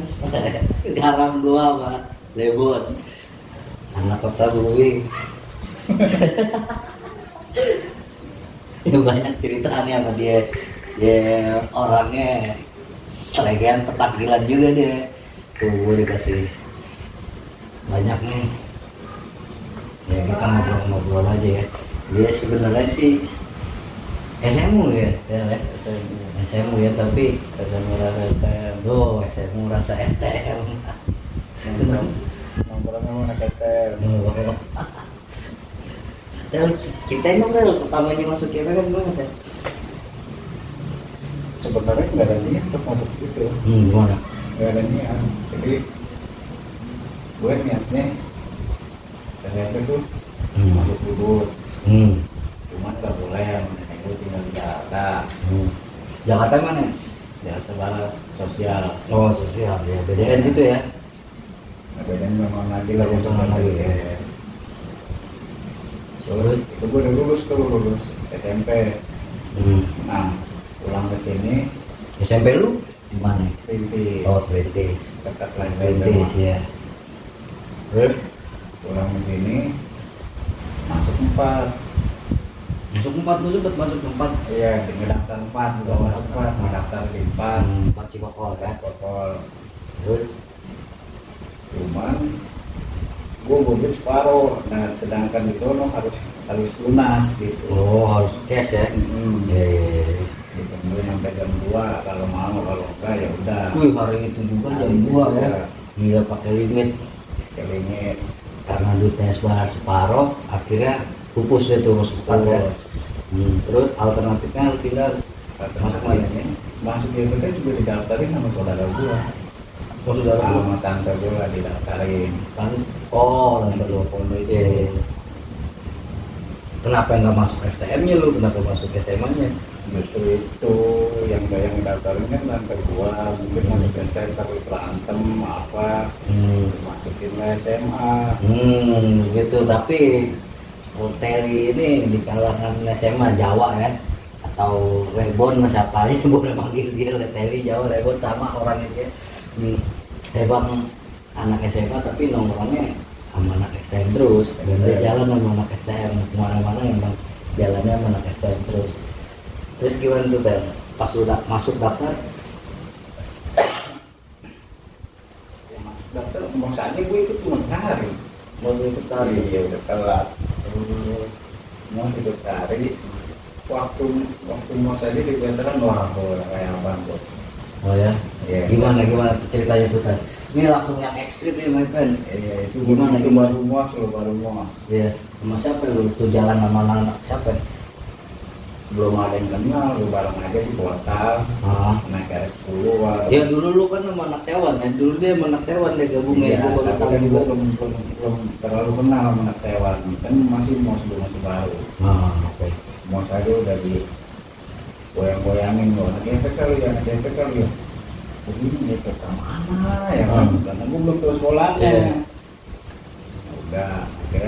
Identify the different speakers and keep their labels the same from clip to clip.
Speaker 1: fans. Garam gua sama Lebon. Anak kota Bumi. Ya banyak ceritanya sama dia. Dia orangnya selegean petakilan juga dia. Tuh gue dikasih banyak nih. Ya kita ngobrol-ngobrol aja ya. Dia sebenarnya sih SMU ya, SMU ya, tapi
Speaker 2: SMU rasa STM.
Speaker 1: oh SMU rasa STM.
Speaker 2: Nongkrongnya mau anak STM.
Speaker 1: Kita emang kan pertamanya masuk IPK kan gimana kan?
Speaker 2: Sebenarnya nggak ada niat untuk masuk itu.
Speaker 1: Gimana?
Speaker 2: Nggak ada niat. Jadi gue niatnya SMP tuh masuk dulu. Cuman nggak boleh, makanya gue tinggal di Jakarta.
Speaker 1: Jakarta mana?
Speaker 2: Jakarta Barat, sosial.
Speaker 1: Oh sosial ya, BDN gitu ya?
Speaker 2: Nah, bedanya memang lagi lah yang
Speaker 1: Sama lagi ya.
Speaker 2: Terus itu gue udah lulus SMP. Nah, pulang ke sini
Speaker 1: SMP lu di mana?
Speaker 2: Perintis.
Speaker 1: Oh Perintis.
Speaker 2: Dekat
Speaker 1: Perintis ya.
Speaker 2: Terus pulang ke sini masuk 4.
Speaker 1: Masuk 4 lu sempet masuk 4.
Speaker 2: Iya, di ngedaftar 4, udah masuk 4, ngedaftar di 4.
Speaker 1: 4 Cibakol kan?
Speaker 2: Protokol.
Speaker 1: Terus
Speaker 2: Cuman gue budget separuh. Nah, sedangkan di sono harus lunas gitu.
Speaker 1: oh harus cash ya? Ya.
Speaker 2: Ditungguin sampai jam 2 kalau mau, kalau enggak ya udah.
Speaker 1: Wih hari itu juga jam 2 ya? Gila pakai limit.
Speaker 2: Kelingit
Speaker 1: Karena duitnya separuh, akhirnya pupus itu masuk 4 ya? Terus alternatifnya lu tinggal masuk mana?
Speaker 2: Masuk IPK juga didaftarin sama saudara gua.
Speaker 1: Oh saudara lu?
Speaker 2: Sama tante gua didaftarin.
Speaker 1: Kan? Oh
Speaker 2: Yang
Speaker 1: lantai
Speaker 2: dua pondok itu.
Speaker 1: Iya. Kenapa nggak masuk STM-nya lu? Kenapa masuk SMA-nya?
Speaker 2: Justru itu yang daftarin kan tante gua. Mungkin masuk STM tapi berantem apa. Masukin ke SMA.
Speaker 1: Gitu. Tapi Teli ini di kalangan SMA Jawa ya, atau Lebon siapa aja boleh panggil dia Teli Jawa Lebon sama orang itu ya. Emang anak SMA tapi nongkrongnya sama anak STM terus, dan dia jalan sama anak STM kemana-mana emang jalannya sama anak STM terus. Terus gimana tuh Tel? Pas udah masuk daftar?
Speaker 2: Ya, masuk daftar mau saja gue ikut cuma sehari.
Speaker 1: Mau ikut sehari?
Speaker 2: Iya udah telat. Mau ikut sehari. Waktu mau saja di veteran wah kayak abang kok.
Speaker 1: Oh ya?
Speaker 2: Iya.
Speaker 1: Gimana tuh ceritanya tuh Tel? Ini langsung yang ekstrim nih my friends.
Speaker 2: Iya itu
Speaker 1: Gimana?
Speaker 2: baru muas lo baru muas.
Speaker 1: Iya, sama siapa lu tuh jalan sama anak siapa?
Speaker 2: Belum ada yang kenal, lu bareng aja di kota. Naik RS10
Speaker 1: Ya dulu lu kan sama anak Sewan ya, dulu dia sama anak Sewan dia gabung
Speaker 2: iya,
Speaker 1: ya, gua baru
Speaker 2: tapi
Speaker 1: tahu
Speaker 2: kan
Speaker 1: juga.
Speaker 2: gua belum terlalu kenal sama anak Taiwan. Kan masih baru.
Speaker 1: Oke.
Speaker 2: Mos aja udah di goyang-goyangin lo. Anak EPK lu ya, anak EPK lu ya. Begini EPK mana ya kan? Karena gua belum tahu sekolahnya.
Speaker 1: Iya.
Speaker 2: Udah, oke.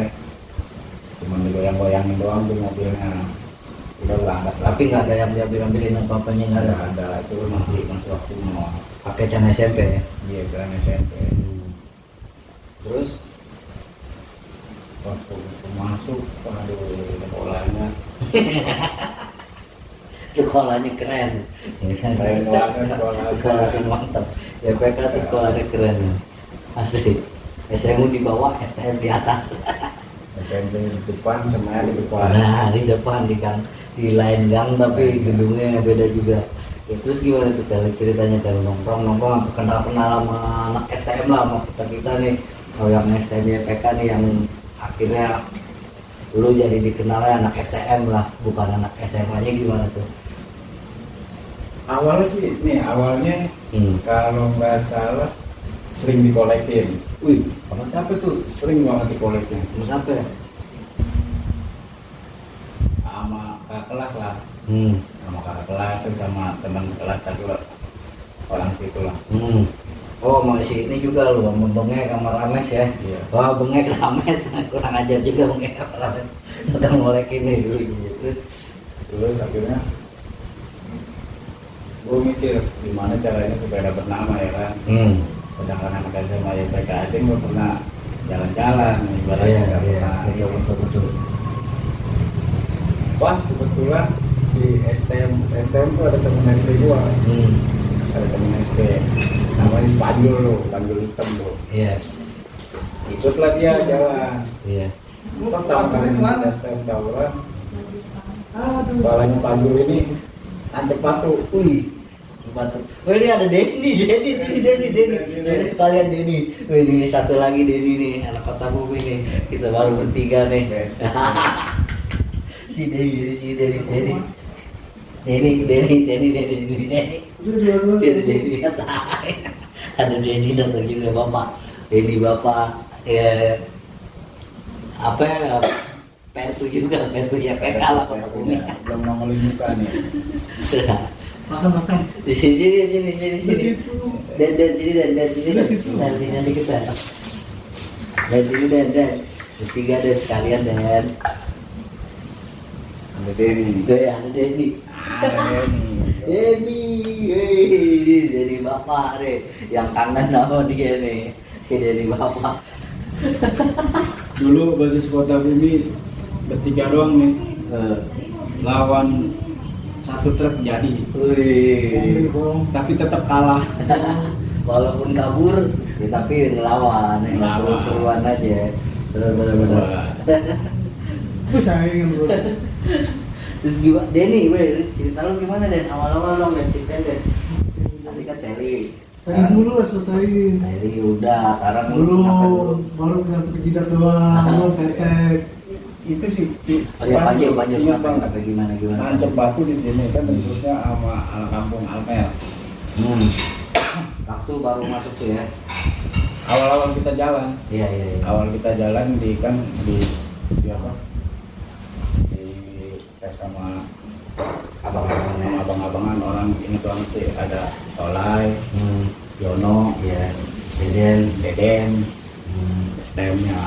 Speaker 2: Cuma digoyang-goyangin doang tuh mobilnya. Udah berangkat.
Speaker 1: Tapi nggak ada yang dia ambilin apa-apanya nggak ada.
Speaker 2: Ada itu masih waktu mos.
Speaker 1: Pakai can SMP ya.
Speaker 2: Iya, jalan SMP.
Speaker 1: Terus
Speaker 2: Waktu masuk, aduh, sekolahnya
Speaker 1: sekolahnya keren.
Speaker 2: keren banget
Speaker 1: Sekolahnya mantap. YPK tuh sekolahnya keren. Asli. SMU di bawah, STM di atas.
Speaker 2: SMP di depan sama di depan.
Speaker 1: Nah di depan di lain gang tapi gedungnya beda juga. Ya, terus gimana tuh ceritanya kalau nongkrong kenal sama anak STM lah sama kita nih. Kalau yang STM YPK nih yang akhirnya lu jadi dikenalnya anak STM lah, bukan anak SMA-nya gimana tuh?
Speaker 2: Awalnya sih, awalnya kalau nggak salah sering dikolekin.
Speaker 1: Wih, sama siapa tuh?
Speaker 2: Sering banget dikolekin.
Speaker 1: Sama siapa ya?
Speaker 2: Sama kakak kelas lah.
Speaker 1: Hmm.
Speaker 2: Sama kakak kelas, terus sama teman kelas tapi orang situ lah.
Speaker 1: Oh masih ini juga lu sama bengek sama Rames ya?
Speaker 2: Iya.
Speaker 1: Wah bengek Rames kurang ajar juga bengek sama Rames. Udah ngolek ini dulu gitu.
Speaker 2: Terus akhirnya gue mikir gimana caranya supaya dapat nama ya kan. sedangkan anak SMA YPK itu nggak pernah jalan-jalan, ibaratnya nggak pernah.
Speaker 1: betul.
Speaker 2: Pas kebetulan di STM tuh ada temen SD gua, ada temen SD namanya Panjul hitam tuh.
Speaker 1: Iya.
Speaker 2: Ikutlah dia jalan.
Speaker 1: Iya.
Speaker 2: Pertama kali kita STM tawuran, balanya Panjul ini tancap batu.
Speaker 1: Batu. Oh ini ada Denny sini Denny sekalian Denny. Oh ini satu lagi Denny nih, anak kota bumi nih. Kita baru bertiga nih. si Denny kata. Ada Denny datang juga bapak. Denny bapak ya apa ya? Pentu ya PK lah kota bumi.
Speaker 2: Belum nongolin muka nih.
Speaker 1: Makan di sini dan sini nanti kita dan sini dan bertiga dan sekalian dan
Speaker 2: Ada Denny.
Speaker 1: ada Denny bapak deh yang kangen sama dia nih si Denny bapak.
Speaker 2: Dulu basis kota bumi bertiga doang nih, lawan satu truk jadi.
Speaker 1: Wih,
Speaker 2: Tapi tetap kalah.
Speaker 1: walaupun kabur ya, tapi ngelawan seru-seruan aja bener.
Speaker 3: Saingan bro.
Speaker 1: Terus gimana Denny, weh cerita lu gimana Den? Awal-awal dong Dan ceritain Den. Tadi kan Terry.
Speaker 3: Tadi dulu lah selesaiin.
Speaker 1: Terry udah, sekarang apa
Speaker 3: Belum, baru sampai ke jidat doang, belum ketek.
Speaker 2: Itu sih
Speaker 1: Oh ya panjang
Speaker 2: ingat banget.
Speaker 1: apa gimana.
Speaker 2: Tancap batu di sini kan bentuknya sama ala kampung Almel.
Speaker 1: Waktu baru masuk tuh ya.
Speaker 2: Awal-awal kita jalan,
Speaker 1: Iya.
Speaker 2: awal kita jalan di apa? Di sama abang-abangan orang ini banget sih, ada Tolai, Yono,
Speaker 1: Iya. Deden.
Speaker 2: STM-nya,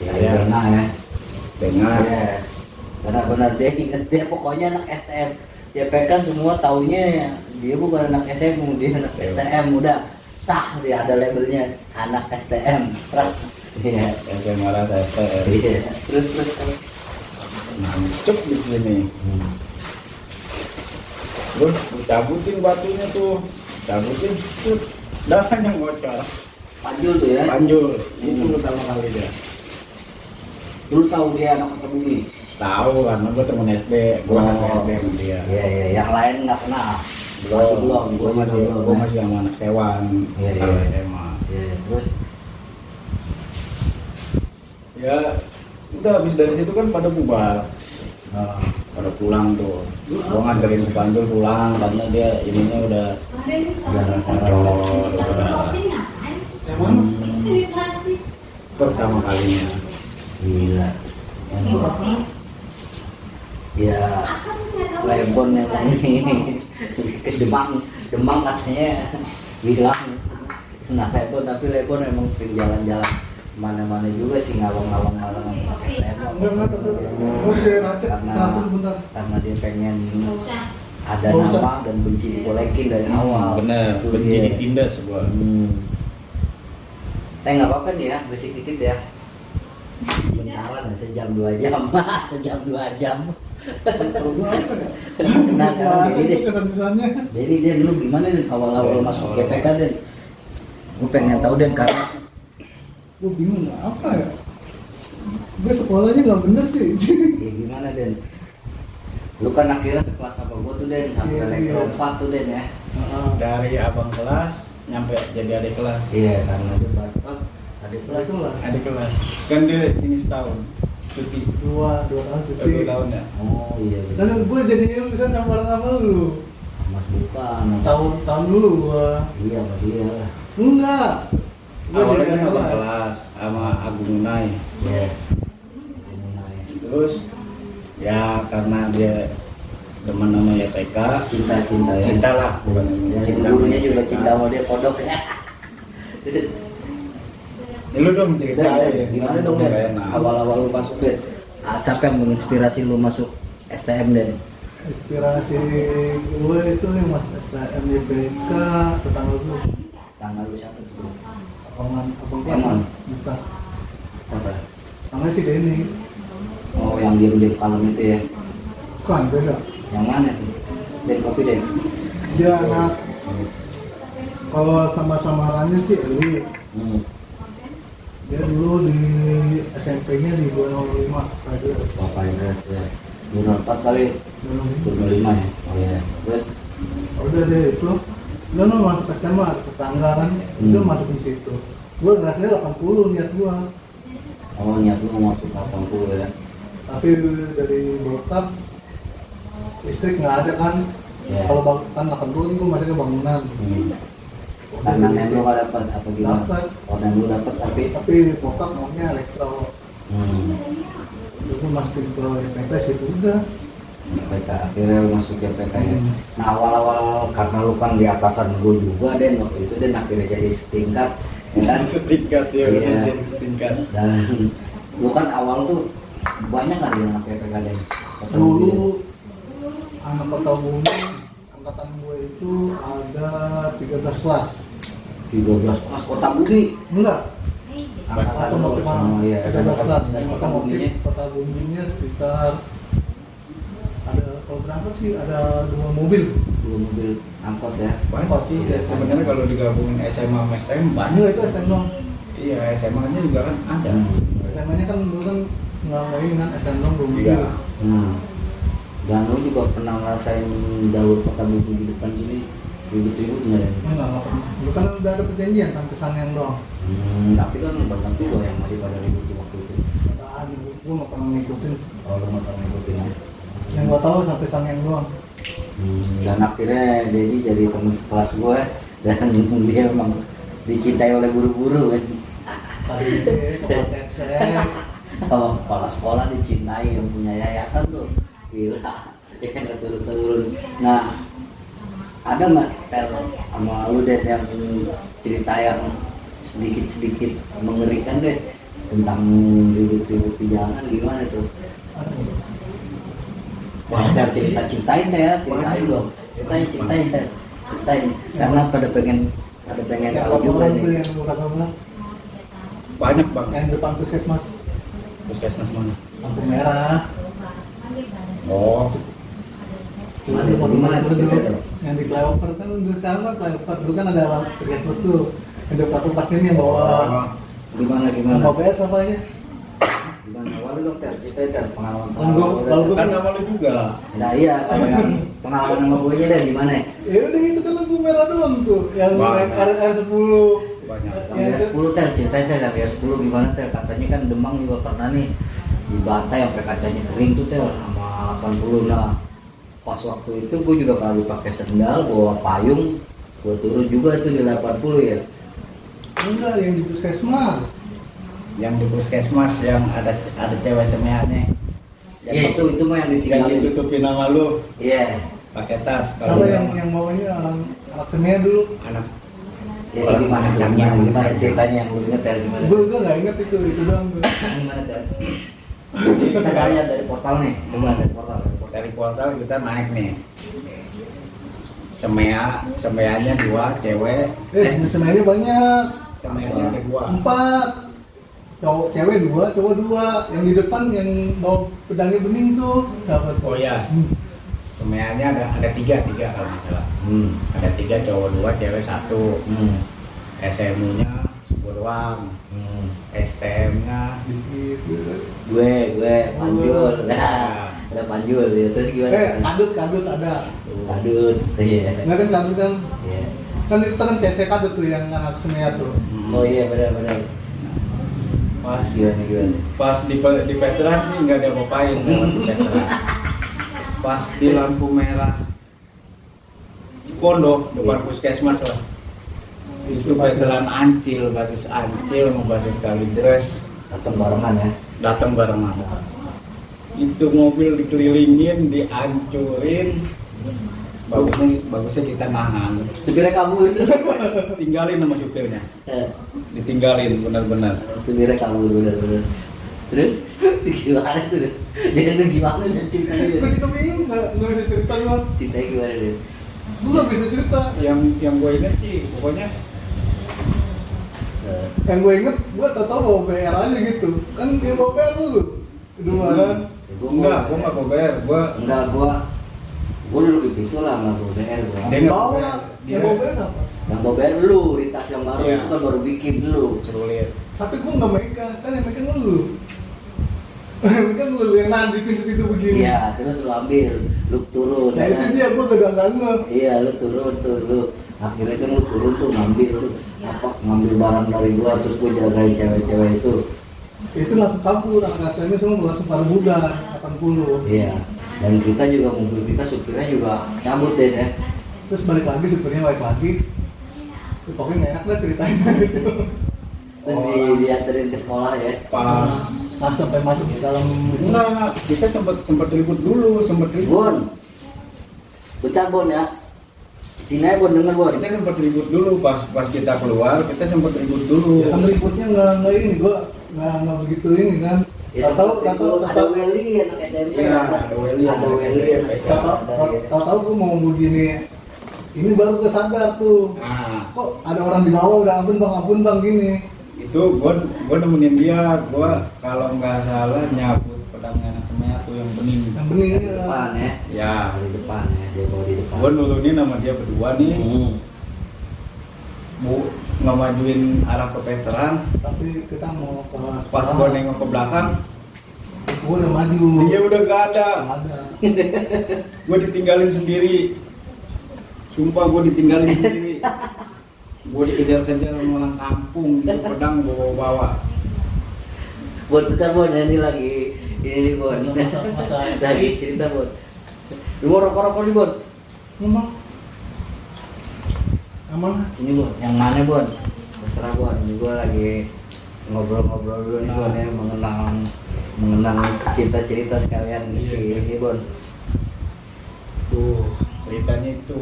Speaker 1: Ya,
Speaker 2: saya
Speaker 1: benar ya.
Speaker 2: dengar.
Speaker 1: Iya. Benar-benar dia pokoknya anak STM. Dia PK semua taunya dia bukan anak SMU, dia anak STM udah sah dia ada labelnya anak STM. Iya.
Speaker 2: SMA rasa STM.
Speaker 1: Iya. Terus.
Speaker 2: Nancep di sini. Terus cabutin batunya tuh, darah yang ngocor.
Speaker 1: Panjul tuh ya.
Speaker 2: Panjul, itu pertama kali dia.
Speaker 1: Dulu tahu dia anak kota bumi.
Speaker 2: Tahu karena gue temen SD, gue anak SD sama dia.
Speaker 1: Iya, yang lain nggak kenal. Masih belum,
Speaker 2: gue masih sama anak sewan.
Speaker 1: Iya.
Speaker 2: Kalau SMA.
Speaker 1: Iya, terus
Speaker 2: Ya, udah habis dari situ kan pada bubar. Pada pulang tuh. Gue nganterin ke Panjul pulang karena dia ininya udah pertama kalinya.
Speaker 1: gila. Ya, Lebon memang nih ke Demang katanya bilang. Nah Lebon, tapi Lebon emang sering jalan-jalan mana-mana juga sih, ngawang-ngawang sama STM.
Speaker 3: Enggak, tapi gue bisa racet satu bentar.
Speaker 1: Karena dia pengen ada nama dan benci dipolekin dari awal.
Speaker 2: Bener,
Speaker 1: Itu
Speaker 2: benci
Speaker 1: dia.
Speaker 2: ditindas gua.
Speaker 1: Nggak apa-apa nih ya, berisik dikit ya. Bentaran ya, sejam 2 jam. Sejam 2 jam.
Speaker 3: Kalau gue apa ya?
Speaker 1: Nah, sekarang Denny deh.
Speaker 3: Kesan-kesannya.
Speaker 1: Jadi Den, lu gimana Den awal-awal masuk GPK Den? Gue pengen tahu Den karena
Speaker 3: Gue bingung apa ya? Gue sekolahnya nggak bener sih.
Speaker 1: ya gimana Den? Lu kan akhirnya sekelas sama gue tuh Den, sampai
Speaker 3: Iya,
Speaker 1: elektro
Speaker 3: iya.
Speaker 1: 4 tuh Den ya.
Speaker 2: Dari abang kelas nyampe jadi adik kelas.
Speaker 1: Iya, karena dia batal adik kelas.
Speaker 2: Adik kelas. Kan dia ini setahun cuti.
Speaker 3: Dua tahun cuti.
Speaker 2: 2 tahun ya.
Speaker 1: Oh iya.
Speaker 3: Dan gue jadi lulusan sama sama lu.
Speaker 1: Mas bukan.
Speaker 3: Tahun dulu gua.
Speaker 1: Iya sama dia lah.
Speaker 3: Enggak. Gua
Speaker 2: Awalnya
Speaker 3: jadi
Speaker 2: kan abang
Speaker 3: kelas.
Speaker 2: kelas sama Agung Unai.
Speaker 1: Iya.
Speaker 2: Terus ya karena dia demen sama YPK,
Speaker 1: Cinta ya.
Speaker 2: cinta lah, bukan
Speaker 1: Dan
Speaker 2: cinta.
Speaker 1: gurunya juga cinta sama dia, kodok ya. Terus
Speaker 2: Ya, lu dong ceritain.
Speaker 1: Dan, gimana dong Den? Awal-awal lu masuk Den, siapa yang menginspirasi lu masuk STM Den?
Speaker 3: Inspirasi gue itu yang masuk STM YPK tetangga gue.
Speaker 1: tetangga lu siapa tuh?
Speaker 3: Abang
Speaker 1: Emon.
Speaker 3: bukan.
Speaker 1: Apa?
Speaker 3: Namanya si Denny.
Speaker 1: Oh, yang diam-diam kalem itu ya?
Speaker 3: Bukan, beda.
Speaker 1: Yang mana tuh? Den kopi Den.
Speaker 3: Dia anak, kalau sama-samarannya sih Eli.
Speaker 1: Hmm.
Speaker 3: Dia dulu di SMP-nya di 205 tadi.
Speaker 1: Bapak Indras ya. 4 kali 25 ya. Oh iya. Terus
Speaker 3: Udah deh itu, dia mau masuk SMA tetangga kan, dia masuk di situ. Gue ngasihnya 80 niat gua,
Speaker 1: oh niat lu mau masuk 80 ya.
Speaker 3: tapi dari bokap listrik nggak ada kan.
Speaker 1: Ya.
Speaker 3: Kalau kan 80 itu masih ke bangunan.
Speaker 1: Karena nem lu gak dapat apa gimana?
Speaker 3: Dapat.
Speaker 1: Oh nem lu dapat
Speaker 3: Tapi bokap maunya elektro. Itu masukin ke IPK situ udah.
Speaker 1: PK akhirnya lu masuk ke PK ya. Nah awal-awal karena lu kan di atasan gue juga Den waktu itu Den akhirnya jadi setingkat ya kan?
Speaker 2: Setingkat ya,
Speaker 1: Iya.
Speaker 2: jadi setingkat.
Speaker 1: Dan lu kan awal tuh banyak kan yang pakai PK Den.
Speaker 3: Dulu anak kota Bumi angkatan gue itu ada 13 kelas.
Speaker 1: 13 kelas kota Budi.
Speaker 3: Enggak,
Speaker 1: Angkatan lu
Speaker 3: otomotif
Speaker 1: sama ya.
Speaker 3: 13 kelas.
Speaker 1: Dan kota
Speaker 3: Otomotif
Speaker 1: Budinya
Speaker 3: kota Buminya sekitar ada, kalau berangkat sih ada 2 mobil.
Speaker 1: 2 mobil angkot ya.
Speaker 2: Banyak sih sebenarnya kalau digabungin SMA sama STM banyak.
Speaker 3: Enggak, itu STM dong.
Speaker 2: Iya, SMA-nya juga kan ada.
Speaker 3: SMA-nya kan dulu kan nggak ini kan STM dong 2 mobil.
Speaker 2: Iya.
Speaker 1: Dan lu juga pernah ngerasain jalur kota Budi di depan sini ribut-ribut nggak ya?
Speaker 3: Enggak pernah. Dulu kan udah ada perjanjian sampai Sangyang dong.
Speaker 1: Tapi kan banyak juga yang masih pada ribut di waktu itu.
Speaker 3: Nggak ada, gue nggak pernah ngikutin.
Speaker 1: Kalau lu nggak pernah ngikutin ya.
Speaker 3: Yang gue tahu sampai Sangyang doang.
Speaker 1: Dan akhirnya Dedi jadi teman sekelas gue dan dia memang dicintai oleh guru-guru kan.
Speaker 3: Tadi deh, kepala Tepsek.
Speaker 1: Sama kepala sekolah dicintai yang punya yayasan tuh. Gila, dia kan turun-turun. Nah, ada nggak sama lu deh yang cerita yang sedikit-sedikit mengerikan deh tentang ribut-ribut di jalan gimana tuh? Wah, ceritain teh ya, ceritain dong, ceritain teh, ceritain. Karena pada pengen
Speaker 3: Yang
Speaker 1: tahu juga
Speaker 3: orang tuh
Speaker 1: nih.
Speaker 3: yang murah bilang,
Speaker 2: Banyak bang.
Speaker 3: yang depan puskesmas,
Speaker 2: Puskesmas mana?
Speaker 3: lampu merah.
Speaker 2: Oh,
Speaker 1: Gimana tuh cerita dong?
Speaker 3: Yang di flyover kan udah sekarang kan flyover dulu kan ada lampu puskesmas tuh. Ada tempat ini yang bawa
Speaker 1: Gimana?
Speaker 3: bawa PS apa aja.
Speaker 1: Gimana? Waduh dong, ceritain ter pengalaman.
Speaker 3: Kalau gue
Speaker 2: kan
Speaker 3: kan,
Speaker 2: nama lu juga.
Speaker 1: Nah iya, kalau yang pengalaman sama gue nya deh gimana?
Speaker 3: ya udah itu kan lampu merah doang tuh, yang
Speaker 2: Banyak.
Speaker 3: R10.
Speaker 2: Banyak.
Speaker 1: Yang R10 ter, ceritain ter, yang R10 gimana ter? Katanya kan Demang juga pernah nih dibantai sampai kacanya kering tuh ter sama 80. Nah pas waktu itu gue juga baru pakai sendal, bawa payung, gue turun juga itu di 80 ya.
Speaker 3: Enggak, yang di puskesmas.
Speaker 2: Yang di puskesmas yang ada cewek semeannya.
Speaker 1: Iya itu mah yang
Speaker 2: Yang
Speaker 1: ditinggalin.
Speaker 2: ditutupin nama lu
Speaker 1: Iya.
Speaker 2: pakai tas.
Speaker 3: Kalau yang bawanya anak semia dulu.
Speaker 2: anak
Speaker 1: Ya gimana gimana ceritanya yang lu inget ter gimana?
Speaker 3: Gue nggak inget itu doang tuh.
Speaker 1: Gimana ter? Kita lihat dari portal nih, coba dari portal.
Speaker 2: dari portal kita naik nih. Semeanya 2 cewek.
Speaker 3: Semeanya banyak.
Speaker 2: Semeanya ada 2.
Speaker 3: 4. Cewek 2, cowok 2. Yang di depan yang bawa pedangnya bening tuh siapa tuh?
Speaker 2: Oh ya. Semeanya ada 3 kalau nggak salah. Ada 3 cowok 2 cewek 1. SMU-nya doang. STM-nya
Speaker 1: Gue Panjul. Nah, ada Panjul ya. Terus gimana?
Speaker 3: kadut ada.
Speaker 1: Kadut. Iya.
Speaker 3: Nggak kan kadut kan?
Speaker 1: Iya.
Speaker 3: Kan itu kan CC kadut tuh yang anak semia tuh.
Speaker 1: Oh iya benar.
Speaker 2: pas
Speaker 1: Gimana?
Speaker 2: pas di veteran sih nggak ada apa-apain lewat di veteran. Pas di lampu merah Cipondo depan puskesmas lah, itu veteran Ancil, basis Ancil sama basis Kalideres
Speaker 1: Datang barengan ya.
Speaker 2: datang barengan. Itu mobil dikelilingin, dihancurin. Bagusnya kita nahan,
Speaker 1: Supirnya kabur.
Speaker 2: tinggalin sama supirnya,
Speaker 1: Eh,
Speaker 2: ditinggalin benar-benar.
Speaker 1: Supirnya kabur benar. Terus gimana tuh? Jadi itu gimana dan ceritanya?
Speaker 3: Gue juga bingung nggak bisa cerita gua.
Speaker 1: Ceritanya gimana deh?
Speaker 3: Gue nggak bisa cerita.
Speaker 2: Yang gue ingat sih pokoknya
Speaker 3: Yang gue inget, gue tau bawa BR aja gitu. Kan yang bawa BR lu kedua kan.
Speaker 2: Enggak, gua nggak mau bayar,
Speaker 1: Gua duduk di pintu lah nggak bawa BR gua.
Speaker 2: Dia nggak
Speaker 3: Bawa,
Speaker 2: bayar.
Speaker 3: yang bawa BR apa?
Speaker 1: Yang bawa BR lu di tas yang baru
Speaker 2: Iya.
Speaker 1: itu kan baru bikin dulu.
Speaker 2: Celulit.
Speaker 3: Tapi gue nggak megang, kan yang megang lu. Yang megang lu yang nanti pintu-pintu begini.
Speaker 1: Iya, terus lu ambil, lu turun.
Speaker 3: Nah
Speaker 1: ya
Speaker 3: itu
Speaker 1: kan?
Speaker 3: dia, gue kadang-kadang
Speaker 1: Iya, lu turun tuh, lu akhirnya kan lu turun tuh ngambil barang dari gua, terus gua jagain cewek-cewek itu.
Speaker 3: itu langsung kabur, anak SMA semua langsung pada bubar 80.
Speaker 1: Iya, dan kita juga mobil kita supirnya juga cabut deh ya.
Speaker 3: Terus balik lagi, supirnya balik lagi. Pokoknya nggak enak lah ceritain itu.
Speaker 1: Terus dianterin ke sekolah ya.
Speaker 3: Pas sampai masuk ke dalam itu.
Speaker 2: Enggak, kita sempat ribut dulu,
Speaker 1: Bon, bentar Bon ya. Cina Bon, denger Bon.
Speaker 2: Kita sempat ribut dulu pas kita keluar, kita sempat ribut dulu.
Speaker 3: Kan ributnya nggak ini, gue nggak begitu ini kan.
Speaker 1: Ya,
Speaker 3: Tahu
Speaker 1: ada Welly anak SMP,
Speaker 2: Iya, ada Welly
Speaker 1: ada
Speaker 2: anak
Speaker 1: Welly
Speaker 2: SMP.
Speaker 1: anak
Speaker 3: tahu gue mau begini. Ini baru gue sadar tuh.
Speaker 2: Nah,
Speaker 3: Kok ada orang di bawah udah ampun bang gini.
Speaker 2: itu gua nemenin dia, gua kalau nggak salah nyabut pedangnya anak temennya tuh yang bening.
Speaker 3: Yang bening
Speaker 1: di depan ya.
Speaker 2: Ya,
Speaker 1: Di depan ya, dia bawa di depan.
Speaker 2: gua nurunin sama dia berdua nih, bu ngemajuin arah ke veteran.
Speaker 3: tapi kita mau ke
Speaker 2: Pas gua nengok ke belakang,
Speaker 3: gue udah maju.
Speaker 2: dia udah gak ada.
Speaker 3: Nggak ada.
Speaker 2: Gua ditinggalin sendiri. Sumpah gua ditinggalin sendiri. Gua dikejar-kejar sama orang kampung, itu pedang bawa-bawa.
Speaker 1: Bon, bentar Bon, ini lagi ini nih Bon.
Speaker 3: Masa
Speaker 1: Lagi cerita Bon. Lu mau rokok-rokok nih Bon?
Speaker 3: ngomong. Aman.
Speaker 1: Sini Bon, yang mana Bon? Terserah Bon, ini gua lagi ngobrol-ngobrol dulu nih Bon ya, mengenang cerita-cerita sekalian isi ini Bon.
Speaker 2: Tuh, ceritanya itu.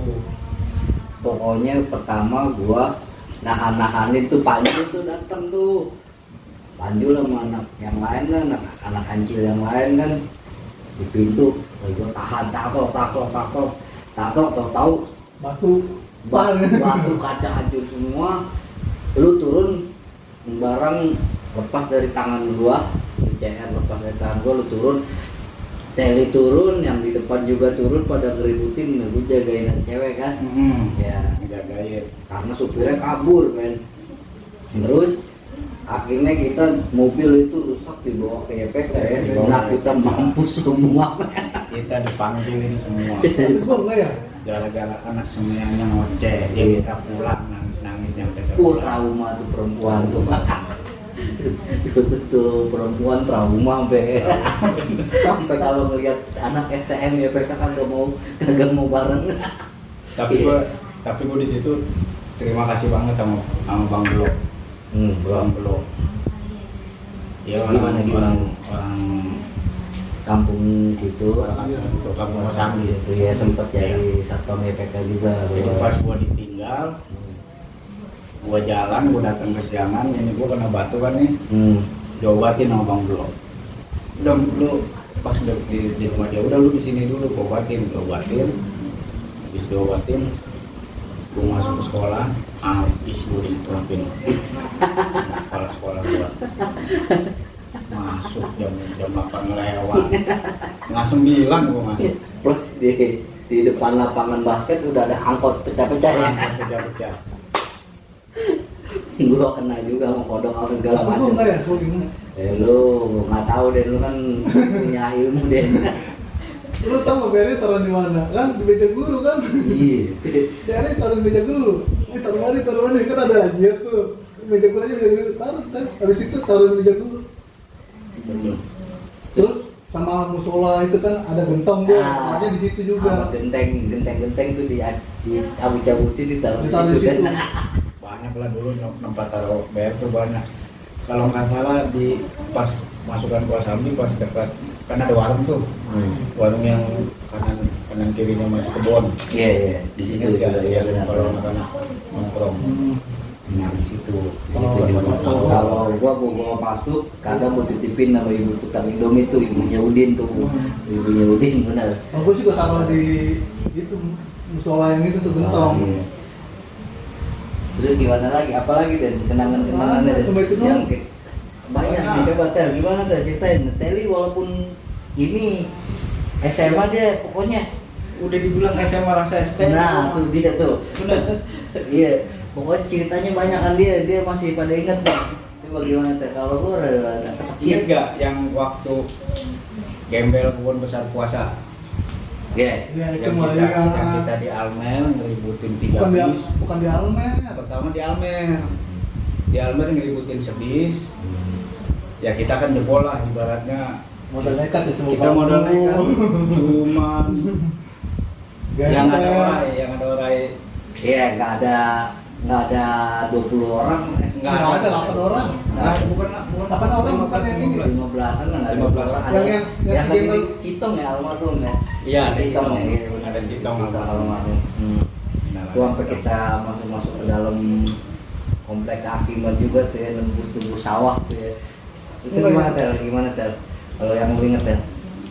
Speaker 1: Pokoknya pertama gua nahan-nahanin tuh Panju tuh datang tuh. Panju sama anak yang lain kan, anak kancil yang lain kan di pintu. Gua tahan, tahu tahu
Speaker 3: Batu.
Speaker 1: kaca hancur semua. Lu turun barang lepas dari tangan gua, CR lepas dari tangan gua, lu turun. Teli turun, yang di depan juga turun pada ngeributin, gue jagain cewek kan. Ya,
Speaker 2: Jagain.
Speaker 1: karena supirnya kabur men. Terus akhirnya kita mobil itu rusak dibawa ke YPK ya.
Speaker 2: Dibawa
Speaker 1: Nah
Speaker 2: ke
Speaker 1: kita
Speaker 2: YPK.
Speaker 1: mampus semua.
Speaker 2: Kita dipanggil ini semua.
Speaker 3: Tapi gue enggak ya.
Speaker 2: Gara-gara anak semuanya ngoceh, dia minta pulang, nangis nyampe sekolah.
Speaker 1: Trauma tuh perempuan tuh. Tuh perempuan trauma sampai kalau ngelihat anak STM YPK kagak mau bareng.
Speaker 2: Tapi gua di situ terima kasih banget sama Bang Belo. Bang Belo. Dia
Speaker 1: Gimana?
Speaker 2: orang
Speaker 1: Kampung situ,
Speaker 2: kampung Kosambi.
Speaker 1: itu ya sempat jadi satpam YPK juga.
Speaker 2: Jadi pas gua ditinggal, gua jalan, gua datang ke siangan, ini gua kena batu kan nih, diobatin sama Bang Blo. Udah lu pas udah di rumah dia, udah lu di sini dulu, gua obatin, habis diobatin, gua masuk ke sekolah, habis gua diterapin, kepala sekolah gua. Masuk jam 8 lewat, setengah 9 gua masuk.
Speaker 1: Plus di depan lapangan basket udah ada angkot pecah-pecah ya.
Speaker 2: Pecah-pecah.
Speaker 1: Gua kena juga sama kodok apa segala
Speaker 3: Tapi gue
Speaker 1: macam.
Speaker 3: enggak ya, gue bingung.
Speaker 1: Lu nggak tahu deh, lu kan punya ilmu deh.
Speaker 3: Lu tau nggak BRI taruh di mana? Kan di meja guru kan?
Speaker 1: Iya.
Speaker 3: BRI taruh di meja guru. Ini taruh mana? Kan ada aja tuh. Meja guru aja meja guru. Taruh. Habis itu taruh di meja guru.
Speaker 2: Betul.
Speaker 3: Terus sama musola itu kan ada gentong tuh, makanya di situ juga.
Speaker 1: Genteng tuh cabut-cabutin ditaruh
Speaker 3: Ditaruh di situ.
Speaker 1: kan.
Speaker 2: Banyak lah dulu tempat taruh BR tuh banyak. Kalau nggak salah di pas masukan Kosambi pas dekat kan ada warung tuh, warung yang kanan kirinya masih kebon.
Speaker 1: Iya di situ juga ya benar.
Speaker 2: Kalau anak-anak nongkrong, nah di situ.
Speaker 1: Kalau gua masuk kadang mau titipin sama ibu tukang Indomie tuh, ibunya Udin tuh, ibunya Udin benar.
Speaker 3: Gue juga taruh di itu musola yang itu tuh gentong.
Speaker 1: Terus gimana lagi? Apalagi dan kenangan-kenangannya
Speaker 3: Ada, cuma itu doang.
Speaker 1: banyak nih. Coba Tel, gimana Tel ceritain? Teli walaupun ini SMA dia pokoknya.
Speaker 2: Udah dibilang SMA rasa ST.
Speaker 1: Nah tuh dia tuh.
Speaker 2: Bener.
Speaker 1: Iya, pokoknya ceritanya banyak kan dia masih pada ingat Bang. Coba gimana Tel? Kalau gua ada
Speaker 2: Ingat
Speaker 1: kesekian.
Speaker 2: gak yang waktu gembel kebun besar puasa?
Speaker 1: Iya.
Speaker 3: Iya itu
Speaker 2: Yang
Speaker 3: mah
Speaker 2: kita,
Speaker 3: ya.
Speaker 2: yang kita di Almer ngeributin 3
Speaker 3: Bukan di
Speaker 2: bis.
Speaker 3: bukan di Almer.
Speaker 2: Pertama di Almer. Di Almer ngeributin sebis. Ya kita kan jebol lah ibaratnya.
Speaker 3: Modal nekat itu.
Speaker 2: Kita modal nekat. Cuman yang ada orai.
Speaker 1: Iya, nggak ada 20 orang.
Speaker 3: Nggak ada 8 orang.
Speaker 2: Nah, bukan
Speaker 3: 8 orang bukan yang ini.
Speaker 1: 15-an lah, nggak ada
Speaker 2: 15-an.
Speaker 1: 15-an.
Speaker 3: Yang
Speaker 1: Yang
Speaker 3: game
Speaker 1: lagi Citong ya almarhum ya.
Speaker 2: Iya, ada
Speaker 1: Citong
Speaker 2: Citong.
Speaker 1: ya. Iya, benar.
Speaker 2: Ada Citong
Speaker 1: almarhum. Itu sampai kita masuk ke dalam komplek kehakiman juga tuh ya, nembus sawah tuh ya. Itu
Speaker 3: Enggak,
Speaker 1: gimana
Speaker 3: ya.
Speaker 1: Tel? Gimana Tel? Kalau yang lu inget Tel?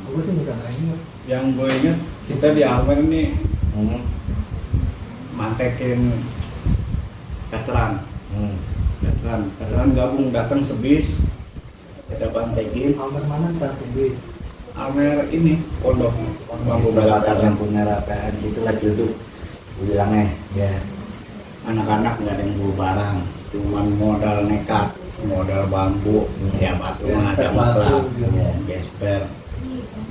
Speaker 3: Gue sih bukan ingat.
Speaker 2: Yang gue inget kita di Almer nih
Speaker 1: Hmm.
Speaker 2: mantekin veteran.
Speaker 1: Hmm.
Speaker 2: Veteran gabung datang sebis. Kita pantekin.
Speaker 3: Almer mana ntar tinggi.
Speaker 2: Almer ini pondok bambu
Speaker 1: Belakang
Speaker 2: belakang.
Speaker 1: lampu merah PN situlah Cilduk. Bilangnya ya.
Speaker 2: Anak-anak nggak ada yang bawa barang, cuman modal nekat, modal bambu, ya batu
Speaker 3: Ya,
Speaker 2: ada
Speaker 3: batu,
Speaker 2: mutlak,
Speaker 3: ya.
Speaker 2: gesper,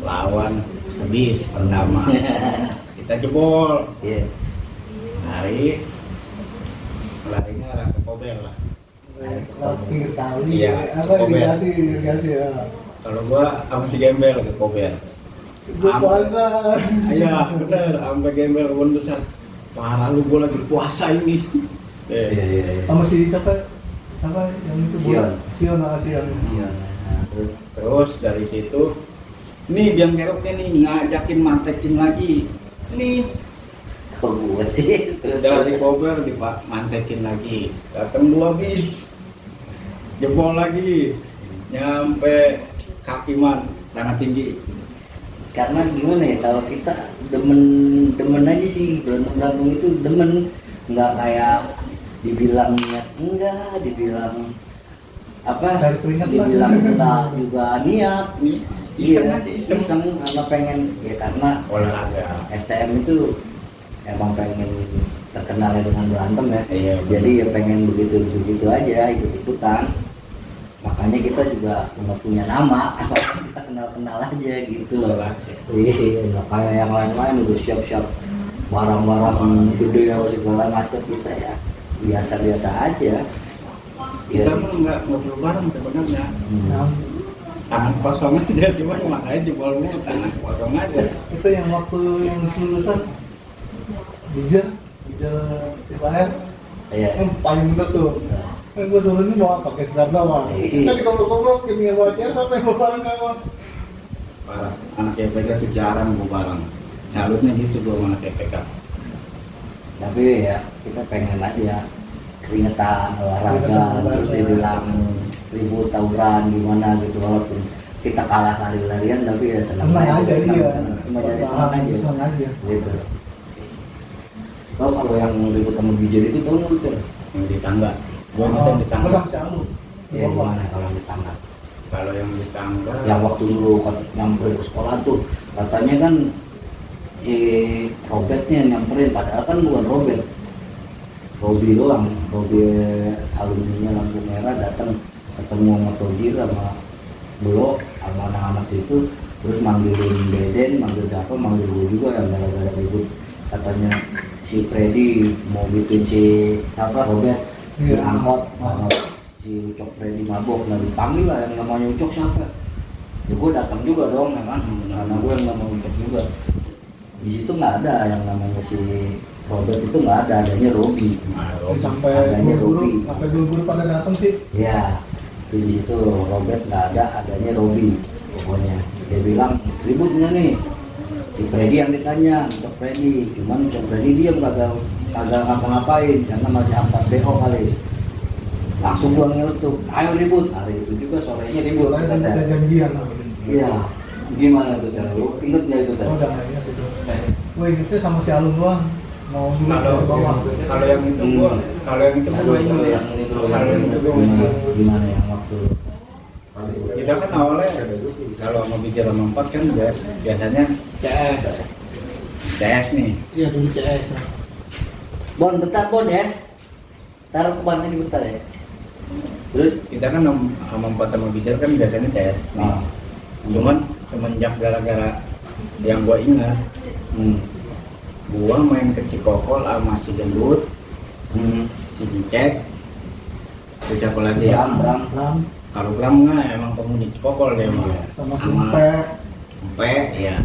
Speaker 2: lawan sebis pertama. Kita jebol,
Speaker 1: Iya.
Speaker 2: larinya arah ke Kober lah.
Speaker 3: Pinggir kali.
Speaker 2: Iya,
Speaker 3: Apa
Speaker 2: Kober.
Speaker 3: irigasi ya.
Speaker 2: Kalau gua sama si Gembel ke Kober.
Speaker 3: Gue puasa.
Speaker 2: Iya bener, sampai Gembel kebun besar. Parah lu, gua lagi puasa ini.
Speaker 1: Iya.
Speaker 3: Sama si siapa? Siapa yang itu?
Speaker 1: Sion.
Speaker 3: Sion.
Speaker 1: Iya. Nah, terus
Speaker 2: Terus dari situ, nih biang keroknya nih ngajakin mantekin lagi. Nih
Speaker 1: kok gue sih terus
Speaker 2: dari Kober mantekin lagi. Datang 2 bis, jebol lagi, nyampe Kakiman Tanah Tinggi.
Speaker 1: karena gimana ya, kalau kita demen aja sih berantem itu demen, nggak kayak dibilang niat enggak, dibilang apa,
Speaker 3: Cari keringat lah.
Speaker 1: dibilang enggak juga niat.
Speaker 2: Nih iseng aja iseng.
Speaker 1: Karena pengen ya, karena
Speaker 2: Olahraga.
Speaker 1: STM itu emang pengen terkenal dengan berantem ya.
Speaker 2: Iya,
Speaker 1: Jadi ya pengen begitu aja, ikut-ikutan. Makanya kita juga nggak punya nama, kita kenal aja gitu loh. Iya, nggak kayak yang lain-lain udah siap-siap barang-barang gede atau segala macam, kita ya biasa-biasa aja.
Speaker 2: Kita mah nggak perlu bareng sebenarnya.
Speaker 3: Nah,
Speaker 2: Tangan kosong aja, cuma makanya jebol mulu tangan kosong aja.
Speaker 3: itu yang waktu yang lulusan Bijar TPR
Speaker 1: Iya.
Speaker 3: yang paling bener tuh. Yang gue turunin bawa pakai senar doang.
Speaker 1: Iya.
Speaker 3: Tadi goblok-goblok yang bawa cewek sampai bawa barang kawan.
Speaker 2: Parah. Anak EPK tuh jarang bawa barang. Salutnya gitu gua sama anak EPK.
Speaker 1: Tapi ya kita pengen aja keringetan, olahraga,
Speaker 3: Keringetan,
Speaker 1: terus
Speaker 3: olahraga.
Speaker 1: dibilang ribut tawuran gimana gitu, walaupun kita kalah lari-larian tapi ya senang
Speaker 3: Senang aja
Speaker 1: senang,
Speaker 3: iya.
Speaker 1: senang. Cuma jadi senang aja
Speaker 3: Senang aja.
Speaker 1: gitu. Kalau yang ribut sama Bijar itu tahu nggak tuh?
Speaker 2: Yang di tangga. Gua nonton di
Speaker 3: Gua
Speaker 2: tangga.
Speaker 3: sama si Alu.
Speaker 1: Ya gimana kalau yang di tangga?
Speaker 2: Kalau yang di tangga,
Speaker 1: Yang waktu dulu nyamperin ke sekolah tuh katanya kan Robetnya yang nyamperin, padahal kan bukan Robet, Robi doang. Robi alumninya lampu merah datang ketemu sama Tojir sama Belo sama anak-anak situ, terus manggilin Deden, manggil siapa, manggil gue juga yang gara-gara ribut. Katanya si Freddy mau bikin si apa Robert di
Speaker 3: Iya.
Speaker 1: angkot, sama si Ucok Freddy mabok, nah dipanggil lah yang namanya Ucok siapa. Ya gue datang juga dong ya kan, karena gue yang namanya Ucok juga. Di situ nggak ada yang namanya si Robert, itu nggak ada, adanya Robi.
Speaker 3: Sampai
Speaker 1: Adanya
Speaker 3: guru-guru,
Speaker 1: Robi.
Speaker 3: sampai guru-guru pada datang sih.
Speaker 1: Ya, itu di situ Robert nggak ada, adanya Robi. Pokoknya dia bilang ributnya nih. Si Freddy yang ditanya, Ucok Freddy. Cuman Ucok Freddy diam, kagak ngapa-ngapain karena masih angkat BO kali. Langsung gua ngeletuk, ayo ribut. Hari itu juga sorenya ribut.
Speaker 3: Soalnya kan
Speaker 1: katanya.
Speaker 3: ada janjian.
Speaker 1: Iya. Gimana tuh cara lu? Ingat nggak itu cara?
Speaker 3: Oh, udah nggak ingat itu. Gue ingetnya sama si Alun doang. mau
Speaker 2: kalau yang itu gua
Speaker 1: Aduh, coba yang ini dulu,
Speaker 2: kalau yang itu gua
Speaker 1: gimana yang waktu
Speaker 2: kita kan awalnya kalau mau bicara sama 4 kan biasanya CS nih.
Speaker 3: iya dulu CS.
Speaker 1: Bon, bentar Bon ya. Taruh ke pantai ini bentar ya. Terus
Speaker 2: Kita kan sama 4 sama bicara kan biasanya CS nih.
Speaker 1: ah,
Speaker 2: Cuman semenjak gara-gara yang gua ingat, gua main ke Cikokol sama si Gendut, si Cicek, si siapa lagi ya?
Speaker 3: Ram
Speaker 2: Kalau Bram nggak emang penghuni Cikokol dia mah.
Speaker 3: sama Sumpe.
Speaker 2: Sampai ya.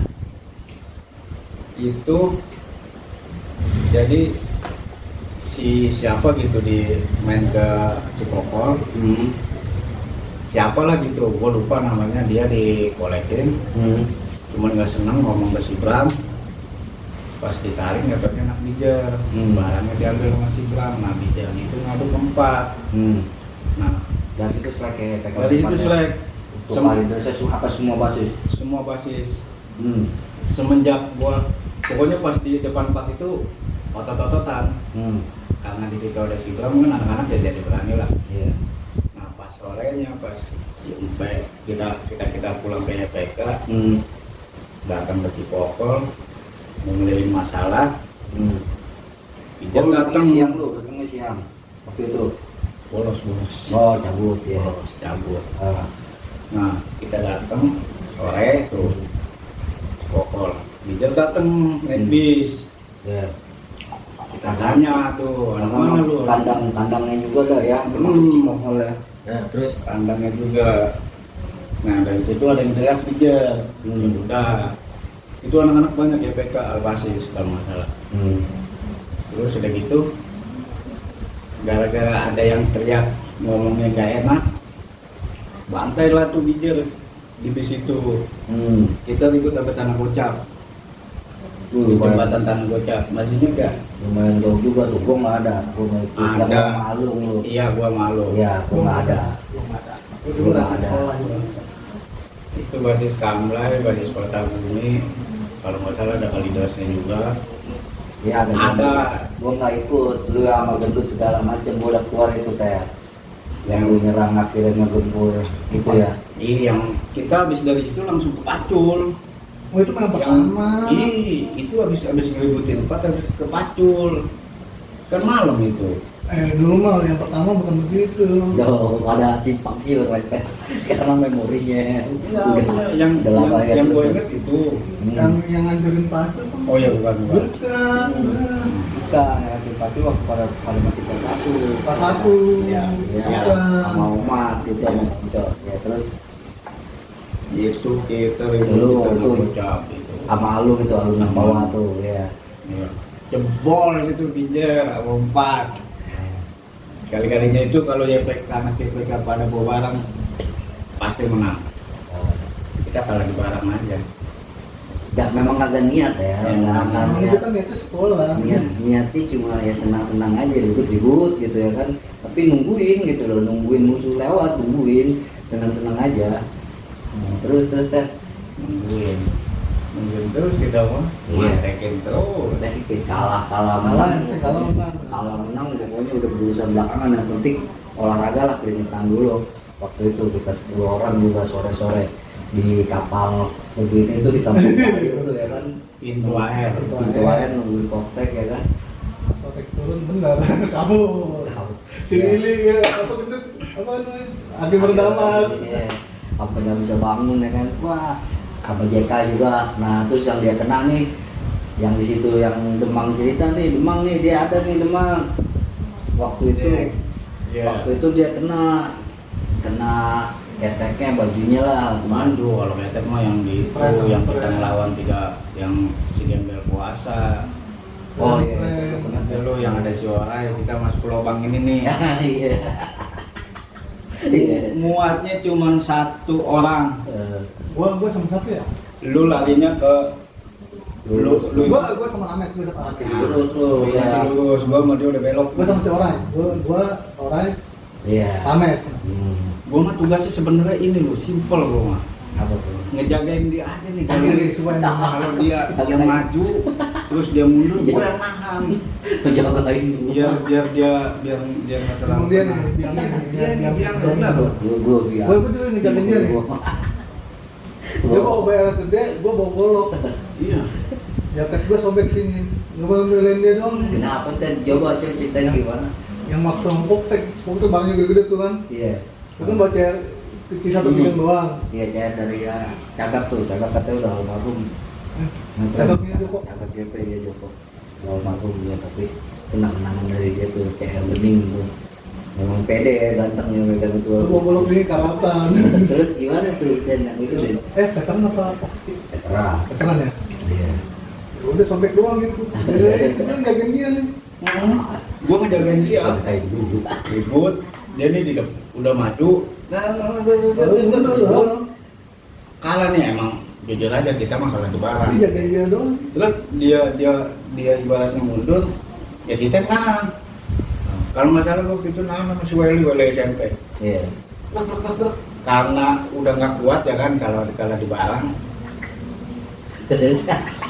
Speaker 2: Itu jadi siapa gitu di main ke Cikokol, siapa lah gitu, gua lupa namanya, dia dikolekin. Cuman nggak seneng ngomong ke si Bram, pas ditarik ngetoknya anak bijar, barangnya diambil sama si Bram. Nah bijar itu ngadu ke 4. Nah
Speaker 1: dan itu selek ya,
Speaker 2: dari situ selek
Speaker 1: Untuk kali itu apa semua basis.
Speaker 2: semua basis. Semenjak gua pokoknya pas di depan 4 itu otot-ototan, karena di situ ada si Bram kan anak-anak ya jadi berani lah.
Speaker 1: Iya.
Speaker 2: Nah pas sorenya pas si Empe kita pulang ke YPK, datang ke Cikokol ngelihin masalah. Bijar datang
Speaker 1: siang lu, datangnya siang. Waktu itu.
Speaker 2: bolos
Speaker 1: Oh, cabut ya.
Speaker 2: cabut.
Speaker 1: Ah.
Speaker 2: Nah kita datang sore tuh Cikokol, Bijar datang naik bis.
Speaker 1: Ya.
Speaker 2: Kita tanya tuh anak mana lu,
Speaker 1: Kandangnya juga ada ya, termasuk Cikokol ya. Nah, terus
Speaker 2: kandangnya juga. Nah dari situ ada yang teriak Bijar. Ya udah, itu anak-anak banyak ya PK Albasis kalau nggak salah. Terus udah gitu, gara-gara ada yang teriak ngomongnya nggak enak, bantai lah tuh Bijar di bis itu. Kita ribut sampai Tanah Gocap, di jembatan Tanah Gocap. Masih inget gak?
Speaker 1: lumayan jauh juga tuh, gua nggak ada. Gua nggak ikut.
Speaker 2: Ada.
Speaker 1: Yang gua malu lu.
Speaker 2: Iya, gua malu.
Speaker 1: Iya, gua nggak ada.
Speaker 3: Itu
Speaker 1: Gua
Speaker 3: udah
Speaker 1: nggak ada.
Speaker 3: sekolah juga.
Speaker 2: Itu basis Kamlay, basis Kota Bumi. Kalau nggak salah ada Kalidasnya juga.
Speaker 1: Ya
Speaker 2: Ada.
Speaker 1: Gua nggak ikut. Lu sama gendut segala macem. Gua udah keluar itu teh. Yang lu nyerang akhirnya ngegempur itu ya.
Speaker 2: Iya, yang kita habis dari situ langsung ke Pacul.
Speaker 3: Oh itu yang pertama.
Speaker 2: Itu habis ngeributin 4 habis ke Pacul. Kan malam itu.
Speaker 3: Dulu mah yang pertama bukan begitu.
Speaker 1: Loh, ada simpang siur White karena memorinya
Speaker 2: Iya, yang
Speaker 1: udah lama ya
Speaker 2: yang
Speaker 1: terus.
Speaker 2: gue inget itu.
Speaker 3: Yang ngancurin Pacu kan?
Speaker 2: Oh ya bukan.
Speaker 3: Bukan.
Speaker 1: Bukan, yang simpati waktu pada masih kelas 1.
Speaker 3: Pas satu.
Speaker 2: Iya,
Speaker 3: Bukan.
Speaker 1: sama umat gitu sama Cok. Ya terus
Speaker 2: Itu kita
Speaker 1: Lu
Speaker 2: ribut
Speaker 1: tuh.
Speaker 2: Gocap itu.
Speaker 1: sama alun itu alun yang bawah tuh ya.
Speaker 2: Iya. Jebol itu Bijar sama 4. Kali-kalinya itu kalau YPK anak YPK pada bawa barang pasti menang. Kita kalah di barang aja.
Speaker 1: Gak memang kagak niat ya, nggak akan
Speaker 3: Nah,
Speaker 1: niat.
Speaker 3: itu kan niatnya sekolah.
Speaker 1: Niatnya cuma ya senang-senang aja, ribut-ribut gitu ya kan, tapi nungguin gitu loh, nungguin musuh lewat, nungguin senang-senang aja. Terus teh
Speaker 2: Nungguin terus kita mah tekin terus.
Speaker 1: udah kalah menang pokoknya udah berusaha belakangan, yang penting olahraga lah, keringetan dulu. Waktu itu kita 10 orang juga sore-sore di kapal begini itu di kampung itu ya kan,
Speaker 2: Pintu air.
Speaker 1: nungguin koktek ya kan.
Speaker 3: Kotek turun benar. Kamu si Willy ya apa gendut apa namanya? Adi Berdamas.
Speaker 1: Iya. Apa nggak bisa bangun ya kan, wah apa JK juga. Nah terus yang dia kena nih, yang di situ yang Demang cerita nih, Demang nih dia ada nih Demang. Waktu itu dia kena keteknya, bajunya lah teman.
Speaker 2: Mandu kalau ketek mah yang di itu yang kita ngelawan 3 yang si gembel puasa.
Speaker 1: Oh iya,
Speaker 2: Dulu yang ada suara kita masuk ke lubang ini nih.
Speaker 1: Iya.
Speaker 2: Muatnya cuma 1 orang.
Speaker 3: Gua sama siapa ya?
Speaker 2: Lu larinya ke lu
Speaker 3: Gua sama Ames, gua sama Ames.
Speaker 1: Lurus lu
Speaker 2: masih
Speaker 1: ya.
Speaker 2: lurus, gua sama dia udah belok.
Speaker 3: Gua sama si Orai. Gua Orai,
Speaker 1: Iya.
Speaker 3: Ames.
Speaker 2: Gua mah tugasnya sebenarnya ini lu, simple gua mah.
Speaker 1: Apa tuh?
Speaker 2: Ngejagain dia aja nih
Speaker 3: Kiri, supaya
Speaker 2: kalau dia maju terus dia mundur, gue yang nahan.
Speaker 1: Ngejagain dulu.
Speaker 2: Biar dia nggak terlalu.
Speaker 3: Emang dia nih, biang
Speaker 2: benar tuh.
Speaker 1: Gue bilang.
Speaker 3: Gue juga ngejagain dia nih. Dia bawa bayar gede, gue bawa golok.
Speaker 2: Iya.
Speaker 3: Jaket gue sobek sini. Nggak boleh belain dia doang nih.
Speaker 1: Kenapa Ten? Coba ceritain gimana?
Speaker 3: Yang waktu poktek barangnya gede-gede tuh kan.
Speaker 1: Iya.
Speaker 3: Itu kan baca kecil satu pinggang doang.
Speaker 1: Iya, cair dari ya cakap tuh, cakap katanya udah almarhum.
Speaker 3: Cakapnya Joko.
Speaker 1: Cakap GP ya Joko. Udah almarhum dia, tapi kenang-kenangan dari dia tuh CR bening tuh. Memang pede ya, gantengnya megang itu.
Speaker 3: Lu bawa golok ini karatan.
Speaker 1: Terus gimana tuh Den yang itu Den?
Speaker 3: Veteran apa?
Speaker 1: Veteran.
Speaker 3: Veteran ya?
Speaker 1: Iya.
Speaker 3: Ya udah sobek doang gitu. Jadi itu kan jagain dia nih.
Speaker 2: Gue ngejagain dia.
Speaker 1: Kayak dulu.
Speaker 2: Ribut, dia nih udah maju. Kalah nih emang. Jujur aja kita mah kalah di barang.
Speaker 3: Dia jagain dia doang.
Speaker 2: Terus dia ibaratnya mundur, ya kita nahan. Kalau masalah waktu itu nahan sama si Weli SMP.
Speaker 1: Iya.
Speaker 2: Karena udah nggak kuat ya kan kalau di barang.
Speaker 1: Terus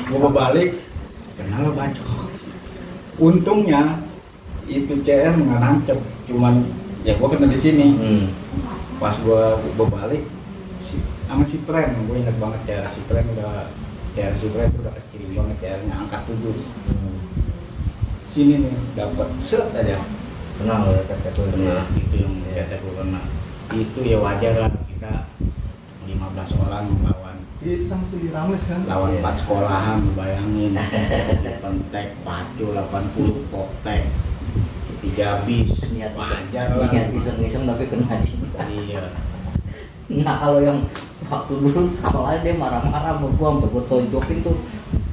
Speaker 2: Gue balik, kenapa bacok? Untungnya itu CR nggak nancep, cuman ya gue kena di sini. Pas gue balik, sama si Pren, gue inget banget CR si Pren udah kecil banget, CR-nya angka 7. Sini nih dapat set aja.
Speaker 1: kenal ya kata tuh.
Speaker 2: Nah, itu yang kata gue kena. Itu ya wajar lah, kita 15 orang lawan
Speaker 3: Iya sama si Rames kan.
Speaker 2: lawan 4 sekolahan, bayangin. Pentek, pacu, 80, poktek, 3 bis,
Speaker 1: Niat
Speaker 2: wajar lah.
Speaker 1: niat iseng-iseng tapi kena juga.
Speaker 2: Iya.
Speaker 1: Nah kalau yang waktu dulu sekolah dia marah-marah sama gua, sampai gua tonjokin tuh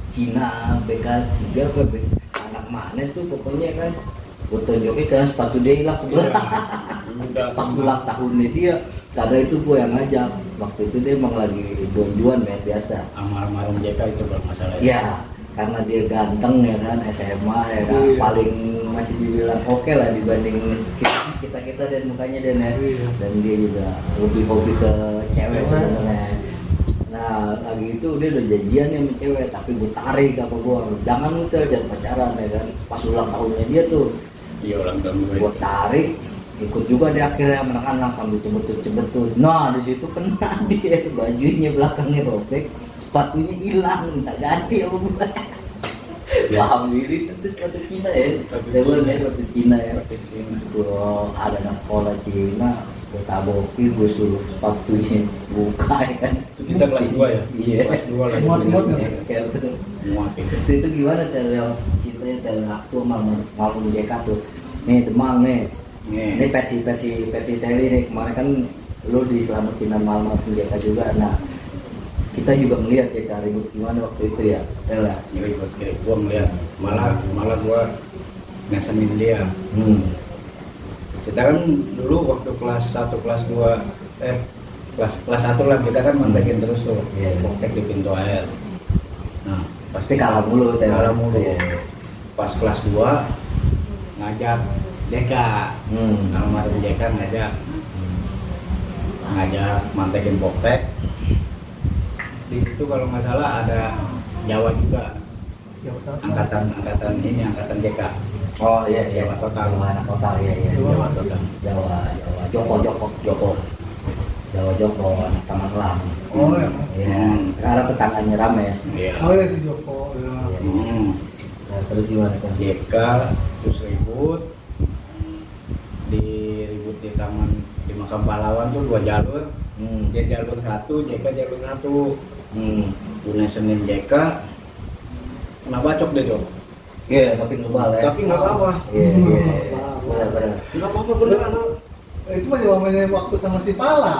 Speaker 1: Cina BK3 apa anak mana tuh pokoknya kan gua tonjokin karena sepatu dia hilang sebelah.
Speaker 2: Udah
Speaker 1: Pas ulang tahunnya dia, karena itu gua yang ngajak. Waktu itu dia emang lagi don-juan main biasa.
Speaker 2: almarhum JK itu bermasalah.
Speaker 1: Ya, karena dia ganteng ya kan, SMA ya kan,
Speaker 3: Iya.
Speaker 1: paling masih dibilang oke lah dibanding kita dan mukanya dan ya.
Speaker 3: Iya.
Speaker 1: Dan dia juga lebih hobi ke cewek sebenarnya. Nah lagi itu dia udah janjian nih sama cewek, tapi gue tarik apa gue, jangan jangan pacaran ya kan. Pas ulang tahunnya dia tuh,
Speaker 2: Iya, ulang tahun gue.
Speaker 1: gue tarik, ikut juga dia akhirnya menang sambil cebetut. Nah di situ kena dia tuh, bajunya belakangnya robek, sepatunya hilang, minta ganti sama gue.
Speaker 2: Ya.
Speaker 1: Paham diri itu sepatu Cina ya,
Speaker 2: Sepatu
Speaker 1: Dewan
Speaker 2: Cina.
Speaker 1: ya sepatu Cina ya.
Speaker 2: Sepatu Cina.
Speaker 1: Tuh ada anak sekolah Cina, gue tabokin, gue suruh sepatunya buka ya kan.
Speaker 2: Itu kita kelas 2 ya?
Speaker 1: Iya.
Speaker 2: Kelas 2 lagi.
Speaker 3: Muat-muat nggak?
Speaker 1: Kayak gitu.
Speaker 2: Muat itu.
Speaker 1: Itu gimana tel ceritanya tel waktu malam JK tuh. Nih Demang nih. Ini
Speaker 2: Nih.
Speaker 1: versi Teli nih, kemarin kan lu diselamatin sama almarhum JK juga. Nah kita juga ngeliat JK ribut gimana waktu itu ya Tel ya.
Speaker 2: Ini buat gue ngeliat malah gue ngesenin dia. Kita kan dulu waktu kelas 1 kelas 2 kelas 1 lah kita kan mantekin terus tuh.
Speaker 1: Iya.
Speaker 2: Poktek di pintu air. Nah,
Speaker 1: Tapi kalah mulu Tel.
Speaker 2: kalah mulu.
Speaker 1: Iya.
Speaker 2: Pas kelas 2 ngajak JK. Almarhum JK ngajak mantekin poktek. Di situ kalau nggak salah ada Jawa juga,
Speaker 3: Yang satu.
Speaker 2: angkatan JK.
Speaker 1: Oh iya iya.
Speaker 2: Jawa total.
Speaker 1: Jawa anak total iya iya.
Speaker 3: Jawa
Speaker 2: total.
Speaker 1: Jawa Joko anak Taman Elang.
Speaker 3: Oh ya.
Speaker 1: Iya. Sekarang tetangganya Rames.
Speaker 2: Iya.
Speaker 3: Oh ya si Joko. Ya.
Speaker 1: Iya. Nah, terus gimana kan?
Speaker 2: JK terus ribut di taman di makam pahlawan tuh 2 jalur. Dia jalur 1, JK jalur 1. Punya Senin JK kena bacok deh Jok.
Speaker 1: Iya, tapi ngebal ya.
Speaker 2: Tapi nggak apa-apa.
Speaker 1: Iya, iya. Benar-benar.
Speaker 2: Nggak apa-apa beneran.
Speaker 3: Itu mah jawabannya waktu sama si Pala.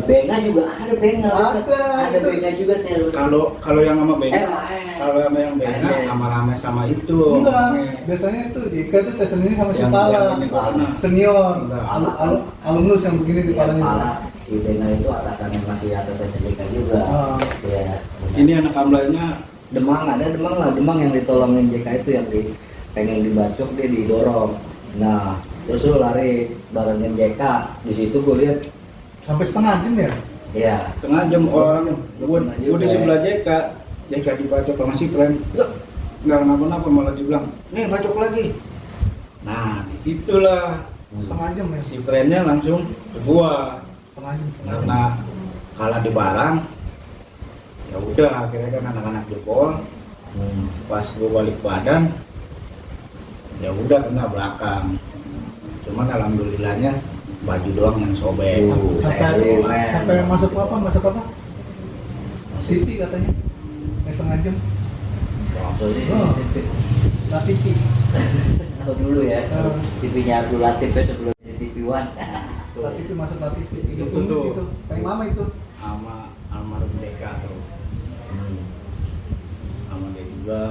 Speaker 1: Benga juga ada Benga. Ada
Speaker 3: itu.
Speaker 1: Benga juga Tel.
Speaker 2: Kalau yang sama Benga,
Speaker 1: Eh.
Speaker 2: kalau sama yang Benga
Speaker 1: Ada.
Speaker 2: sama Rame sama itu.
Speaker 3: Enggak,
Speaker 2: Nih.
Speaker 3: biasanya itu Jika tuh tes sendiri sama si
Speaker 2: Yang-
Speaker 3: Pala.
Speaker 2: yang ini corona.
Speaker 3: Senior,
Speaker 2: Enggak.
Speaker 3: alumnus yang begini di
Speaker 1: Iya,
Speaker 3: kepalanya.
Speaker 1: kepala si Benga itu atasannya masih atasannya JK juga.
Speaker 3: Ah.
Speaker 1: Iya.
Speaker 2: Ini anak amblanya
Speaker 1: Demang ada Demang yang ditolongin JK itu yang pengen dibacok dia didorong. Nah terus lu lari barengin JK, di situ gue lihat
Speaker 3: Sampai setengah jam ya?
Speaker 1: ya
Speaker 2: setengah jam orang.
Speaker 1: Lu pernah
Speaker 2: Gue di
Speaker 1: juga,
Speaker 2: sebelah JK. Jadi kayak dibacok sama si Pren, nggak kenapa-napa, malah dibilang, nih bacok lagi. Nah disitulah
Speaker 3: Setengah jam ya.
Speaker 2: si Prennya langsung ke gua
Speaker 3: Setengah jam.
Speaker 2: karena kalah di barang. Ya udah akhirnya kan anak-anak jebol. Pas gua balik badan, ya udah kena belakang. Cuman alhamdulillahnya baju doang yang sobek.
Speaker 3: Sampai masuk apa? TV katanya. Yang setengah jam. Oh. Nah TV.
Speaker 1: Tahu dulu ya, TV-nya Abdul Latif ya sebelum jadi TV One.
Speaker 3: Nah TV masuk nah TV.
Speaker 2: Itu
Speaker 3: Itu
Speaker 2: tuh.
Speaker 3: itu. Yang lama itu.
Speaker 2: Sama almarhum Deka tuh. Sama dia juga.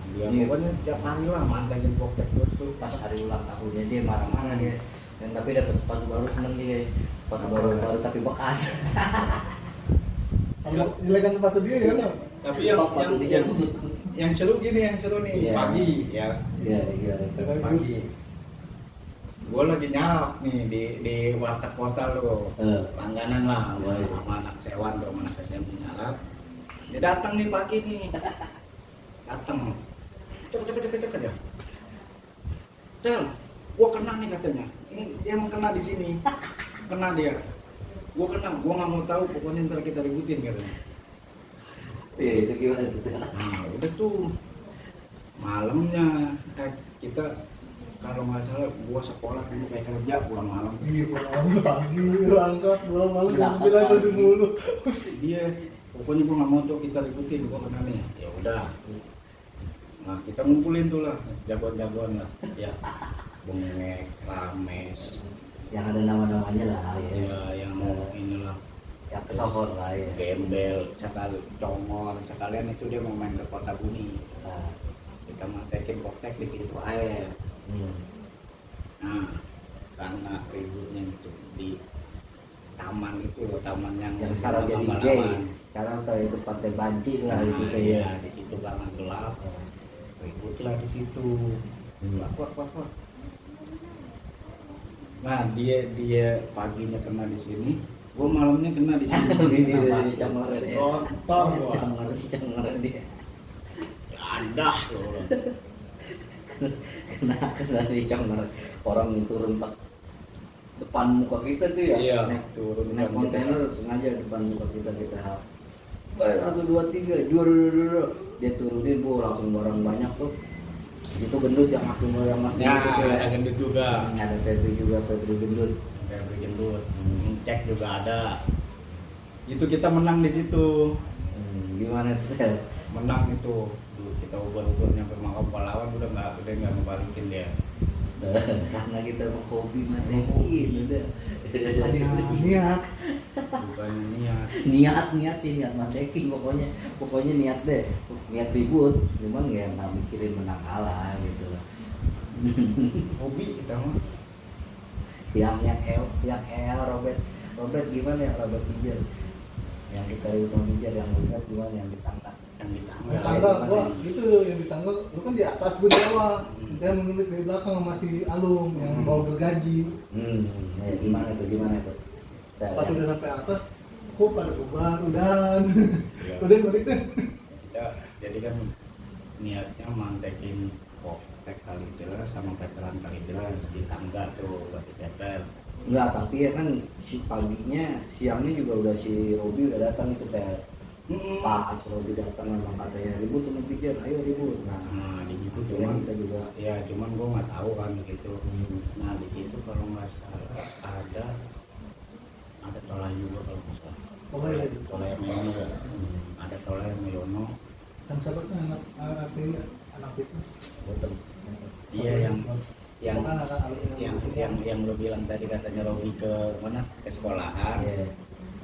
Speaker 2: Dia
Speaker 1: Iya.
Speaker 2: pokoknya tiap hari lah mantengin pocket terus tuh.
Speaker 1: Pas hari ulang tahunnya dia marah-marah dia. Dan tapi dapat sepatu baru seneng dia. Sepatu baru tapi bekas.
Speaker 3: Kalau ilegan sepatu dia ya kan.
Speaker 2: Tapi yang seru gini, yang seru nih
Speaker 1: Iya.
Speaker 2: pagi ya.
Speaker 1: Iya.
Speaker 2: Pagi. Gue lagi nyarap nih di warteg kota lo. Langganan lah gua sama anak sewan tuh, sama anak SMP nyarap. Dia datang nih pagi nih. Datang. Cepet aja. Tel, gua kena nih katanya. Ini dia emang kena di sini. Kena dia. Gua nggak mau tahu, pokoknya ntar kita ributin katanya.
Speaker 1: Iya, itu gimana itu?
Speaker 2: Nah, udah tuh malamnya kita kalau nggak salah gua sekolah dulu kayak kerja pulang malam.
Speaker 3: Iya, pulang pagi, berangkat, pulang malam jam 9 jadi mulu.
Speaker 2: Dia pokoknya gua nggak mau tuh kita ributin, gua kena nih. Ya udah. Nah, kita ngumpulin tuh lah jagoan-jagoan lah. Ya. Bengek, Rames,
Speaker 1: Yang ada nama-namanya lah ya.
Speaker 2: ya yang mau inilah
Speaker 1: Yang kesohor lah ya.
Speaker 2: gembel, sekali congor, sekalian itu dia mau main ke kota Bumi.
Speaker 1: Nah,
Speaker 2: Kita mantekin koktek di pintu air. Nah, karena ributnya itu di taman itu, taman yang
Speaker 1: sekarang jadi
Speaker 2: lama-laman.
Speaker 1: gay. Sekarang tahu itu pantai banci lah di situ ya.
Speaker 2: Iya, di situ karena gelap. Ributlah di situ. Wah. Nah, dia paginya kena di sini, gua malamnya kena di sini.
Speaker 1: Ini dari congor ya.
Speaker 2: Kotor gua.
Speaker 1: Congor dia.
Speaker 2: Ada loh.
Speaker 1: Kena di congor. Orang yang turun depan muka kita tuh ya.
Speaker 2: Iya,
Speaker 1: Naik
Speaker 2: turun
Speaker 1: naik
Speaker 2: depan
Speaker 1: kontainer sengaja depan muka kita. Baik, 1, 2, 3, dua. Dia turunin langsung barang banyak tuh. Itu gendut yang aku yang mas
Speaker 2: Ya,
Speaker 1: itu
Speaker 2: ada gendut juga.
Speaker 1: ada Febri gendut.
Speaker 2: Kayak gendut. Cek juga ada. Itu kita menang di situ.
Speaker 1: Gimana tuh?
Speaker 2: Menang itu. Dulu kita ubah-ubah nyampe Makau Pahlawan udah nggak ngebalikin dia.
Speaker 1: Karena kita mau kopi matekin udah.
Speaker 3: Niat.
Speaker 2: Bukannya
Speaker 1: Niat sih niat matekin pokoknya niat deh, niat ribut, cuman ya nggak mikirin menang kalah gitu lah.
Speaker 2: hobi kita mah.
Speaker 1: yang Robert gimana ya, Robert Pijar yang kita Utama Pijar yang lihat gimana yang ditangkap
Speaker 2: Yang di
Speaker 3: Di tangga gua itu yang di tangga, lu kan di atas, gua di bawah. Dia menunjuk dari belakang sama si Alung yang bawa gergaji.
Speaker 1: ya gimana tuh
Speaker 3: Pas udah sampai atas, kok pada bubar dan
Speaker 2: Iya.
Speaker 3: udah balik deh.
Speaker 2: Kita jadi kan niatnya mantekin koktek Kalidra sama veteran Kalidra di tangga tuh buat dipepet.
Speaker 1: enggak, tapi ya kan siangnya juga udah si Robi udah datang itu kayak pas Robi datang memang katanya ribut sama Pijar, ayo ribut.
Speaker 2: Nah di situ
Speaker 1: Itu
Speaker 2: cuman
Speaker 1: kita juga
Speaker 2: ya cuman gua nggak tahu kan di situ. Nah di situ kalau nggak salah ada Tolai juga kalau nggak salah. Tolai Meyono ya. Ada Tolai Meyono.
Speaker 3: Dan siapa tuh anak itu?
Speaker 1: betul.
Speaker 2: Iya yang
Speaker 3: Bukan
Speaker 2: yang lo bilang tadi katanya Robi ke mana ke sekolahan.
Speaker 1: Iya.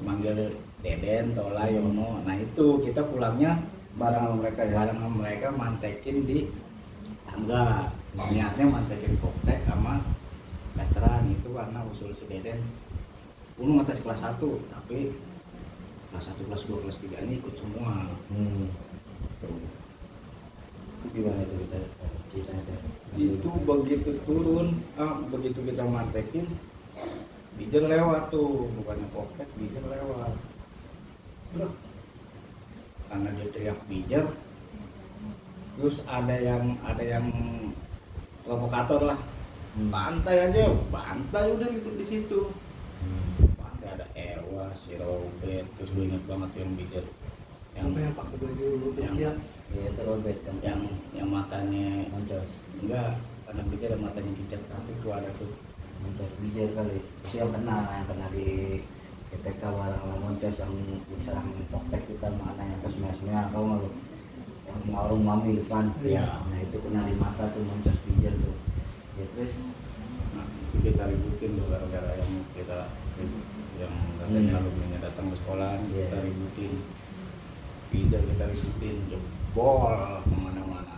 Speaker 2: Manggil Deden, Tola, Yono. Nah itu kita pulangnya
Speaker 1: Bareng sama mereka ya.
Speaker 2: bareng sama mereka mantekin di tangga. Niatnya mantekin koktek sama veteran itu karena usul si Deden. Unung atas kelas 1, tapi kelas 1, kelas 2, kelas 3 ini ikut semua.
Speaker 1: Itu gimana itu kita ceritanya?
Speaker 2: Itu begitu turun, begitu kita mantekin, Bijer lewat tuh, bukannya koktek, Bijer lewat. karena dia teriak pijar, terus ada yang provokator lah, bantai aja, bantai udah itu di situ. Bantai ada Ewa, si Robert, terus gue inget banget yang pijar yang
Speaker 3: Apa yang pakai baju
Speaker 2: yang-
Speaker 3: ya?
Speaker 1: Iya itu Robert kan.
Speaker 2: yang matanya
Speaker 1: Moncos.
Speaker 2: enggak, karena pijar yang matanya dicat satu tuh ada tuh.
Speaker 1: Moncos bijak kali. Itu yang kena di PPK barang sama Moncos yang diserang Poktek kita mana yang kesmesnya atau nggak lu? Yang warung mami depan.
Speaker 2: Iya.
Speaker 1: Nah itu kena di mata tuh Moncos bijak tuh. Ya terus
Speaker 2: Nah itu kita ributin tuh gara-gara yang kita yang katanya alumni datang ke sekolah
Speaker 1: Iya.
Speaker 2: kita ributin, pijar kita ributin, jebol kemana-mana.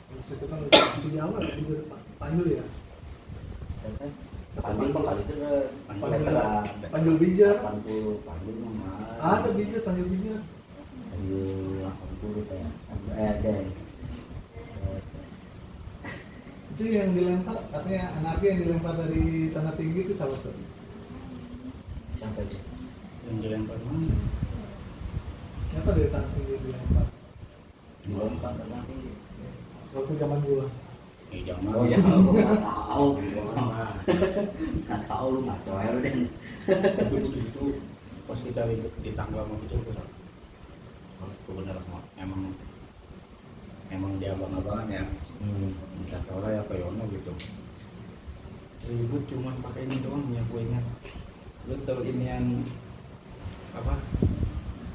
Speaker 3: Terus itu kan udah si Jawa ya, di depan Panjul ya.
Speaker 1: Panjul kok kali itu veteran
Speaker 3: Panjul Bijar.
Speaker 1: 80 Panjul mah
Speaker 3: Ada Bijar, Panjul Bijar.
Speaker 1: Panjul 80 kayak ada.
Speaker 3: Itu yang dilempar, katanya anarki yang dilempar dari tanah tinggi itu salah satu.
Speaker 1: Siapa itu?
Speaker 2: Yang dilempar mana?
Speaker 3: Kenapa dari tanah tinggi dilempar?
Speaker 1: Dilempar nanti.
Speaker 3: Waktu zaman gua.
Speaker 2: Jangan.
Speaker 1: Oh ya, gua nggak tahu.
Speaker 2: Wah,
Speaker 1: Nggak tahu lu ngaco aja lu deh.
Speaker 2: itu pas kita ribut di tangga sama itu benar. Itu benar emang dia abang-abangan ya. Minta Tora ya apa Yono gitu. Ribut cuma pakai ini doang yang gue ingat. Lu tau ini yang apa?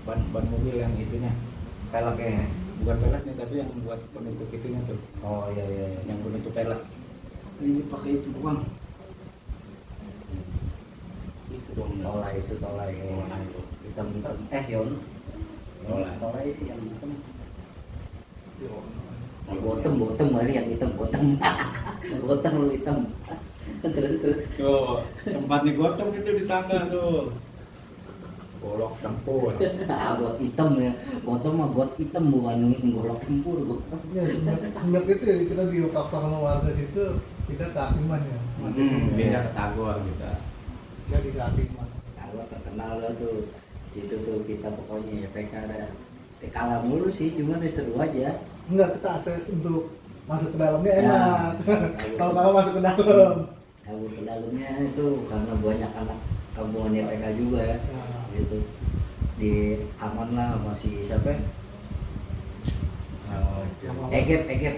Speaker 2: Ban mobil yang itunya.
Speaker 1: Peleknya.
Speaker 2: Bukan peleknya tapi yang buat penutup itunya tuh.
Speaker 1: Oh iya iya.
Speaker 2: Yang penutup pelek. Ini pakai itu doang. Itu dong.
Speaker 1: Tolai itu tolai.
Speaker 2: Tolai itu.
Speaker 1: Hitam-hitam. Yon.
Speaker 2: Tolai.
Speaker 1: Tolai itu yang hitam. Bottom kali yang hitam bottom. Bottom lu hitam. Terus.
Speaker 2: Tuh, tempatnya gotong itu di tangga tuh. Golok tempur.
Speaker 1: Got hitam ya. Bottom mah got hitam bukan golok tempur gua.
Speaker 3: Ya, semenjak itu ya, kita diukap sama warga situ, kita ke Akiman ya.
Speaker 2: Beda ke Tagor kita.
Speaker 3: Jadi ke Akiman.
Speaker 1: Kalau terkenal lah tuh. Situ tuh kita pokoknya ya PK ada. Kalah mulu sih, cuma seru aja.
Speaker 3: Enggak, kita akses untuk masuk ke dalamnya
Speaker 1: Ya.
Speaker 3: enak. Kalau masuk ke dalam.
Speaker 1: Kabur ke dalamnya itu karena banyak anak kampungan YPK juga ya.
Speaker 3: Nah,
Speaker 1: Gitu di aman lah masih siapa ya? Egep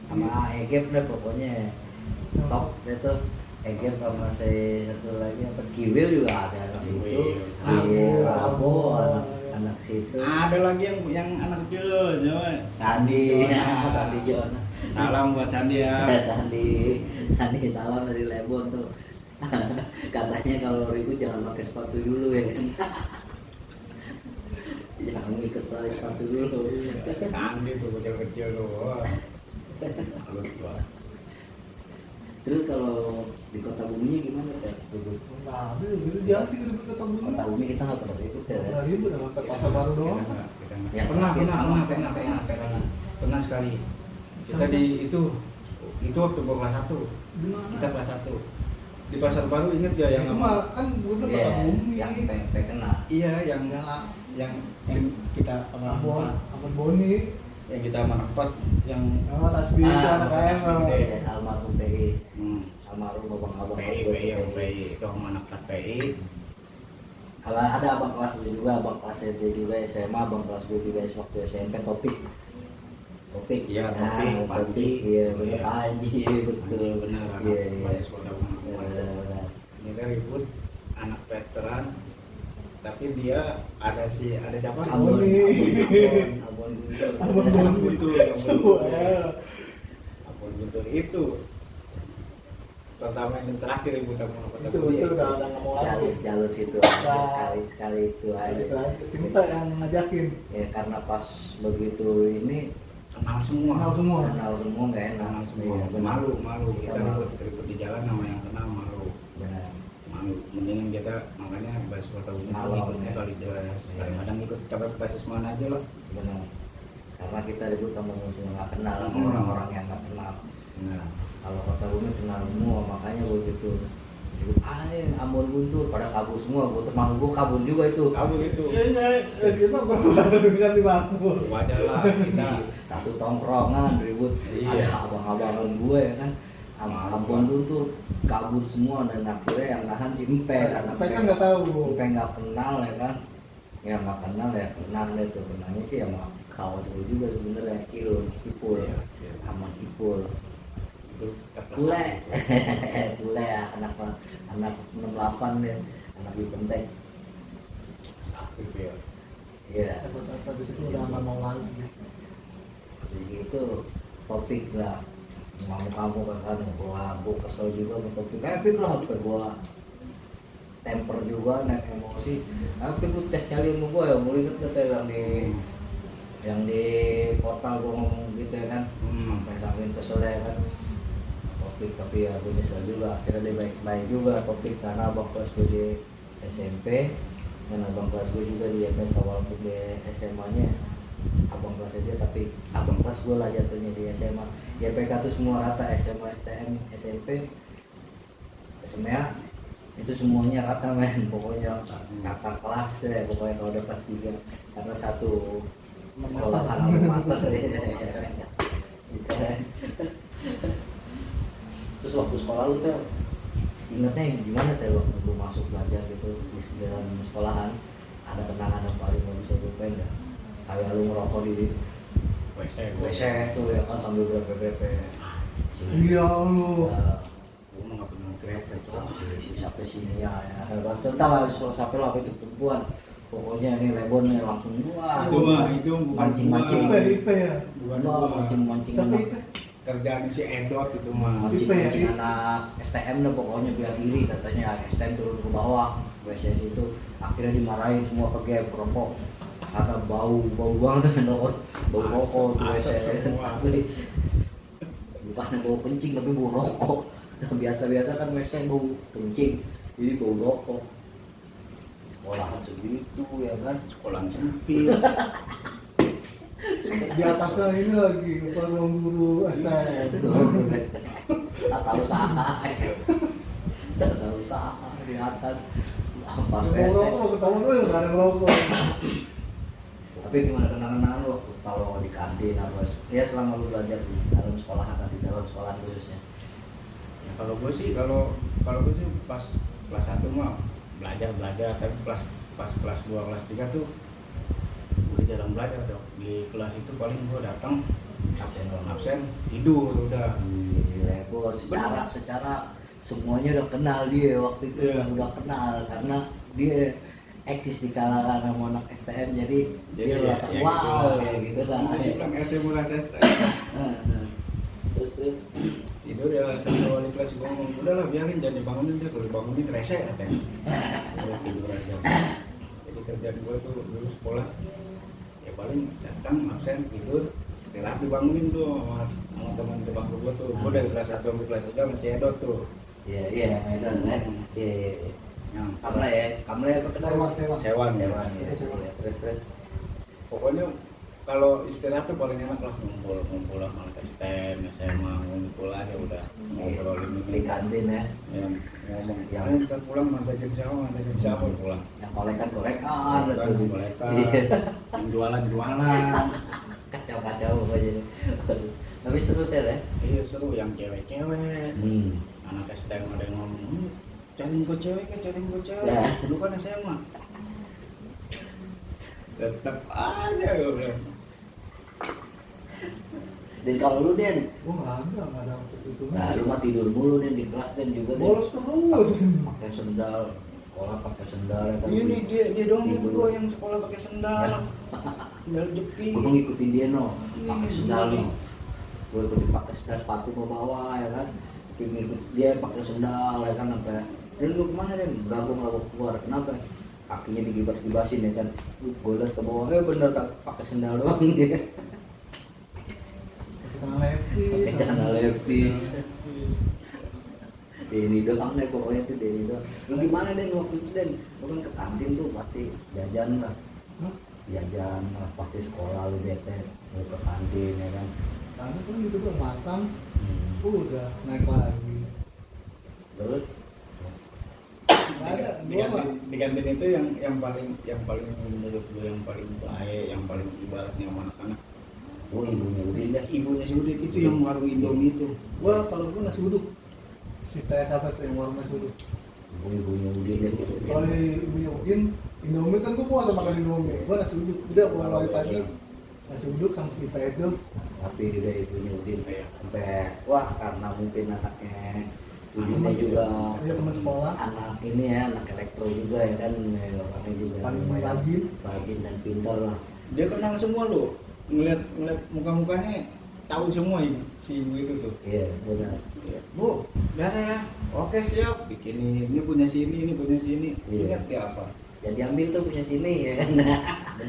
Speaker 1: sama Egep deh pokoknya top itu Egep sama si satu lagi apa Kiwil juga ada anak situ.
Speaker 2: Kiwil,
Speaker 1: Rabo anak situ.
Speaker 2: Ada lagi yang anak kecil, Joy.
Speaker 1: Sandi, Sandi John.
Speaker 2: Salam buat Sandi ya.
Speaker 1: Sandi salam dari Lebon tuh. Katanya kalau ribut jangan pakai sepatu dulu ya kan. Jangan ngikut pakai sepatu dulu.
Speaker 2: Sandi tuh kecil-kecil tuh. Wah. Halus banget.
Speaker 1: Terus kalau di Kota Buminya gimana teh?
Speaker 3: nah, itu dia sih kita ketemu dulu.
Speaker 1: Kota Bumi kita nggak pernah ribut ya.
Speaker 3: Nggak ribut sama ke pasar baru doang.
Speaker 2: Kita nggak-
Speaker 1: Ya,
Speaker 2: pernah sekali. Kita di itu waktu gua kelas 1.
Speaker 3: Di mana?
Speaker 2: Kita kelas 1. Di Pasar Baru inget ya yang
Speaker 3: Itu mah kan gue udah
Speaker 1: Iya,
Speaker 3: Kota Bumi.
Speaker 1: yang PP kena.
Speaker 2: iya yang
Speaker 3: Yang
Speaker 2: kita sama
Speaker 3: Ambon,
Speaker 2: empat,
Speaker 3: Ambon Boni,
Speaker 2: yang kita sama empat yang
Speaker 3: sama Tasbih, anak KM.
Speaker 2: Tasbih.
Speaker 1: Almarhum PI,
Speaker 2: hmm,
Speaker 1: almarhum abang-abang.
Speaker 2: PI itu sama anak kelas PI.
Speaker 1: Kalau ada abang kelas B juga, abang kelas SD juga SMA, abang kelas B juga waktu SMP Topik.
Speaker 2: Iya,
Speaker 1: Nah,
Speaker 2: Topik, Panji.
Speaker 1: Iya, bener
Speaker 2: Iya.
Speaker 1: Panji, betul.
Speaker 2: Benar anak
Speaker 1: Iya, iya.
Speaker 2: Baris Kota Bumi.
Speaker 1: Bener.
Speaker 2: Kita ribut anak veteran, tapi dia ada siapa?
Speaker 3: Ambon.
Speaker 1: Abon Guntur.
Speaker 3: Ambon
Speaker 2: Ambon
Speaker 3: Boni.
Speaker 2: Guntur, Ambon Guntur itu pertama yang terakhir ribut sama Kota
Speaker 3: Itu
Speaker 2: Bumi.
Speaker 3: udah nggak mau lagi.
Speaker 1: Jalur situ aja
Speaker 3: Nah.
Speaker 1: sekali itu aja.
Speaker 3: Itu aja. Sinta yang ngajakin.
Speaker 1: Ya karena pas begitu ini
Speaker 2: Kenal semua.
Speaker 1: kenal semua nggak enak.
Speaker 2: Kenal semua.
Speaker 1: Iya, benar.
Speaker 2: Malu kita
Speaker 1: Iya, malu.
Speaker 2: ribut di jalan sama yang kenal malu.
Speaker 1: Benar.
Speaker 2: Malu. Mendingan kita makanya bahas Kota Bumi
Speaker 1: Malu,
Speaker 2: ikutnya
Speaker 1: ya.
Speaker 2: kali jelas.
Speaker 1: Iya.
Speaker 2: Kadang-kadang ikut dapat basis mana aja loh.
Speaker 1: Benar. Karena kita ribut sama musuh nggak kenal sama
Speaker 2: Hmm.
Speaker 1: orang-orang yang nggak kenal.
Speaker 2: Nah,
Speaker 1: Kalau Kota Bumi kenal semua, makanya begitu Ambon Guntur pada kabur semua, gue teman gue kabur juga itu.
Speaker 2: Kamu itu
Speaker 3: Iya enggak, kita bareng kan di bangku.
Speaker 2: wajar lah kita.
Speaker 1: Satu tongkrongan ribut,
Speaker 2: Iya.
Speaker 1: ada abang-abangan gue ya kan. Ambon Guntur kabur semua dan akhirnya yang nahan si Empe karena
Speaker 3: Tapi kan nggak tahu.
Speaker 1: Empe nggak kenal ya kan. Ya nggak kenal ya kenal deh tuh, kenalnya sih sama kawan gue juga sebenarnya Kipul,
Speaker 2: Iya, iya.
Speaker 1: sama Kipul.
Speaker 2: Itu kita kelas
Speaker 1: Bule,
Speaker 2: satu.
Speaker 1: bule ya, anak 68 deh, anak di penting.
Speaker 2: Aktif ya.
Speaker 1: Iya,
Speaker 3: Habis itu udah nggak mau lagi.
Speaker 1: jadi itu topik lah. Kamu kan gua kesel juga sama topik. Epic lah, sampai gua temper juga, naik emosi. Tapi gua tes kali sama gua ya, mulai inget yang di portal gua ngomong gitu ya kan. Sampai kesel ya kan. Topik tapi ya gue nyesel juga, akhirnya dia baik juga topik karena abang kelas gue di SMP dan abang kelas gue juga di SMP walaupun di SMA nya abang kelas aja tapi abang kelas gue lah jatuhnya di SMA. Ya PK tuh semua rata, SMA, STM, SMP, SMA itu semuanya rata men, pokoknya kakak kelas ya, pokoknya kalau udah kelas 3 karena satu sekolah alma mater Terus waktu sekolah lu tuh ingetnya yang gimana tuh waktu lu masuk belajar gitu di dalam sekolahan, ada kenangan yang paling gak bisa lupain nggak? Kayak lu ngerokok di
Speaker 2: WC
Speaker 1: WC tuh ya kan sambil grepe-grepe.
Speaker 3: Iya lu.
Speaker 2: Gue mah nggak pernah grepe tuh.
Speaker 1: Sampai sini ya, cerita lah sampai lah itu perempuan. Pokoknya ini Rebon nih langsung gua.
Speaker 2: Itu mah itu bukan
Speaker 1: Mancing-mancing.
Speaker 2: gua.
Speaker 3: IP ya.
Speaker 2: Bukan
Speaker 1: Wah,
Speaker 2: gua.
Speaker 1: mancing-mancing
Speaker 3: Tapi
Speaker 1: anak.
Speaker 2: Kerjaan si Edot itu mah.
Speaker 1: Mancing-mancing
Speaker 3: IP.
Speaker 1: anak STM deh pokoknya biar iri katanya STM turun ke bawah WC itu akhirnya dimarahin semua ke gap rokok karena bau banget bau rokok di WC
Speaker 2: Asap semua.
Speaker 1: asli bukan bau kencing tapi bau rokok biasa-biasa kan WC bau kencing jadi bau rokok sekolahan segitu ya kan
Speaker 2: Sekolah sempit.
Speaker 3: Di atasnya ini lagi ruang guru STM.
Speaker 1: tata usaha tata usaha di atas pas
Speaker 3: Mau
Speaker 1: WC
Speaker 3: rokok ketahuan tuh nggak ada rokok.
Speaker 1: tapi gimana kenangan lu waktu kalau di kantin atau ya selama lu belajar di dalam sekolahan atau di dalam sekolah khususnya
Speaker 2: Ya, kalau gue sih gue sih pas kelas 1 mah belajar tapi pas kelas 2 kelas 3 tuh gue jarang belajar dong. Di kelas itu paling gue datang absen tidur udah.
Speaker 1: di Rebor secara semuanya udah kenal dia waktu itu
Speaker 2: Iya.
Speaker 1: udah kenal karena dia eksis di kalangan sama anak STM jadi dia merasa
Speaker 2: ya
Speaker 1: wow
Speaker 2: gitu
Speaker 1: ya gitu lah.
Speaker 2: Itu bilang SMA STM.
Speaker 1: Terus
Speaker 2: Tidur ya sama wali kelas gue ngomong udahlah biarin jangan dibangunin dia, kalau dibangunin rese katanya. Udah tidur aja. Jadi kerjaan gue tuh dulu sekolah ya paling datang absen tidur setelah dibangunin tuh sama teman di bangku gue tuh. Gue dari kelas 1 sampai kelas 3 masih Edot tuh.
Speaker 1: iya Medan ya iya
Speaker 2: Yang
Speaker 1: Kamre apa kenal
Speaker 2: sewan ya.
Speaker 1: Sewan ya terus
Speaker 2: Pokoknya kalau istirahat tuh paling enak lah ngumpul sama anak STM, SMA, ngumpul aja udah ngobrolin
Speaker 1: di kantin ya
Speaker 2: yang ngomong
Speaker 1: Yang-
Speaker 2: yang kita pulang mantai jadi siapa pulang
Speaker 1: yang kolekan
Speaker 2: kan
Speaker 1: betul
Speaker 2: mereka
Speaker 1: Iya.
Speaker 2: yang jualan
Speaker 1: kacau aja tapi seru teh ya
Speaker 2: iya seru yang cewek-cewek anak STM ada yang ngomong cariin gue cewek
Speaker 1: Ya.
Speaker 2: dulu kan SMA tetap aja gue bilang
Speaker 1: dan kalau lu Den
Speaker 3: Gua nggak ada waktu itu.
Speaker 1: nah lu mah tidur mulu Den di kelas Den juga Den
Speaker 3: Bolos terus.
Speaker 1: pakai sendal sekolah pakai sendal ya kan
Speaker 2: ini dia dong
Speaker 1: Iya,
Speaker 2: itu
Speaker 1: bener.
Speaker 2: gue yang sekolah pakai sendal
Speaker 1: Ya.
Speaker 2: sendal jepit
Speaker 1: gue ngikutin dia no pakai
Speaker 2: Iya,
Speaker 1: sendal
Speaker 2: iya.
Speaker 1: no gue ikutin pakai sendal sepatu ke bawah ya kan tapi ngikut dia pakai sendal ya kan sampai Dan lu kemana Den? Gabung lah keluar kenapa kakinya digibas-gibasin ya kan gue liat ke bawah bener pakai sendal doang dia pakai celana lepis ini doang deh pokoknya tuh ini doang. Lu gimana Den waktu itu Den? Lu kan ke kantin tuh pasti jajan lah. Jajan lah pasti sekolah lu bete lu ke kantin ya kan.
Speaker 3: Karena kan gitu tuh matang, udah naik lagi.
Speaker 1: Terus
Speaker 3: ada,
Speaker 2: di
Speaker 3: gua
Speaker 2: kantin,
Speaker 3: mah.
Speaker 2: di kantin itu yang paling menurut gue yang paling baik, yang paling ibaratnya sama anak-anak,
Speaker 1: Oh, ibunya Udin dah.
Speaker 2: ibunya si Udin itu yang warung Indomie itu.
Speaker 3: Gua kalau gua nasi uduk. Si teh apa tuh yang warung nasi uduk.
Speaker 1: Oh, ibunya Udin dah gitu.
Speaker 3: Kalau ibunya Udin, Indomie kan gua puasa makan Indomie. Gua nasi uduk. Udah pulang dari pagi nasi uduk sama si teh itu.
Speaker 1: Tapi udah ibunya Udin
Speaker 2: Iya.
Speaker 1: sampai wah karena mungkin anaknya Udinnya
Speaker 3: Teman
Speaker 1: juga
Speaker 3: dia teman sekolah.
Speaker 1: anak ini ya, anak elektro juga ya kan, orangnya juga
Speaker 3: Paling
Speaker 1: lumayan
Speaker 3: rajin.
Speaker 1: dan pintar lah.
Speaker 2: Dia kenal semua loh, ngeliat muka-mukanya tahu semua ini si ibu itu tuh.
Speaker 1: Iya, benar.
Speaker 2: Bu, biasa ya. Oke siap. Bikin ini punya sini, ini punya sini.
Speaker 1: Iya.
Speaker 2: Ingat dia apa?
Speaker 1: Ya diambil tuh punya sini ya kan.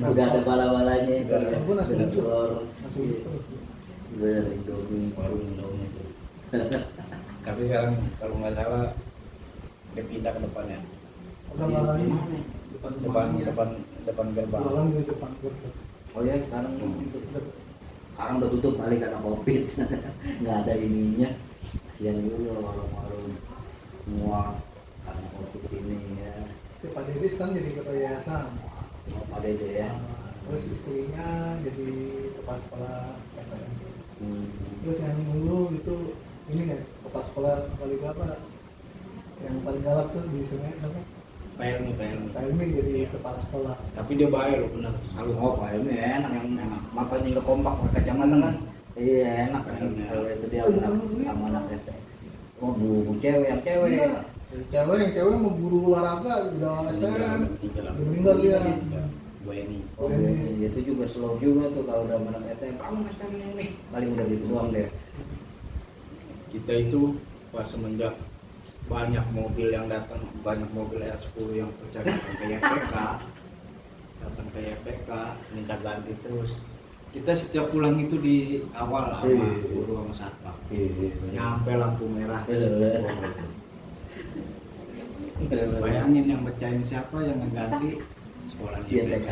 Speaker 1: Udah ada bala-balanya itu.
Speaker 2: Udah ada.
Speaker 3: Gua nasi
Speaker 1: Udah
Speaker 3: uduk.
Speaker 1: telur.
Speaker 3: Nasi uduk terus.
Speaker 1: Bener, Indomie.
Speaker 2: Warung Indomie itu. Tapi sekarang kalau nggak salah dia pindah ke depannya.
Speaker 3: Udah nggak lagi.
Speaker 2: Depan
Speaker 3: rumahnya.
Speaker 2: depan gerbang.
Speaker 3: Jualan di depan gerbang.
Speaker 1: Oh ya, sekarang itu sekarang udah tutup kali karena Covid. Nggak ada ininya. Kasihan juga warung-warung semua karena Covid ini ya.
Speaker 3: Pak Dede sekarang jadi ketua yayasan.
Speaker 1: Mau Pak Dede ya.
Speaker 3: Terus istrinya jadi kepala sekolah STM.
Speaker 1: Hmm.
Speaker 3: Terus yang dulu itu ini kan kepala sekolah paling berapa? Yang paling galak tuh di Sungai apa?
Speaker 2: Pelmi.
Speaker 3: Pak Ilmi jadi kepala sekolah.
Speaker 2: Tapi dia baik loh benar. Salut.
Speaker 1: Oh, Pak Helmi enak yang matanya nggak kompak pakai kacamata kan. Iya enak kan. Kalau itu dia anak sama anak SD. Oh, bu cewek yang cewek.
Speaker 3: Iya. Yang cewek mau guru olahraga udah STM. Udah meninggal dia.
Speaker 2: Bu Eni.
Speaker 1: Oh, iya, itu juga slow juga tuh kalau udah anak STM. Kamu STM yang nih. Paling udah gitu doang deh.
Speaker 2: Kita itu pas semenjak banyak mobil yang datang, banyak mobil R10 yang percaya ke YPK, datang ke YPK, minta ganti terus. Kita setiap pulang itu di awal sama guru sama satpam. Nyampe lampu merah. Bayangin yang pecahin siapa yang ngeganti sekolah
Speaker 1: Iya,
Speaker 2: YPK.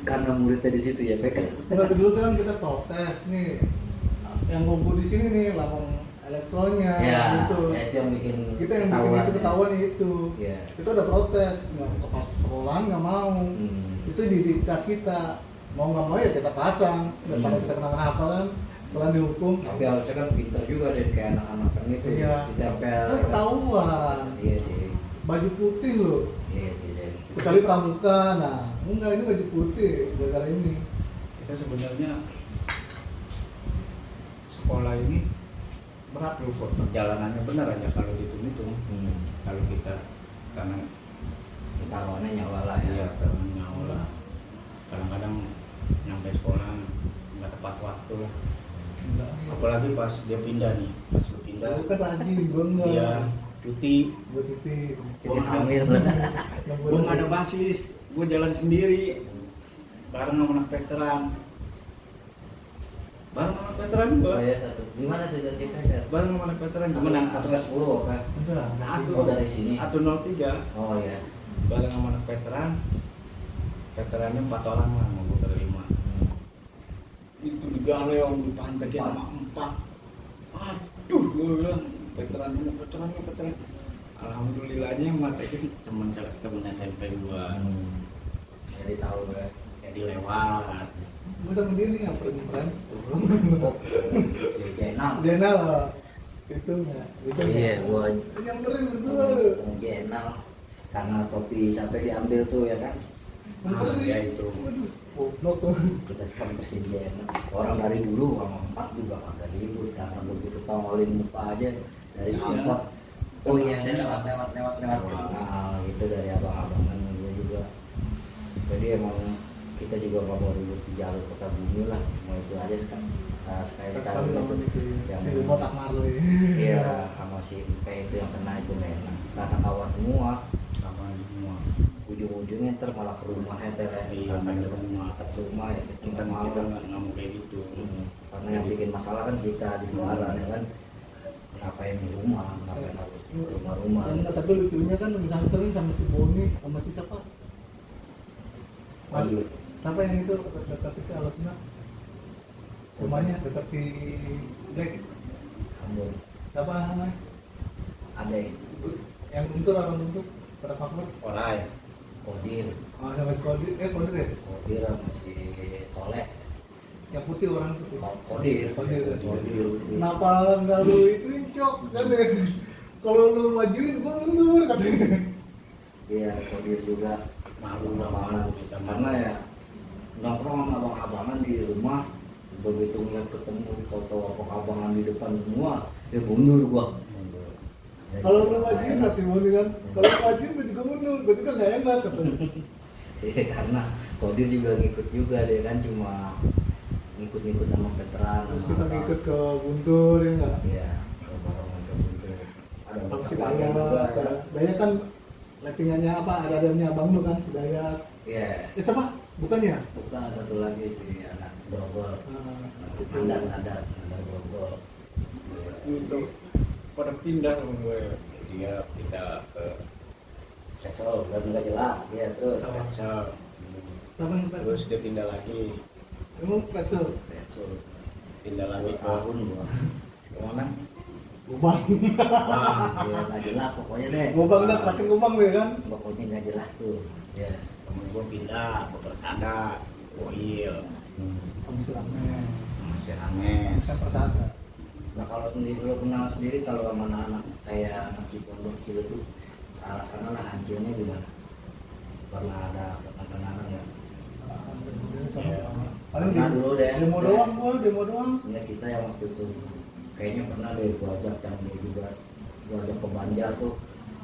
Speaker 1: karena muridnya di situ ya, PK.
Speaker 3: Enggak dulu kan kita protes nih. Yang ngumpul di sini nih lapang elektronnya
Speaker 1: Ya,
Speaker 3: gitu.
Speaker 1: itu yang bikin
Speaker 3: Kita yang bikin itu
Speaker 1: ya.
Speaker 3: ketahuan itu.
Speaker 1: Iya.
Speaker 3: Kita udah protes, nggak kepala sekolah nggak mau. Itu di tas kita. Mau nggak mau ya kita pasang. Daripada kita kena apa kan, pelan dihukum.
Speaker 1: Tapi harusnya kan pinter juga deh kayak anak-anak kan itu.
Speaker 3: Iya.
Speaker 1: Ditempel.
Speaker 3: Kan ketahuan.
Speaker 1: Iya sih.
Speaker 3: Baju putih loh.
Speaker 1: Iya sih deh.
Speaker 3: Kecuali pramuka. Nah, enggak ini baju putih gara-gara ini.
Speaker 2: Kita sebenarnya sekolah ini berat loh kok, perjalanannya benar aja kalau dihitung-hitung. Kalau kita karena
Speaker 1: Taruhannya nyawa lah ya.
Speaker 2: iya karena nyawa lah. Kadang-kadang nyampe sekolah nggak tepat waktu.
Speaker 3: Enggak.
Speaker 2: Apalagi pas dia pindah nih, pas lu pindah
Speaker 3: Lu kan rajin, gua enggak.
Speaker 2: dia cuti.
Speaker 3: Gua cuti.
Speaker 1: Cuti hamil.
Speaker 3: Yang
Speaker 2: Gue nggak ada basis, gue jalan sendiri bareng sama anak veteran. Bareng sama anak veteran gue.
Speaker 1: Oh ya satu. Gimana tuh ceritanya?
Speaker 2: Bareng sama anak veteran gimana?
Speaker 1: Satu kelas 10 apa?
Speaker 3: Enggak,
Speaker 1: Oh, dari sini.
Speaker 2: Atau 03
Speaker 1: Oh ya.
Speaker 2: bareng sama anak veteran. Veterannya 4 orang lah, mau gue berlima. Itu digaleong, dipantekin sama 4. Aduh, gue bilang veteran. Alhamdulillahnya yang matekin teman SMP gue.
Speaker 1: Jadi tahu ya.
Speaker 2: Jadi lewat.
Speaker 3: Gua sama dia nih yang peran turun.
Speaker 1: Ya jenal.
Speaker 3: Jenal itu enggak. Itu
Speaker 1: Iya, gua
Speaker 3: yang keren berdua lu.
Speaker 1: jenal. Karena topi sampai diambil tuh ya kan.
Speaker 2: Ya itu.
Speaker 3: Waduh, goblok tuh.
Speaker 1: Kita sempesin jenal. Orang dari dulu sama 4 juga kagak ribut karena begitu tongolin muka aja dari
Speaker 2: Iya.
Speaker 1: angkot. Oh iya, dia lewat kenal gitu dari abang-abangan gue juga. Jadi emang kita juga nggak mau ribut di jalur kota bumi lah, mau itu aja sekali
Speaker 3: Sekali lawan itu.
Speaker 1: yang
Speaker 3: Si botak Marlo ya.
Speaker 1: iya sama si P itu yang kena itu nggak enak karena kawan semua
Speaker 2: Sama semua.
Speaker 1: ujung-ujungnya ntar malah ke rumahnya teh
Speaker 2: Iya, main ke rumah.
Speaker 1: ke rumah ya kita
Speaker 2: Kita
Speaker 1: mau
Speaker 2: nggak mau kayak gitu.
Speaker 1: karena yang bikin masalah kan kita di luaran ya kan ngapain di rumah ngapain harus ke rumah-rumah
Speaker 3: Enggak, tapi lucunya kan misalnya sama si Boni sama si siapa?
Speaker 2: Waduh.
Speaker 3: Siapa yang itu dekat itu alasnya? Rumahnya dekat si Black.
Speaker 1: kamu
Speaker 3: Siapa namanya?
Speaker 1: ada
Speaker 3: Yang guntur orang guntur. Kota Makmur.
Speaker 2: Orai.
Speaker 1: Kodir
Speaker 3: Oh, sama Kodir ya.
Speaker 1: Kodir sama si Soleh.
Speaker 3: Yang putih orang putih.
Speaker 1: Kodir
Speaker 3: Kodir. Kenapa nggak lu ituin cok kan deh? Kalau lu majuin gua mundur katanya.
Speaker 1: Iya, Kodir juga
Speaker 2: Malu
Speaker 1: abang-abangan
Speaker 2: kita
Speaker 1: karena ya nongkrong sama abang-abangan di rumah, begitu ngeliat ketemu foto abang-abangan di depan semua, ya mundur gua.
Speaker 3: Kalau lu majuin masih mundur kan? Kalau majuin gua juga mundur, gua juga nggak enak katanya.
Speaker 1: Iya, karena Kodir juga ngikut juga deh kan, cuma ngikut-ngikut sama veteran.
Speaker 3: Terus
Speaker 1: sama
Speaker 3: kita
Speaker 1: apa.
Speaker 3: ngikut ke Guntur ya nggak?
Speaker 1: Iya, bareng ke Guntur. Ada
Speaker 3: Kalau si
Speaker 1: beberapa
Speaker 3: Daya,
Speaker 1: juga ya.
Speaker 3: Daya kan lettingannya apa? Ada adanya abang lu kan si Daya.
Speaker 1: Iya,
Speaker 3: Sama? Bukan ya?
Speaker 1: bukan satu lagi si anak Grogol.
Speaker 3: Nah,
Speaker 1: Ada Grogol.
Speaker 2: Itu pada pindah sama gue. Dia pindah ke
Speaker 1: Seksual, udah nggak jelas dia terus.
Speaker 3: Sama.
Speaker 2: Petsel.
Speaker 3: Sama yang
Speaker 2: Terus dia pindah lagi.
Speaker 3: emang Pretzel?
Speaker 1: Seksual.
Speaker 2: Pindah lagi ke
Speaker 1: Tahun gua.
Speaker 2: mana?
Speaker 3: Gubang.
Speaker 1: Wah, dia nggak jelas pokoknya deh.
Speaker 3: Gubang dah, pakai gubang lu ya kan?
Speaker 1: Pokoknya nggak jelas tuh. Ya.
Speaker 2: Temen gue pindah ke Persada, Boil,
Speaker 3: Kamu silamnya.
Speaker 2: sama si Rames.
Speaker 3: Kan persada.
Speaker 1: Nah kalau sendiri lo kenal sendiri kalau sama anak-anak kayak anak di pondok kecil itu arah sana lah hancurnya gimana? Pernah ada kenangan ya?
Speaker 3: Paling
Speaker 1: Pernah dulu deh.
Speaker 3: demo doang gua, demo doang.
Speaker 1: Ya kita yang waktu itu kayaknya pernah deh gua ajak yang dia juga gua ajak ke Banjar tuh,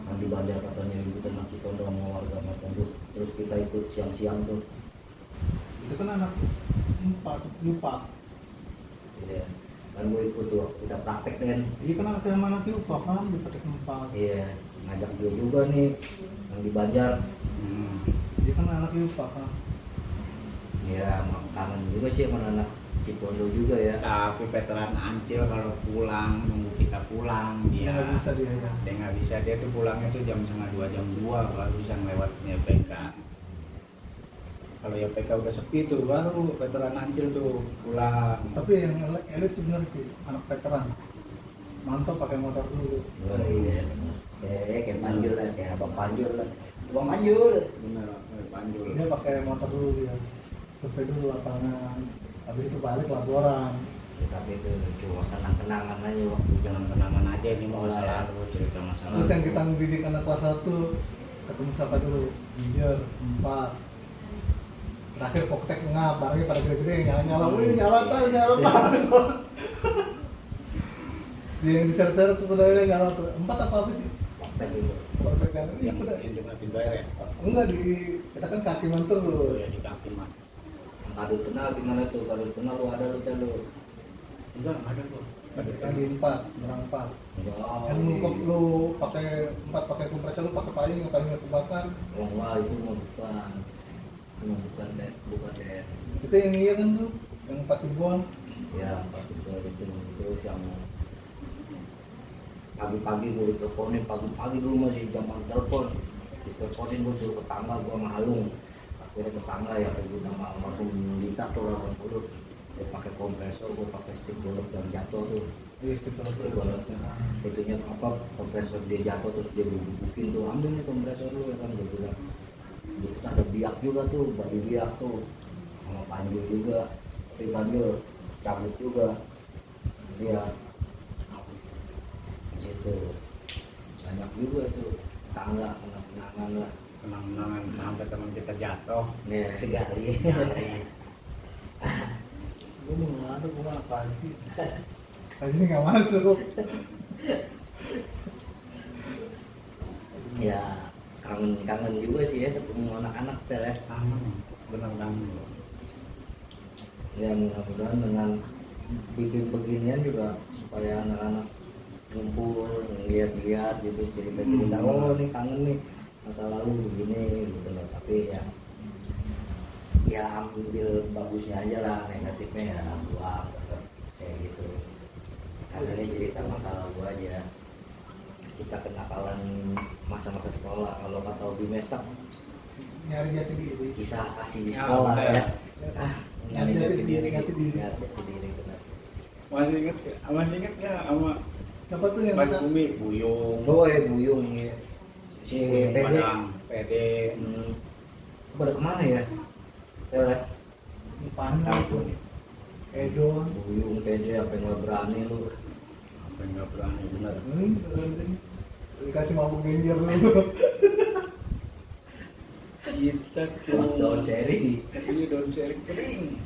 Speaker 1: yang di Banjar katanya ributan anak Cikondo sama warga Matondus, terus kita ikut siang-siang tuh.
Speaker 3: Itu kan anak empat, lupa.
Speaker 1: Iya. Kan gua ikut tuh kita praktek kan.
Speaker 3: Iya kan anak yang mana tuh lupa kan, di pakai empat.
Speaker 1: Iya, ngajak dia juga nih yang di Banjar.
Speaker 3: Dia kan anak lupa kan.
Speaker 1: Ya, kangen juga sih sama anak Cipondo juga ya.
Speaker 2: Tapi veteran Ancil kalau pulang nunggu kita pulang
Speaker 3: Dia
Speaker 2: dia
Speaker 3: nggak bisa dia ya.
Speaker 2: dia nggak bisa, dia tuh pulangnya tuh jam setengah 2 jam 2 baru bisa lewat YPK. Kalau YPK udah sepi tuh baru veteran Ancil tuh pulang.
Speaker 3: Tapi yang elit sebenarnya sih anak veteran. Mantap pakai motor dulu.
Speaker 1: Oh, iya. Kayak Panjul lah, kayak Abang Panjul lah. Abang Panjul.
Speaker 2: Bener, Panjul.
Speaker 3: Dia pakai motor dulu dia. Sampai dulu lapangan. Habis itu balik laporan.
Speaker 1: Ya, tapi itu cuma kenang-kenangan aja waktu
Speaker 2: Jangan
Speaker 1: zaman
Speaker 2: kenangan aja sih mau masa lalu, cerita masa lalu.
Speaker 3: Terus yang kita didik anak kelas 1 ketemu siapa dulu? Ginger 4. Terakhir koktek ngap, barangnya pada gede-gede nyala-nyala, wih nyala tar. Dia yang diseret-seret tuh pedangnya nyala tuh. 4 apa sih?
Speaker 1: waktu itu.
Speaker 3: Koktek kan? Iya
Speaker 2: yang
Speaker 3: udah.
Speaker 2: yang dimatiin bayar ya?
Speaker 3: Enggak di kita kan kaki mentur
Speaker 2: Oh
Speaker 3: loh.
Speaker 2: ya di kaki mah.
Speaker 1: Yang kadut kenal gimana tuh? Kadut kenal lu ada lu teh lu.
Speaker 2: Enggak ada kok.
Speaker 3: Yang di 4, berang 4.
Speaker 1: Enggak.
Speaker 3: Yang lu pakai 4 pakai kompresor lu pakai payung yang payungnya terbakar.
Speaker 1: Wah, itu mah bukan. Itu bukan deh, bukan deh.
Speaker 3: Itu yang iya kan tuh, yang 4 ribuan.
Speaker 1: Ya, pas itu terus yang pagi-pagi gue diteleponin, pagi-pagi dulu masih zaman telepon, diteleponin gue suruh ke tangga, gue sama Halung. Akhirnya ke tangga ya, gue sama almarhum Lita tuh 80, dia pakai kompresor, gue pakai stick golok yang jatuh tuh.
Speaker 3: Iya, stiker
Speaker 1: Stick goloknya, itunya apa, kompresor dia jatuh terus dia bubukin tuh, ambil nih kompresor lu ya kan, gue bilang. Terus ada biak juga tuh, bagi biak tuh, sama Panjul juga, tapi Panjul cabut juga, dia itu banyak juga tuh tangga kenangan lah.
Speaker 2: Kenang-kenangan sampai teman kita jatuh.
Speaker 1: Nih gali.
Speaker 3: Gue mau ngadu, gue nggak pagi. Pagi ini nggak masuk.
Speaker 1: Ya kangen juga sih ya ketemu anak-anak teh ya.
Speaker 2: Kangen, bener kangen.
Speaker 1: Ya mudah-mudahan dengan bikin beginian juga supaya anak-anak ngumpul lihat-lihat gitu cerita-cerita, oh nih kangen nih masa lalu begini gitu loh. Tapi ya ambil bagusnya aja lah, negatifnya ya buang tetap kayak gitu. Akhirnya cerita masa lalu aja, kita kenakalan masa-masa sekolah. Kalau kata Obi Mesak,
Speaker 3: Nyari jati diri.
Speaker 1: kisah kasih di
Speaker 2: Ya,
Speaker 1: sekolah
Speaker 2: bener.
Speaker 1: ya.
Speaker 2: Nyari jati diri.
Speaker 3: Jati diri.
Speaker 1: Jati diri benar.
Speaker 2: Masih inget ya sama
Speaker 3: Siapa tuh yang
Speaker 2: Bang
Speaker 3: kata?
Speaker 2: Bumi, Buyung.
Speaker 1: Oh Buyung ya. si
Speaker 2: Puyung
Speaker 1: PD.
Speaker 2: Padang, PD.
Speaker 1: Pada kemana ya? Tele.
Speaker 3: Di Panda itu Edo
Speaker 1: Buyung PD apa nggak berani lu?
Speaker 2: Apa nggak berani bener.
Speaker 3: dikasih mabuk genjer dulu.
Speaker 2: Kita tuh
Speaker 1: Daun cherry.
Speaker 2: ini daun sering kering.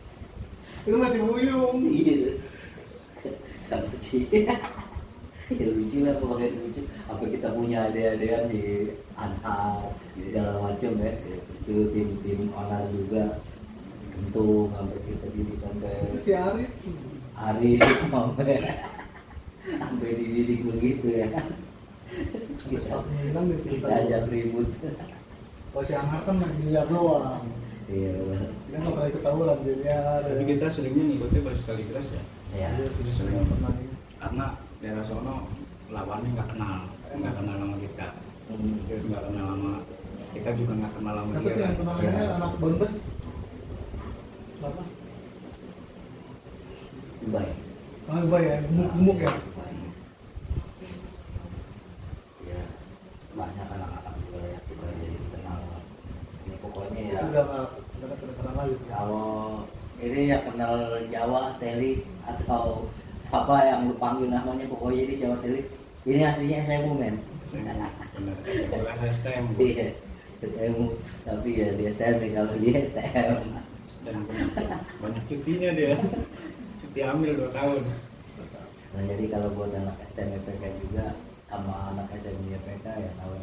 Speaker 3: Itu masih buyung.
Speaker 1: Iya. Apa sih? Ya lucu lah pokoknya lucu. Apa kita punya ade-adean si Anhar segala macam ya. Itu tim onar juga. Kentung sampai kita didik
Speaker 3: Itu
Speaker 1: sampai
Speaker 3: si Arif.
Speaker 1: hari sampai dididik begitu ya.
Speaker 3: Pas bilang gitu
Speaker 1: Kita ajak ribut.
Speaker 3: Kalau si Anhar kan main biliar doang.
Speaker 1: Iya.
Speaker 3: Dia nggak pernah ikut tawuran biliar.
Speaker 2: Tapi kita seringnya ngikutnya baru sekali kelas ya.
Speaker 1: Ya.
Speaker 3: Iya sih,
Speaker 2: Sering.
Speaker 3: nggak pernah ini.
Speaker 2: Karena daerah sono lawannya nggak kenal sama kita. Dia nggak kenal sama kita juga nggak kenal sama
Speaker 3: Siapa
Speaker 2: dia.
Speaker 3: tuh yang
Speaker 2: kan.
Speaker 3: kenalnya
Speaker 1: Ya.
Speaker 3: anak Bonbes? Siapa?
Speaker 1: Baik.
Speaker 3: Ah, Ubay ya, gemuk ya.
Speaker 1: Ya, banyak anak-anak juga ya kita jadi kenal. Ini pokoknya ya.
Speaker 3: Udah nggak ada kedekatan lagi.
Speaker 1: Kalau ini ya kenal Jawa Teli atau siapa yang lu panggil namanya pokoknya ini Jawa Teli. Ini aslinya SMU men.
Speaker 2: Benar. Sekolah STM.
Speaker 1: Iya, SMU. Tapi ya di STM nih kalau dia STM.
Speaker 2: Dan banyak cutinya dia. Cuti hamil 2 tahun.
Speaker 1: Nah jadi kalau buat anak STM IPK juga sama anak SMU IPK ya tahu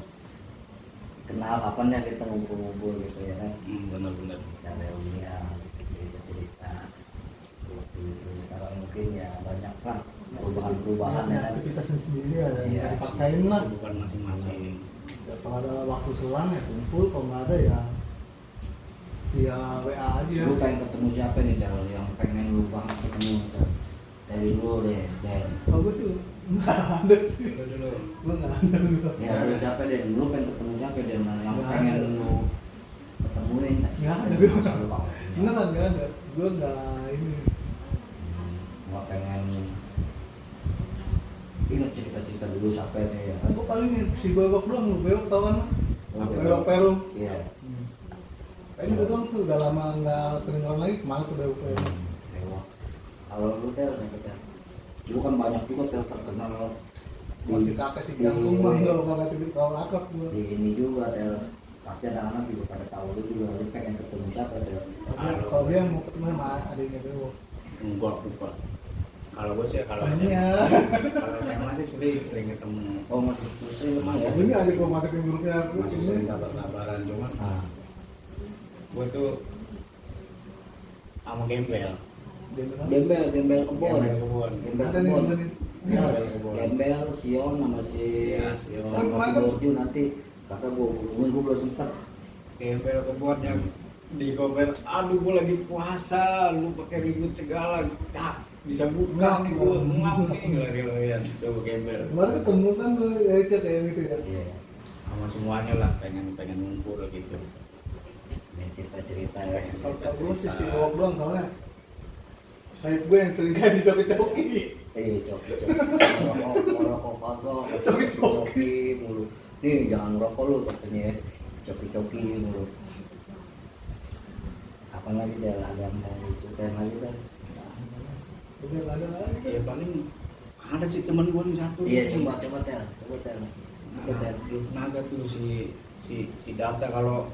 Speaker 1: kenal kapan ya kita ngumpul-ngumpul gitu ya kan.
Speaker 2: Benar-benar.
Speaker 1: Dan reunian cerita-cerita waktu itu sekarang mungkin ya banyak lah perubahan-perubahan ya kan.
Speaker 3: Kita sendiri ya,
Speaker 1: Iya.
Speaker 3: nggak dipaksain lah.
Speaker 2: Bukan masing-masing.
Speaker 3: Kalau ada waktu selang ya kumpul, kalau nggak ada ya WA aja.
Speaker 1: Lu pengen ketemu siapa nih Del yang pengen lu banget ketemu Del? Dari lu deh Dan
Speaker 3: Kalau gue sih nggak ada sih.
Speaker 2: Dulu.
Speaker 3: Gue nggak ada dulu.
Speaker 1: ya lu siapa deh lu pengen ketemu siapa deh yang
Speaker 3: Nggak
Speaker 1: pengen
Speaker 3: ada.
Speaker 1: lu ketemuin
Speaker 3: Nggak ada.
Speaker 1: selalu Pak.
Speaker 3: Bener kan nggak ada. Gue nggak ini.
Speaker 1: Nggak pengen ingat cerita-cerita dulu siapa nih ya kan.
Speaker 3: Aku paling nih si Bewok doang, lu Bewok tau kan?
Speaker 1: Oh,
Speaker 3: Bewok Perum.
Speaker 1: Iya.
Speaker 3: Kayaknya itu doang tuh udah lama nggak kedengaran lagi. Kemana tuh Bewok Perum?
Speaker 1: Lewat. Kalau lu Del siapa Del? Lu kan banyak juga Del terkenal
Speaker 3: Masih kakek si Jantung mah nggak bakal tidur kau akrab gue.
Speaker 1: di ini juga Del. Pasti ada anak juga pada tahu lu juga lu pengen ketemu siapa Del.
Speaker 3: Kalau dia mau ketemu sama adiknya Bewok.
Speaker 2: Enggak, bukan. Kalau gue sih kalau
Speaker 3: Temennya.
Speaker 2: kalau saya masih sering ketemu.
Speaker 1: Oh masih sering ketemu ya?
Speaker 3: Ini adik gue masukin grupnya.
Speaker 2: Masih sering kabar-kabaran cuman
Speaker 1: Ah.
Speaker 2: gue tuh sama Gembel.
Speaker 3: Dia bilang,
Speaker 1: Gembel kebon.
Speaker 2: Gembel kebun.
Speaker 1: Gembel
Speaker 3: ada nih
Speaker 1: kebon.
Speaker 3: temenin.
Speaker 1: Ya,
Speaker 2: Kebon.
Speaker 1: Gembel, Sion sama si
Speaker 2: Iya, Sion.
Speaker 1: sama si Borju nanti kata gue belum sempet.
Speaker 2: Gembel kebun yang di Gobel, aduh gue lagi puasa, lu pakai ribut segala, tak bisa buka nih gue, ngap nih lari-larian, coba Gembel.
Speaker 3: Kemarin ketemu kan lu Eca kayak gitu ya.
Speaker 1: Iya.
Speaker 2: Sama semuanya lah, pengen ngumpul gitu.
Speaker 1: Ini cerita-cerita ya.
Speaker 3: Kalau gue sih si Bewok doang soalnya. Saya gue yang sering kasih coki-coki.
Speaker 1: Iya, coki-coki. Rokok kagak. Coki-coki mulu. Nih jangan ngerokok lu katanya. Coki-coki mulu. Apa lagi dia ada mau ceritain lagi kan?
Speaker 3: Udah nggak ada lagi.
Speaker 2: Ya paling ada sih temen gue nih satu.
Speaker 1: Iya
Speaker 2: nih.
Speaker 1: coba tel.
Speaker 2: Nah, naga tuh si Data kalau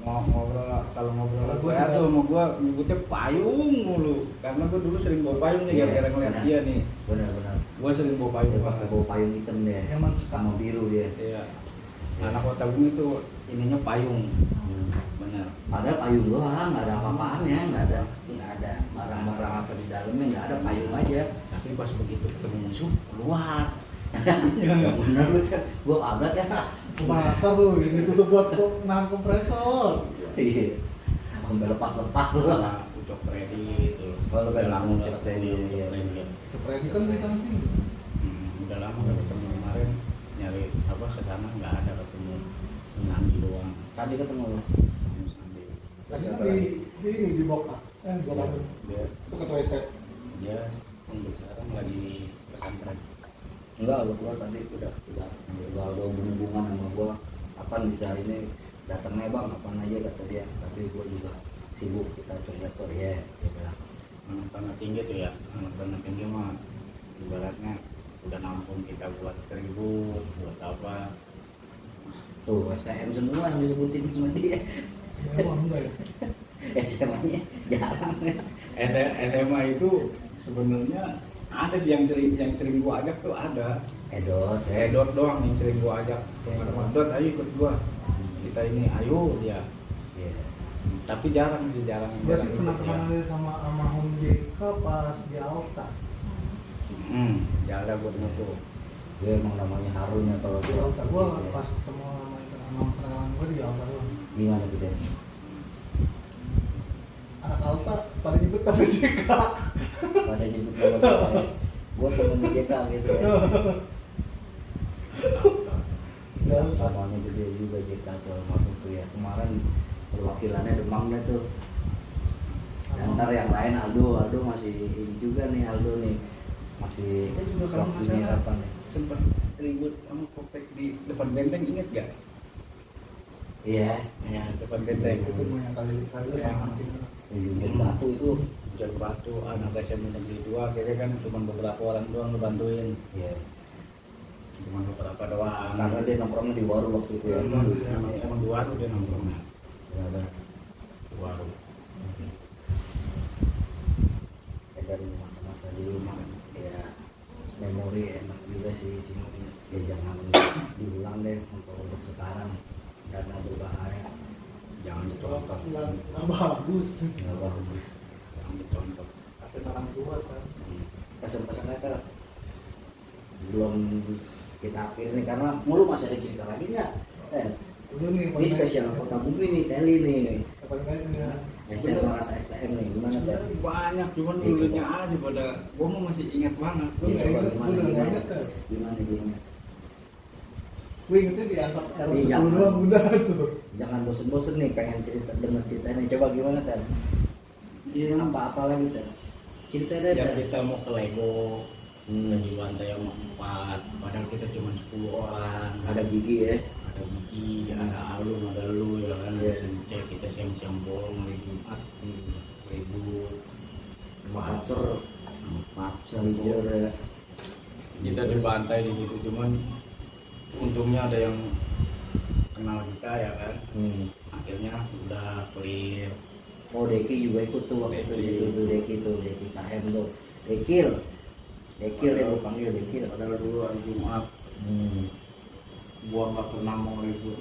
Speaker 2: ngobrol
Speaker 3: Gua
Speaker 2: ya
Speaker 3: sih
Speaker 2: tuh sama gua nyebutnya payung mulu karena gua dulu sering bawa payung nih
Speaker 1: Iya,
Speaker 2: gara-gara ngeliat
Speaker 1: benar.
Speaker 2: dia nih
Speaker 1: Benar-benar.
Speaker 2: gua sering bawa payung
Speaker 1: Dia
Speaker 2: banget
Speaker 1: pakai bawa payung hitam deh.
Speaker 3: Emang suka.
Speaker 1: Sama biru dia.
Speaker 2: iya anak kota bumi tuh ininya payung benar
Speaker 1: Padahal payung doang, nggak ada apa-apaannya, nggak ada barang-barang apa di dalamnya, nggak ada payung aja.
Speaker 2: tapi pas begitu ketemu musuh keluar
Speaker 1: Ya bener lu kan, gua kagak ya.
Speaker 3: Kebakar lu, ini tutup buat nahan kompresor.
Speaker 1: Iya. Sampai lepas-lepas lu.
Speaker 2: sama Ucok Freddy itu
Speaker 1: Oh, lu
Speaker 2: udah
Speaker 1: kan
Speaker 2: lama
Speaker 1: Ucok
Speaker 2: udah
Speaker 1: Freddy,
Speaker 2: ketemu
Speaker 1: iya.
Speaker 2: Ucok Freddy ya.
Speaker 3: Seperti kan di sana sih.
Speaker 2: Udah lama udah ketemu kemarin nyari apa kesana nggak ada ketemu Nandi doang
Speaker 1: Tadi ketemu lu.
Speaker 2: Nandi.
Speaker 3: Tadi kan di ini di Boka. Boka
Speaker 2: dia
Speaker 3: itu ketua WC.
Speaker 2: dia untuk sekarang lagi pesantren
Speaker 1: Enggak, lu keluar tadi udah ada hubungan sama gua. Kapan bisa ini datangnya bang, kapan aja kata dia. Tapi gua juga sibuk, kita coba ya, dia bilang.
Speaker 2: Anak tanah tinggi tuh ya, anak tanah tinggi mah ibaratnya udah nampung kita buat ribut, buat apa.
Speaker 1: Tuh STM semua yang disebutin sama dia.
Speaker 3: Emang enggak ya?
Speaker 1: SMA-nya jarang ya.
Speaker 2: SMA itu sebenarnya ada sih yang sering gua ajak tuh ada. Edot doang yang sering gua ajak. Teman-teman Dot, ayo ikut gua. Kita ini ayo dia.
Speaker 1: Iya.
Speaker 2: Tapi jarang sih
Speaker 3: Gue sih pernah
Speaker 2: ikut
Speaker 3: kenal
Speaker 2: dia.
Speaker 3: sama almarhum JK pas di Alta.
Speaker 2: Jalan buat moto.
Speaker 1: Dia emang namanya Harun ya kalau
Speaker 3: Di Alta gue pas ketemu sama kenalan gue di Alta doang.
Speaker 1: gimana tuh dia?
Speaker 3: Anak Alta paling ribet tapi JK.
Speaker 1: Pada nyebut nama kita ya. Gua temen JK gitu ya. Samanya gede juga JK tuh almarhum tuh ya. Kemarin perwakilannya Demang dah tuh. Dan ntar yang lain Aldo masih ini juga nih Aldo nih. Masih
Speaker 2: Kita juga kalau
Speaker 1: waktunya
Speaker 2: masalah
Speaker 1: kapan nih?
Speaker 2: sempat ribut sama Koptek di depan benteng, inget gak?
Speaker 1: Iya.
Speaker 2: Ya, depan benteng.
Speaker 3: Itu gue yang kali sama Artin.
Speaker 1: Ujung batu itu.
Speaker 2: Hujan batu, anak SMA negeri 2, akhirnya kan cuma beberapa orang doang ngebantuin.
Speaker 1: Iya.
Speaker 2: Cuma beberapa doang.
Speaker 1: Karena dia nongkrongnya di warung waktu itu ya.
Speaker 2: Emang 2 tuh dia nongkrongnya.
Speaker 1: Benar.
Speaker 2: 2 warung.
Speaker 1: Ya dari masa-masa dulu mah ya memori enak juga sih, cuma ya jangan diulang deh untuk sekarang karena berbahaya.
Speaker 2: Jangan dicontoh.
Speaker 3: Nggak bagus.
Speaker 1: Nggak bagus.
Speaker 2: Jangan dicontoh.
Speaker 3: Kasih orang tua kan.
Speaker 1: Pesan-pesan kita belum kita akhiri nih karena mulu masih ada cerita lagi nggak?
Speaker 3: Dulu nih.
Speaker 1: Ini spesial kota bumi nih, Teli nih.
Speaker 3: Paling baik nih.
Speaker 1: SMA rasa STM nih, gimana Tel?
Speaker 2: Sebenarnya banyak, cuman
Speaker 1: Iya,
Speaker 2: dulunya
Speaker 1: coba.
Speaker 2: aja pada gua mau masih ingat banget.
Speaker 1: Iya, coba
Speaker 3: Gue
Speaker 1: gimana,
Speaker 3: udah
Speaker 1: gimana?
Speaker 3: inget kan.
Speaker 1: Gimana?
Speaker 3: Gue ingetnya diangkat
Speaker 1: Iya,
Speaker 3: R10
Speaker 1: jangan.
Speaker 3: doang udah tuh.
Speaker 1: Jangan bosen-bosen nih pengen denger cerita nih. Coba gimana Tel?
Speaker 2: Iya,
Speaker 1: Apa-apa lagi Tel? Cerita deh
Speaker 2: yang
Speaker 1: Tel.
Speaker 2: kita mau ke Lego
Speaker 1: Hmm.
Speaker 2: di lantai yang 4, padahal kita cuma 10 orang.
Speaker 1: Ada gigi ya.
Speaker 2: Ada Gigi, ada Alun, ada lu ya kan.
Speaker 1: Iya.
Speaker 2: Kita siang-siang bolong hari Jumat, ribut,
Speaker 1: Pacer,
Speaker 2: pacar
Speaker 1: hijau ya.
Speaker 2: kita dibantai di situ, cuman untungnya ada yang kenal kita ya kan. Akhirnya udah clear.
Speaker 1: Oh Deki juga ikut tuh waktu itu di situ tuh Deki KM tuh. Dekil ya gue panggil Dekil.
Speaker 2: Padahal dulu hari Jumat gua nggak pernah mau ribut.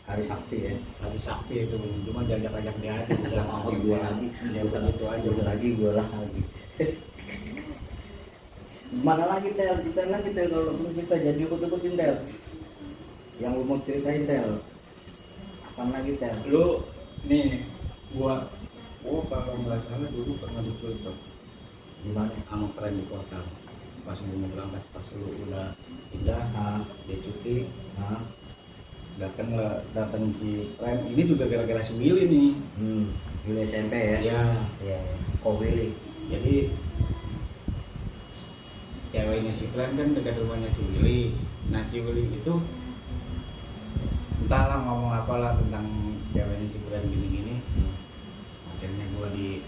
Speaker 1: Hari Sakti ya.
Speaker 2: Hari Sakti itu cuma diajak-ajak dia aja udah
Speaker 1: Oh, gua lagi.
Speaker 2: dia begitu aja
Speaker 1: Gua lagi. Gimana lagi Tel? Ceritain lagi Tel kalau kita jadi ikut-ikutin Tel. Yang lu mau ceritain Tel. Apaan lagi Tel?
Speaker 2: lu nih gua kalau nggak salah dulu pernah diculik
Speaker 1: Gimana?
Speaker 2: sama keren di kota pas gua mau berangkat, pas lu udah pindah dia cuti datang si keren ini juga gara-gara si Willy nih.
Speaker 1: Dulu SMP ya?
Speaker 2: Iya,
Speaker 1: Iya. Kok Willy?
Speaker 2: jadi ceweknya si keren kan dekat rumahnya si Willy. Nah si Willy itu entahlah ngomong apalah tentang ceweknya si keren gini-gini. Akhirnya gua di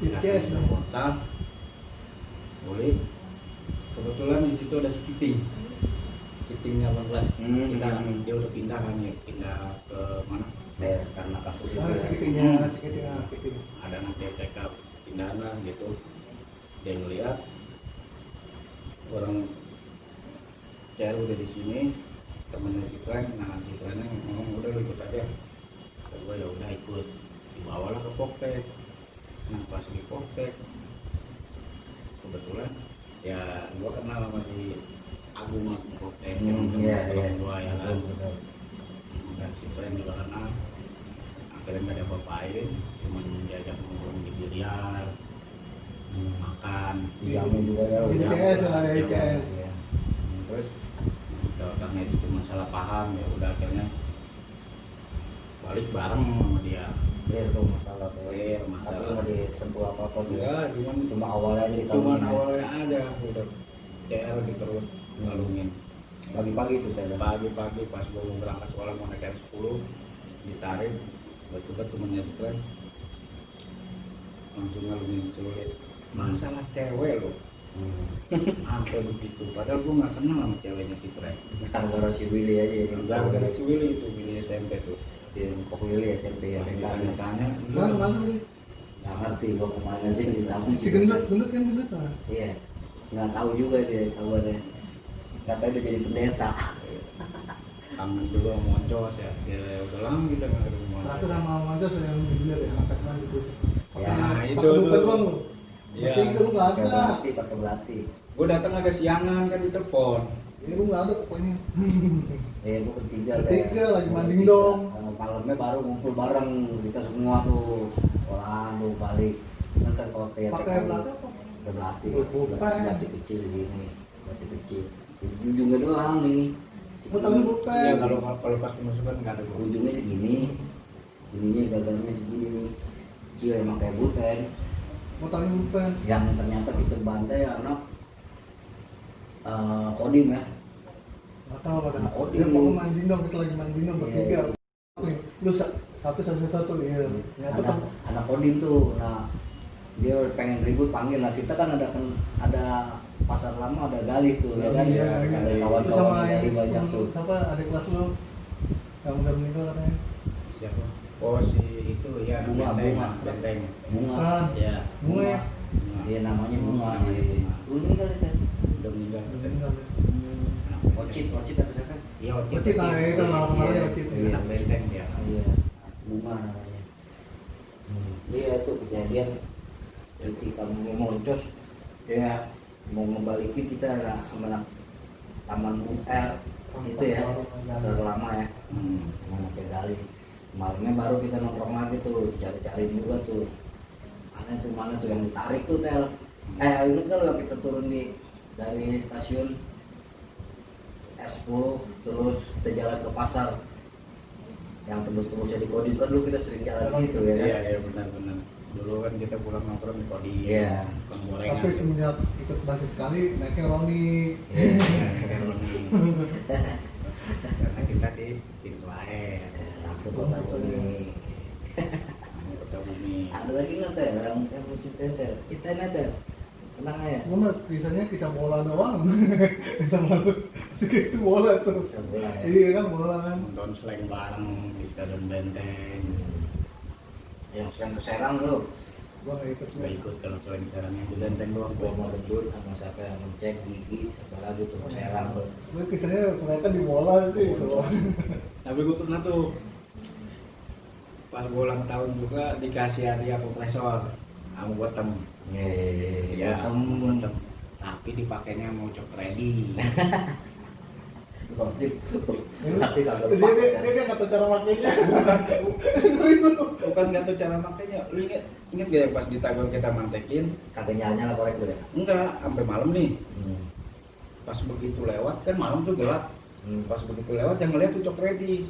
Speaker 3: Yes,
Speaker 2: ke kota boleh, kebetulan di situ ada skitingnya 18. Dia udah pindah kan ya, pindah ke mana
Speaker 1: Ya, karena kasus itu ya.
Speaker 3: Sekitarnya.
Speaker 2: ada anak TPK pindahan lah gitu. Dia ngeliat orang cewek udah di sini, temennya si Klen, nah si Klennya ngomong udah lu ikut aja. Gue ya udah ikut, dibawalah ke Poktek. Nah pas di Poktek kebetulan ya gue kenal sama si Agung Poktek, yang teman gue ya kan. Dan si Klen juga kenal. Akhirnya nggak ada apa-apain, cuma diajak ngomong di biliar, makan,
Speaker 1: Dijamin juga ya.
Speaker 3: Di CS lah, ada CS.
Speaker 1: Iya.
Speaker 2: terus karena itu cuma salah paham ya udah akhirnya balik bareng sama dia.
Speaker 1: Clear tuh masalah tuh.
Speaker 2: Clear
Speaker 1: Tapi
Speaker 2: masalah.
Speaker 1: nggak disentuh apa-apa tuh.
Speaker 2: Enggak, cuman
Speaker 1: Cuma awalnya aja
Speaker 2: cuman
Speaker 1: dikawinin.
Speaker 2: awalnya aja udah CR di perut ngalungin.
Speaker 1: Pagi-pagi tuh teh.
Speaker 2: Pagi-pagi pas gua mau berangkat sekolah mau naik M10 ditarik, tiba-tiba temennya stres langsung ngalungin celurit. Masalah cewek loh. Sampai begitu, padahal gua nggak kenal sama ceweknya si Fred.
Speaker 1: Gara-gara si Willy aja ya.
Speaker 2: Gara-gara si Willy itu, Willy SMP tuh.
Speaker 1: Di Kok Willy SMP ya.
Speaker 2: Tanya,
Speaker 3: Mana sih?
Speaker 1: Nggak ngerti gua kemana aja ditanggung.
Speaker 3: Si gendut kan gendut lah.
Speaker 1: Iya. Nggak tahu juga dia kabarnya. Katanya udah jadi pendeta.
Speaker 2: kangen dulu sama Moncos ya. Ya udah lama kita nggak ketemu
Speaker 3: Aku
Speaker 2: Moncos.
Speaker 3: sama Manca yang dibilang ya, angkat kan gitu.
Speaker 2: Ya, itu
Speaker 3: Pakai bukan
Speaker 2: tuh.
Speaker 3: doang lu.
Speaker 2: Iya.
Speaker 3: Bertiga lu nggak ada.
Speaker 1: Pakai belati.
Speaker 2: Gua datang agak siangan kan di telepon.
Speaker 3: Ya lu nggak ada pokoknya.
Speaker 1: Gua bertiga.
Speaker 3: Bertiga lagi manding
Speaker 1: Bertiga.
Speaker 3: dong.
Speaker 1: Malamnya baru ngumpul bareng kita semua tuh. Orang tuh balik. Kan kalau kayak
Speaker 3: Pakai belati apa?
Speaker 1: belati.
Speaker 3: Bukan.
Speaker 1: Belati kecil gini. Belati kecil. Ujungnya doang nih.
Speaker 3: Gua tahu bukan.
Speaker 2: Iya kalau pas pemasukan nggak ada gua.
Speaker 1: Ujungnya segini. Ininya gagalnya segini nih. Kecil emang kayak bukan.
Speaker 3: Mau tahu bukan.
Speaker 1: Yang ternyata kita bantai anak kodim ya.
Speaker 3: Nggak tahu pada.
Speaker 1: Nah, oh,
Speaker 3: Dia
Speaker 1: di-
Speaker 3: mau manding dong, kita lagi manding dong bertiga.
Speaker 1: Iya.
Speaker 3: Nih, lu satu iya. Ternyata kan
Speaker 1: anak kodim tuh. Nah dia pengen ribut panggil lah, kita kan ada pasar lama, ada gali tuh ya kan,
Speaker 2: Iya,
Speaker 1: ada
Speaker 2: gali.
Speaker 3: Lu
Speaker 1: kawan-kawan
Speaker 3: sama
Speaker 1: yang gali
Speaker 3: yang
Speaker 1: banyak tuh.
Speaker 3: siapa adik kelas lu yang udah meninggal katanya.
Speaker 2: Siapa? Oh si itu ya
Speaker 1: Bunga.
Speaker 2: benteng.
Speaker 1: Bunga
Speaker 3: Kan
Speaker 2: Ya.
Speaker 3: bunga ya.
Speaker 1: dia namanya Bunga.
Speaker 2: Namanya Bunga.
Speaker 1: Dulu meninggal ya kan.
Speaker 2: Udah meninggal.
Speaker 3: Udah meninggal ya.
Speaker 1: Ocit apa siapa?
Speaker 2: Iya Ocit.
Speaker 3: Ocit, nah, itu nama kemarin
Speaker 1: Iya.
Speaker 3: Ocit.
Speaker 1: Iya.
Speaker 2: Anak benteng ya.
Speaker 1: Iya, Bunga namanya. Dia tuh kejadian ketika mau moncos, dia mau membalikin kita sama anak taman itu ya, pasar lama ya, sama anak gali. Malamnya baru kita nongkrong lagi tuh, cari-cari juga tuh. Mana tuh yang ditarik tuh tel. Ingat kan lo kita turun dari stasiun S10 terus kita jalan ke pasar yang tembus-tembusnya di Kodim kan dulu kita sering jalan di situ ya kan?
Speaker 2: Iya benar. Dulu kan kita pulang nongkrong di Kodim.
Speaker 1: Iya.
Speaker 2: Bukan gorengan.
Speaker 3: Tapi semenjak ikut basis sekali naiknya Roni.
Speaker 1: Iya.
Speaker 2: Karena kita di pintu air.
Speaker 1: Langsung kota bumi.
Speaker 2: Kota bumi.
Speaker 1: Ada lagi nggak teh yang lucu kita ada tenang aja.
Speaker 3: Gua mah kisah bola doang. Kisah bola. Segitu bola tuh.
Speaker 1: Bisa bola ya.
Speaker 3: Iya kan bola kan.
Speaker 2: Nonton slang bareng di Stadion Benteng.
Speaker 1: Yang sering ke Serang lo,
Speaker 3: Gua nggak ikut.
Speaker 2: Gak ikut kalau selain Serangnya di Benteng doang.
Speaker 1: gua mau debut sama siapa yang ngecek gigi, siapa lagi tuh ke Serang lo.
Speaker 3: Gua kisahnya ternyata di bola sih.
Speaker 2: Tapi gue pernah tuh pas gue ulang tahun juga dikasih hadiah kompresor sama bottom.
Speaker 1: Iya.
Speaker 2: Bottom. Tapi dipakainya mau cok ready.
Speaker 1: Berarti kagak
Speaker 3: Dia
Speaker 1: lupa.
Speaker 3: nggak tahu cara makainya.
Speaker 2: Bukan nggak tahu cara makainya. Lu inget gak yang pas di Tagor kita mantekin?
Speaker 1: Kagak nyala korek gue.
Speaker 2: Enggak, sampai malam nih. Pas begitu lewat kan malam tuh gelap. Pas begitu lewat yang ngeliat tuh cok ready.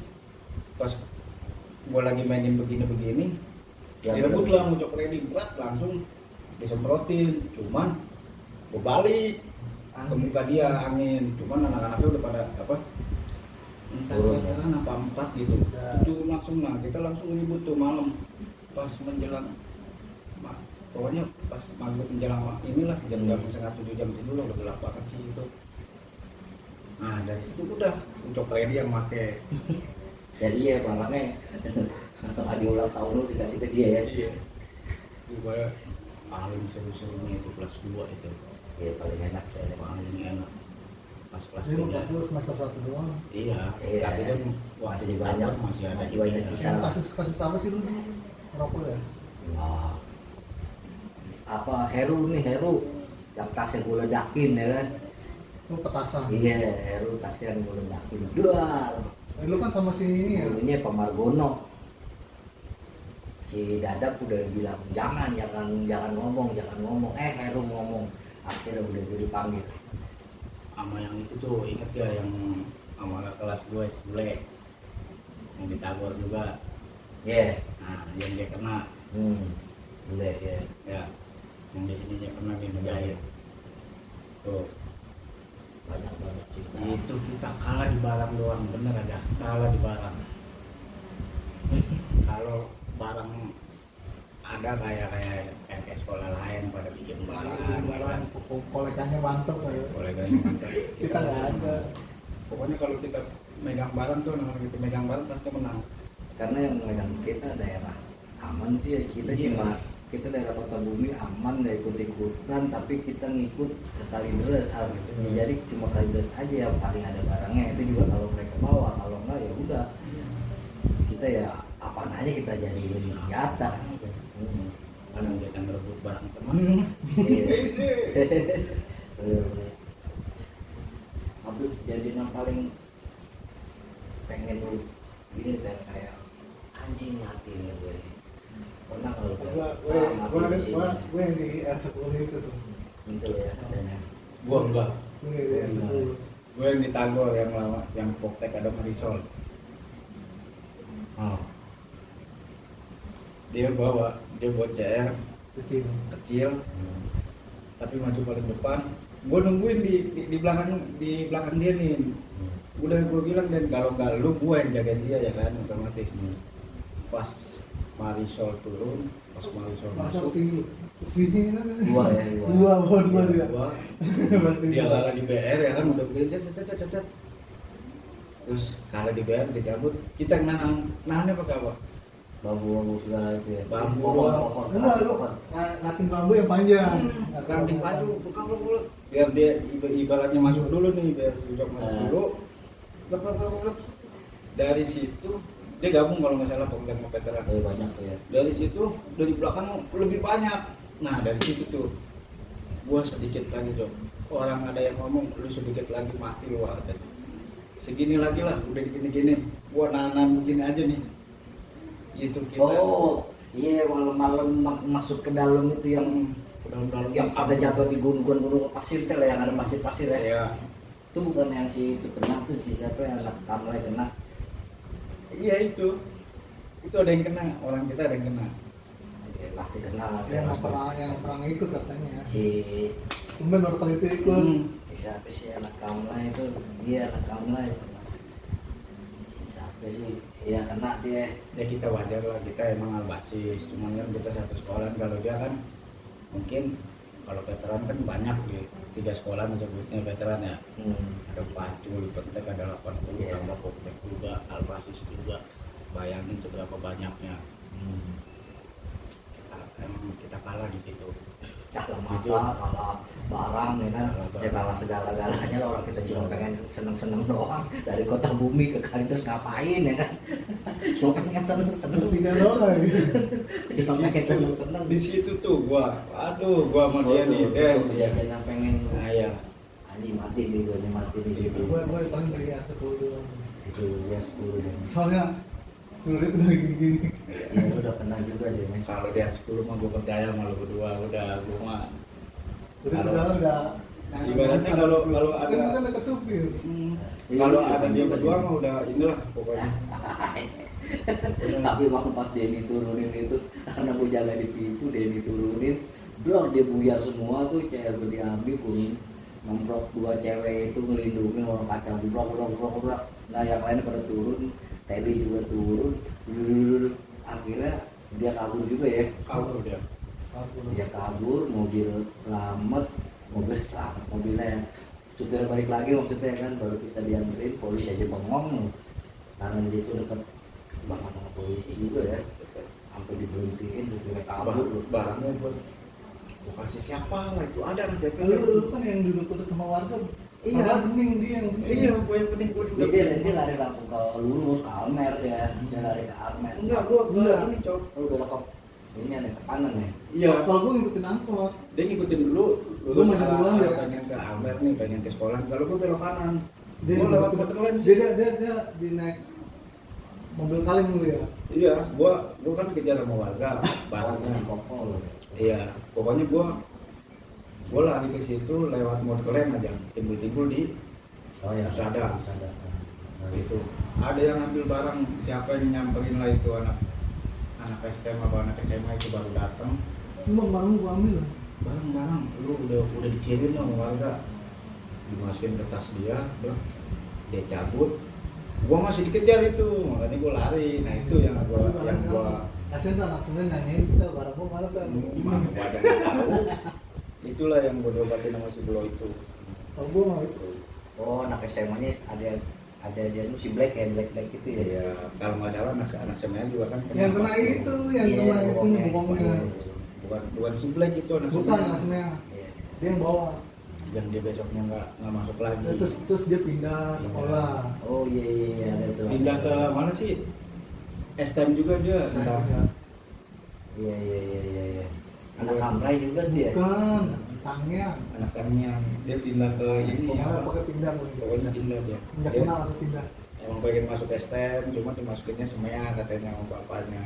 Speaker 2: Pas gue lagi mainin begini-begini,
Speaker 1: Ya,
Speaker 2: direbut
Speaker 1: bener.
Speaker 2: lah mau cok ready, buat langsung disemprotin. Cuman gue balik ke muka dia angin. Cuman anak-anaknya udah pada apa? Entah
Speaker 1: Turun, ya.
Speaker 2: veteran apa 4 gitu.
Speaker 3: Ya.
Speaker 2: Itu langsung lah kita langsung ribut tuh malam. Pas menjelang pokoknya pas maghrib menjelang inilah jam-jam setengah 7 jam tidur udah gelap banget sih itu. Nah dari situ udah untuk ready yang make.
Speaker 1: Jadi ya makanya hadiah ulang tahun lu dikasih ke dia ya.
Speaker 2: Iya. Gue paling seru-serunya itu kelas 2 itu.
Speaker 1: Iya paling enak ya.
Speaker 2: Paling enak. Pas kelas
Speaker 3: Jadi
Speaker 2: 3.
Speaker 3: lu semester 1 doang.
Speaker 2: Iya.
Speaker 1: Iya.
Speaker 2: Tapi kan
Speaker 1: Masih
Speaker 2: waktu
Speaker 1: banyak,
Speaker 2: Tagor masih ada.
Speaker 1: masih banyak
Speaker 2: juga.
Speaker 1: kisah.
Speaker 3: Yang kasus apa sih lu? Rokok ya?
Speaker 1: Nah, apa Heru yang tasnya gue ledakin ya kan.
Speaker 3: Lu petasan.
Speaker 1: Iya Heru tasnya yang gue ledakin dual.
Speaker 3: Lu kan sama si ini ya.
Speaker 1: Dulunya Pak Margono. Si Dadap udah bilang jangan ngomong. Heru ngomong. Akhirnya udah gue dipanggil.
Speaker 2: Sama yang itu tuh inget gak yang sama kelas 2 bule yang di Tagor juga.
Speaker 1: Iya.
Speaker 2: Nah yang dia kena
Speaker 1: Boleh ya.
Speaker 2: ya yang di sini dia kena di Menjahit tuh
Speaker 1: banyak banget sih.
Speaker 2: Itu kita kalah di barang doang, bener aja kalah di barang. Kalau barang ada kayak sekolah lain pada bikin barang,
Speaker 3: kolekannya mantep ya.
Speaker 2: boleh kan mantap.
Speaker 3: Kita nggak ada.
Speaker 2: Pokoknya kalau kita megang barang tuh, namanya kita megang barang pasti menang.
Speaker 1: Karena yang megang kita daerah aman sih ya, kita cuma kita daerah Kota Bumi aman, nggak ikut-ikutan, tapi kita ngikut ke Kalideres gitu. Jadi cuma Kalideres aja yang paling ada barangnya, itu juga kalau mereka bawa, kalau enggak ya udah kita ya apaan aja kita jadiin senjata.
Speaker 2: Kadang kita ngerebut barang teman.
Speaker 1: Tapi jadi yang paling pengen lu ini kayak anjing mati nih gue. Pernah kalau
Speaker 3: Gue yang di R10 itu tuh.
Speaker 1: muncul ya adanya.
Speaker 2: Gua enggak.
Speaker 3: Gue di R10.
Speaker 2: Gue yang di Tagor yang lama, yang Poktek ada Marisol. Oh. Dia bawa CR
Speaker 3: Kecil.
Speaker 2: kecil, tapi maju paling depan. Gue nungguin di belakang dia nih. Udah gue bilang, dan kalau nggak lu, gue yang jaga dia ya kan, otomatis. Pas Marisol turun, pas Marisol
Speaker 3: Masuk
Speaker 2: masuk,
Speaker 3: tinggi. Sini kan?
Speaker 1: Dua ya,
Speaker 3: Dua dia. Pasti
Speaker 2: dia
Speaker 3: dua.
Speaker 2: kalah di BR ya kan, udah begini cet. Terus kalah di BR dicabut, kita nahannya pakai apa?
Speaker 1: Bambu segala itu ya.
Speaker 2: Bambu.
Speaker 1: Pohon.
Speaker 3: Enggak, lu ngatin bambu yang panjang.
Speaker 2: Ranting baju, bukan dulu. Biar dia ibaratnya masuk dulu nih, biar si Jok masuk dulu. Lep. Dari situ dia gabung kalau nggak salah pemegang veteran.
Speaker 1: Banyak tuh ya.
Speaker 2: Dari situ dari belakang lebih banyak. Nah dari situ tuh gua sedikit lagi Jok. Orang ada yang ngomong lu sedikit lagi mati lu ada. Segini lagi lah, udah gini. Gua nanam begini aja nih. Itu kita.
Speaker 1: Oh, iya malam-malam masuk ke dalam itu yang
Speaker 2: dalam
Speaker 1: yang ada jatuh di gunung pasir itu lah, yang ada pasir-pasir ya.
Speaker 2: Iya.
Speaker 1: Itu bukan yang si itu kena tuh, si siapa yang anak Kamlay kena.
Speaker 2: Iya itu ada yang kena, orang kita ada yang kena.
Speaker 1: Ya, pasti kena lah.
Speaker 3: Yang pernah ikut katanya.
Speaker 1: Si
Speaker 3: Tumben baru kali itu ikut.
Speaker 1: siapa sih anak Kamlay itu, dia anak Kamlay. Si siapa sih? Iya kena dia.
Speaker 2: Ya kita wajar lah, kita emang albasis, cuman kan kita satu sekolah. Kalau dia kan mungkin kalau veteran kan banyak di 3 sekolah disebutnya veteran ya. Ada Pacul, Petek ada 80, tambah Poktek juga, albasis juga. Bayangin seberapa banyaknya. Kita kalah di situ.
Speaker 1: Kalah masa, kalah barang ya kan. Ya kalah segala-galanya lah, orang kita cuma pengen seneng-seneng doang. Dari Kota Bumi ke Kalideres ngapain ya kan. Cuma pengen seneng-seneng.
Speaker 3: Tiga doang.
Speaker 1: Cuma pengen seneng-seneng.
Speaker 2: Di situ tuh gua sama dia nih.
Speaker 1: Kejadian yang pengen
Speaker 2: ya.
Speaker 1: anjing mati di gue, mati di situ.
Speaker 3: Gue paling dari R10 doang.
Speaker 1: Itu ya 10 ya.
Speaker 3: Soalnya sulit udah gini-gini.
Speaker 1: Ya lu udah kena juga deh men.
Speaker 2: Kalau dia 10 mah gua percaya sama lu berdua, udah gua mah.
Speaker 3: Udah kita udah.
Speaker 2: Ibaratnya kalau ada
Speaker 3: kan dekat supir.
Speaker 2: Kalau ada dia berdua mah udah inilah pokoknya.
Speaker 1: Tapi waktu pas Denny turunin itu, karena gue jaga di pintu, Denny turunin, bro dia buyar semua tuh, cewek diambil pun nomprok 2 cewek itu ngelindungin orang kacau, bro. Nah yang lain pada turun, Teddy juga turun, akhirnya dia kabur juga ya.
Speaker 2: Kabur dia.
Speaker 1: Dia kabur, mobilnya selamat, mobilnya supir balik lagi maksudnya kan, baru kita dianterin, polisi aja bengong karena di situ dekat banget sama polisi juga ya, sampai diberhentiin supirnya kabur.
Speaker 2: Barangnya buat gua kasih siapa lah, itu ada anak DP.
Speaker 3: Lu kan yang duduk sama warga.
Speaker 2: Iya.
Speaker 3: Bening dia yang
Speaker 2: Iya, gua yang penting gua juga.
Speaker 1: Dia lari langsung ke lurus ke Almer ya, dia lari ke Almer.
Speaker 2: Enggak, gua ini cok.
Speaker 1: Lu belok ke ini ada ke kanan ya.
Speaker 2: Iya.
Speaker 3: Kalau gue ngikutin angkot.
Speaker 2: Dia ngikutin dulu.
Speaker 3: Gua maju duluan deh.
Speaker 2: Pengen ke Amer nih, pengen ke sekolah. Kalau gua belok kanan.
Speaker 3: Dia
Speaker 2: Gua lewat tempat lain.
Speaker 3: dia di naik mobil kaleng dulu ya.
Speaker 2: Iya, gua kan kejar sama warga.
Speaker 1: Barangnya kokol.
Speaker 2: Iya, pokoknya gua lari ke situ lewat Montclair aja, timbul-timbul di Sada.
Speaker 1: Nah,
Speaker 2: Itu ada yang ambil barang, siapa yang nyamperin lah itu anak STM atau anak SMA itu baru datang.
Speaker 3: Cuma barang gua ambil.
Speaker 2: Barang lu udah diciriin sama warga. dimasukin ke tas dia, dia cabut, gua masih dikejar itu, makanya gua lari. Nah itu yang gua
Speaker 3: kasian tuh anak semen nanyain kita barang gua mana kan
Speaker 2: badan tahu. Itulah yang gua diobatin sama si Blo itu.
Speaker 3: kalau gua mah itu
Speaker 1: Oh, anak SMA-nya ada dia tuh si Black ya, Black itu ya.
Speaker 2: Ya kalau nggak salah anak semuanya juga kan
Speaker 3: yang kena itu yang
Speaker 1: Iya,
Speaker 3: kena itu
Speaker 1: bokongnya.
Speaker 3: bokongnya
Speaker 2: bukan si Black itu anak
Speaker 3: bukan
Speaker 2: semuanya.
Speaker 3: anak semen
Speaker 1: Iya.
Speaker 3: dia yang bawa
Speaker 2: Yang dia besoknya nggak masuk lagi.
Speaker 3: terus dia pindah sekolah
Speaker 1: Oh iya ada tuh.
Speaker 2: Pindah ke mana sih? STM juga dia.
Speaker 3: Saya
Speaker 2: Entah.
Speaker 1: Iya. Anak Kamrai juga tuh ya.
Speaker 3: bukan tangnya
Speaker 2: Anak kami yang dia pindah ke ini
Speaker 3: pokoknya
Speaker 2: apa?
Speaker 3: pakai pindah
Speaker 2: Pokoknya pindah dia.
Speaker 3: nggak
Speaker 2: Dia
Speaker 3: kenal langsung pindah
Speaker 2: emang pengen masuk STM, cuma dimasukinnya semuanya katanya sama bapaknya.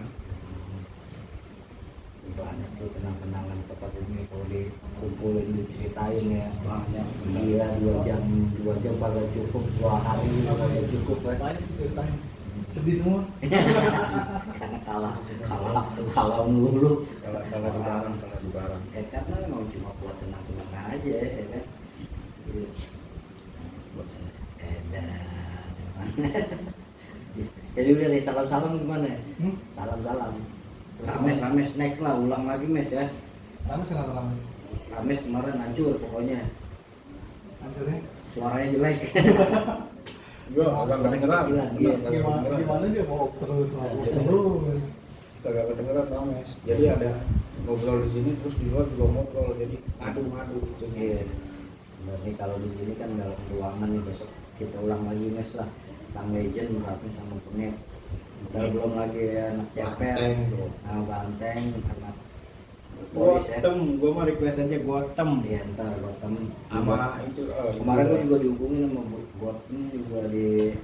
Speaker 1: Banyak tuh kenang-kenangan kota bumi kalau dikumpulin diceritain ya.
Speaker 2: Banyak.
Speaker 1: Iya 2 jam kagak cukup, 2 hari kagak cukup kan.
Speaker 3: banyak sih ceritanya sedih semua
Speaker 1: Karena kalah mulu.
Speaker 2: Kalau di barang.
Speaker 1: Karena memang cuma buat senang-senang aja ya kan. Jadi udah nih salam-salam gimana? Salam-salam. Rames next lah, ulang lagi mes ya.
Speaker 3: lama sih lama
Speaker 1: Rames kemarin hancur pokoknya.
Speaker 3: hancurnya
Speaker 1: Suaranya jelek.
Speaker 2: Gua agak kedengeran.
Speaker 1: Iya.
Speaker 3: gimana dia mau terus
Speaker 2: Jadi-
Speaker 3: terus
Speaker 2: Agak kedengeran Bang Mes. Jadi ada ngobrol di sini terus di luar juga ngobrol, jadi adu gitu.
Speaker 1: Iya. Berarti kalau di sini kan dalam ruangan nih, besok kita ulang lagi mes lah. Sang legend berarti sama Pengep. Kita belum lagi anak cepet,
Speaker 2: Banteng tuh.
Speaker 1: anak banteng, anak polis ya.
Speaker 2: Gua mau request aja Gotem
Speaker 1: Iya ntar Gotham
Speaker 2: sama itu.
Speaker 1: kemarin gua juga dihubungin sama Gotham juga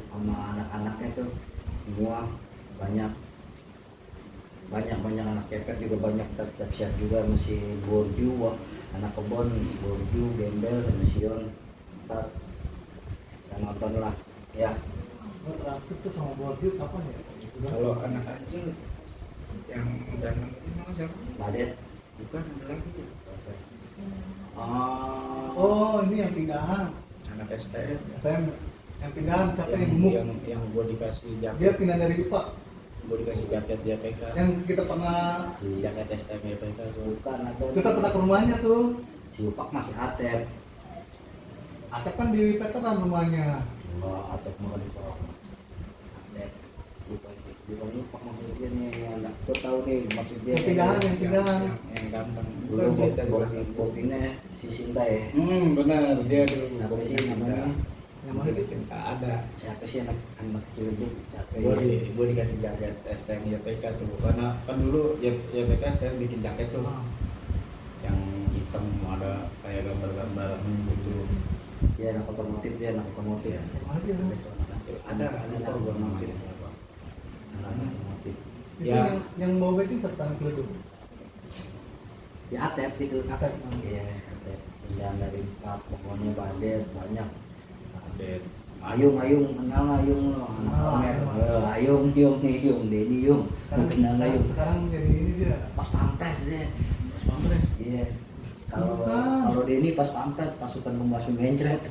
Speaker 1: sama anak-anaknya tuh semua banyak anak cepet juga banyak siap-siap juga masih Borju wah, anak kebon Borju Gembel sama Sion ntar kita nonton lah ya.
Speaker 3: gua terakhir tuh sama Borju kapan ya
Speaker 2: Kalau anak anjing yang udah mana siapa?
Speaker 1: Badet
Speaker 2: Bukan ada lagi.
Speaker 3: oh ini yang pindahan
Speaker 2: Anak STM.
Speaker 3: yang pindahan siapa yang gemuk
Speaker 2: yang gua dikasih
Speaker 3: dia
Speaker 2: jaket,
Speaker 3: pindah dari IPA
Speaker 2: gua dikasih jaket dia PK.
Speaker 3: yang kita pernah
Speaker 2: Jaket STM dia PK tuh.
Speaker 1: bukan atau
Speaker 3: kita pernah ke rumahnya tuh
Speaker 1: si Upak masih atep
Speaker 3: Atep kan di veteran rumahnya
Speaker 1: enggak atep mau di soal atep bukan Upak maksud dia nih anak gua tahu nih maksud dia
Speaker 3: yang pindahan
Speaker 2: Yang gampang.
Speaker 1: dulu
Speaker 2: Bukan dia tadi.
Speaker 1: bobinnya si Sinta ya.
Speaker 2: Benar dia dulu.
Speaker 1: Siapa sih namanya?
Speaker 3: yang mana
Speaker 2: Di
Speaker 3: sih
Speaker 2: sini ada.
Speaker 1: Siapa sih anak kecil itu? Siapa
Speaker 2: Gua dikasih jaket STM YPK tuh, karena kan dulu YPK STM bikin jaket tuh yang hitam ada kayak gambar-gambar gitu.
Speaker 1: Dia anak otomotif, dia anak otomotif.
Speaker 3: yang mana sih
Speaker 2: Ada
Speaker 1: anak
Speaker 2: gua
Speaker 1: otomotif.
Speaker 2: namanya apa.
Speaker 1: Anak otomotif.
Speaker 3: itu
Speaker 2: Ya.
Speaker 3: yang bawa becing siapa tangan keleduk
Speaker 1: Di Atep itu.
Speaker 3: Atep.
Speaker 1: Iya, Atep. Pindahan dari Pak, pokoknya Badet banyak.
Speaker 2: Update.
Speaker 1: Ayung, kenal Ayung lo, anak Amer. Ayung, Denny Yung. Kenal Ayung.
Speaker 3: sekarang jadi ini dia
Speaker 1: Pas pampres dia.
Speaker 2: Mas Pampres.
Speaker 1: Iya. Kalau
Speaker 3: Bukan.
Speaker 1: kalau Denny pas pampret pasukan pembasmi mencret.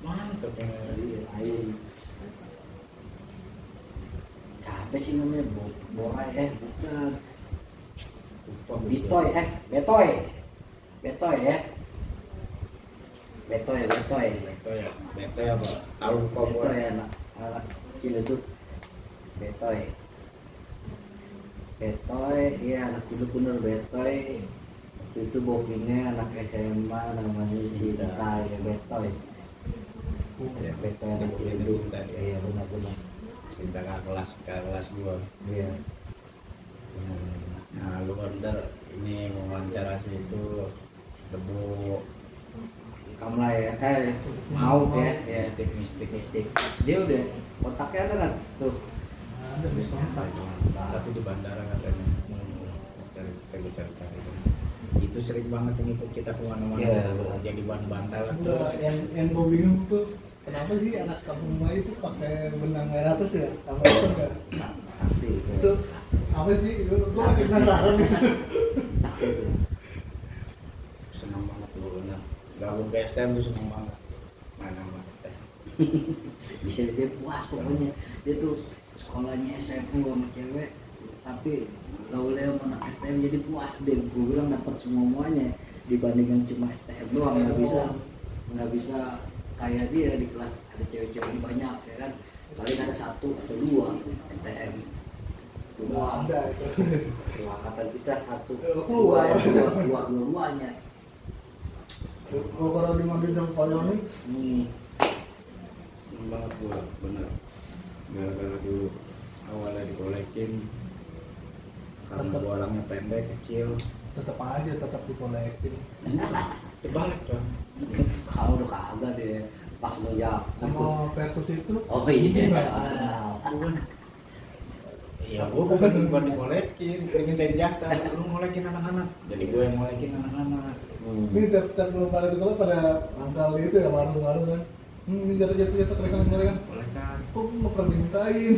Speaker 2: Mantap ya.
Speaker 1: Iya, Ayung. Siapa sih namanya? Borai bukan. Betoy ya. Betoy ya.
Speaker 2: Beto ya Pak. Tahu kok gua.
Speaker 1: Betoy anak kecil itu. Betoy, iya anak kecil bener Betoy. Waktu itu bokingnya anak SMA namanya si Dita ya Betoy.
Speaker 2: Ya,
Speaker 1: Betoy anak kecil itu. Iya benar.
Speaker 2: Cinta kelas gua.
Speaker 1: Iya.
Speaker 2: Nah, lu ntar ini wawancara si itu debu
Speaker 1: Kamu lah ya, mau ya,
Speaker 2: mistik.
Speaker 1: Dia udah otaknya ada kan tuh.
Speaker 3: ada bis kontak
Speaker 2: Tapi di bandara katanya cari itu sering banget yang ikut kita kemana-mana.
Speaker 1: Iya, benar.
Speaker 2: Jadi bahan bantalan
Speaker 3: enggak
Speaker 2: terus.
Speaker 3: yang gue bingung tuh kenapa sih anak kampung Melayu itu pakai benang merah terus ya sama itu enggak
Speaker 1: Sakti
Speaker 3: itu apa sih gue masih penasaran gitu
Speaker 1: Sakti itu.
Speaker 2: Senang banget lu benar. Gabung ke STM tuh senang banget.
Speaker 1: dia puas pokoknya. Dia tuh sekolahnya SMP sama cewek tapi gaulnya sama anak STM jadi puas deh. Gue bilang dapat semuanya dibandingkan cuma STM doang. Nggak bisa kayak dia di kelas ada cewek-cewek banyak ya kan, paling ada 1 atau 2 STM.
Speaker 3: Wah, ada itu.
Speaker 1: Angkatan kita 1
Speaker 3: keluar.
Speaker 1: 2-2-nya.
Speaker 3: Kalau di mandi jam payung nih,
Speaker 2: Seneng banget gua, bener. Gara-gara dulu awalnya dikolekin karena gua orangnya pendek, kecil.
Speaker 3: tetap dikolekin.
Speaker 2: Terbalik dong.
Speaker 1: Kalau udah kagak deh pas ngejak
Speaker 3: Sama Pertus itu.
Speaker 1: oh iya
Speaker 2: Iya, gua bukan dikolekin, pengen jatah. Lu ngolekin anak-anak. Jadi gua yang ngolekin anak-anak.
Speaker 3: Ini daftar belum pada sekolah pada angkal itu ya warung-warung kan. Ini jatuh kolekan.
Speaker 2: Kolekan.
Speaker 3: Kok nggak pernah dimintain?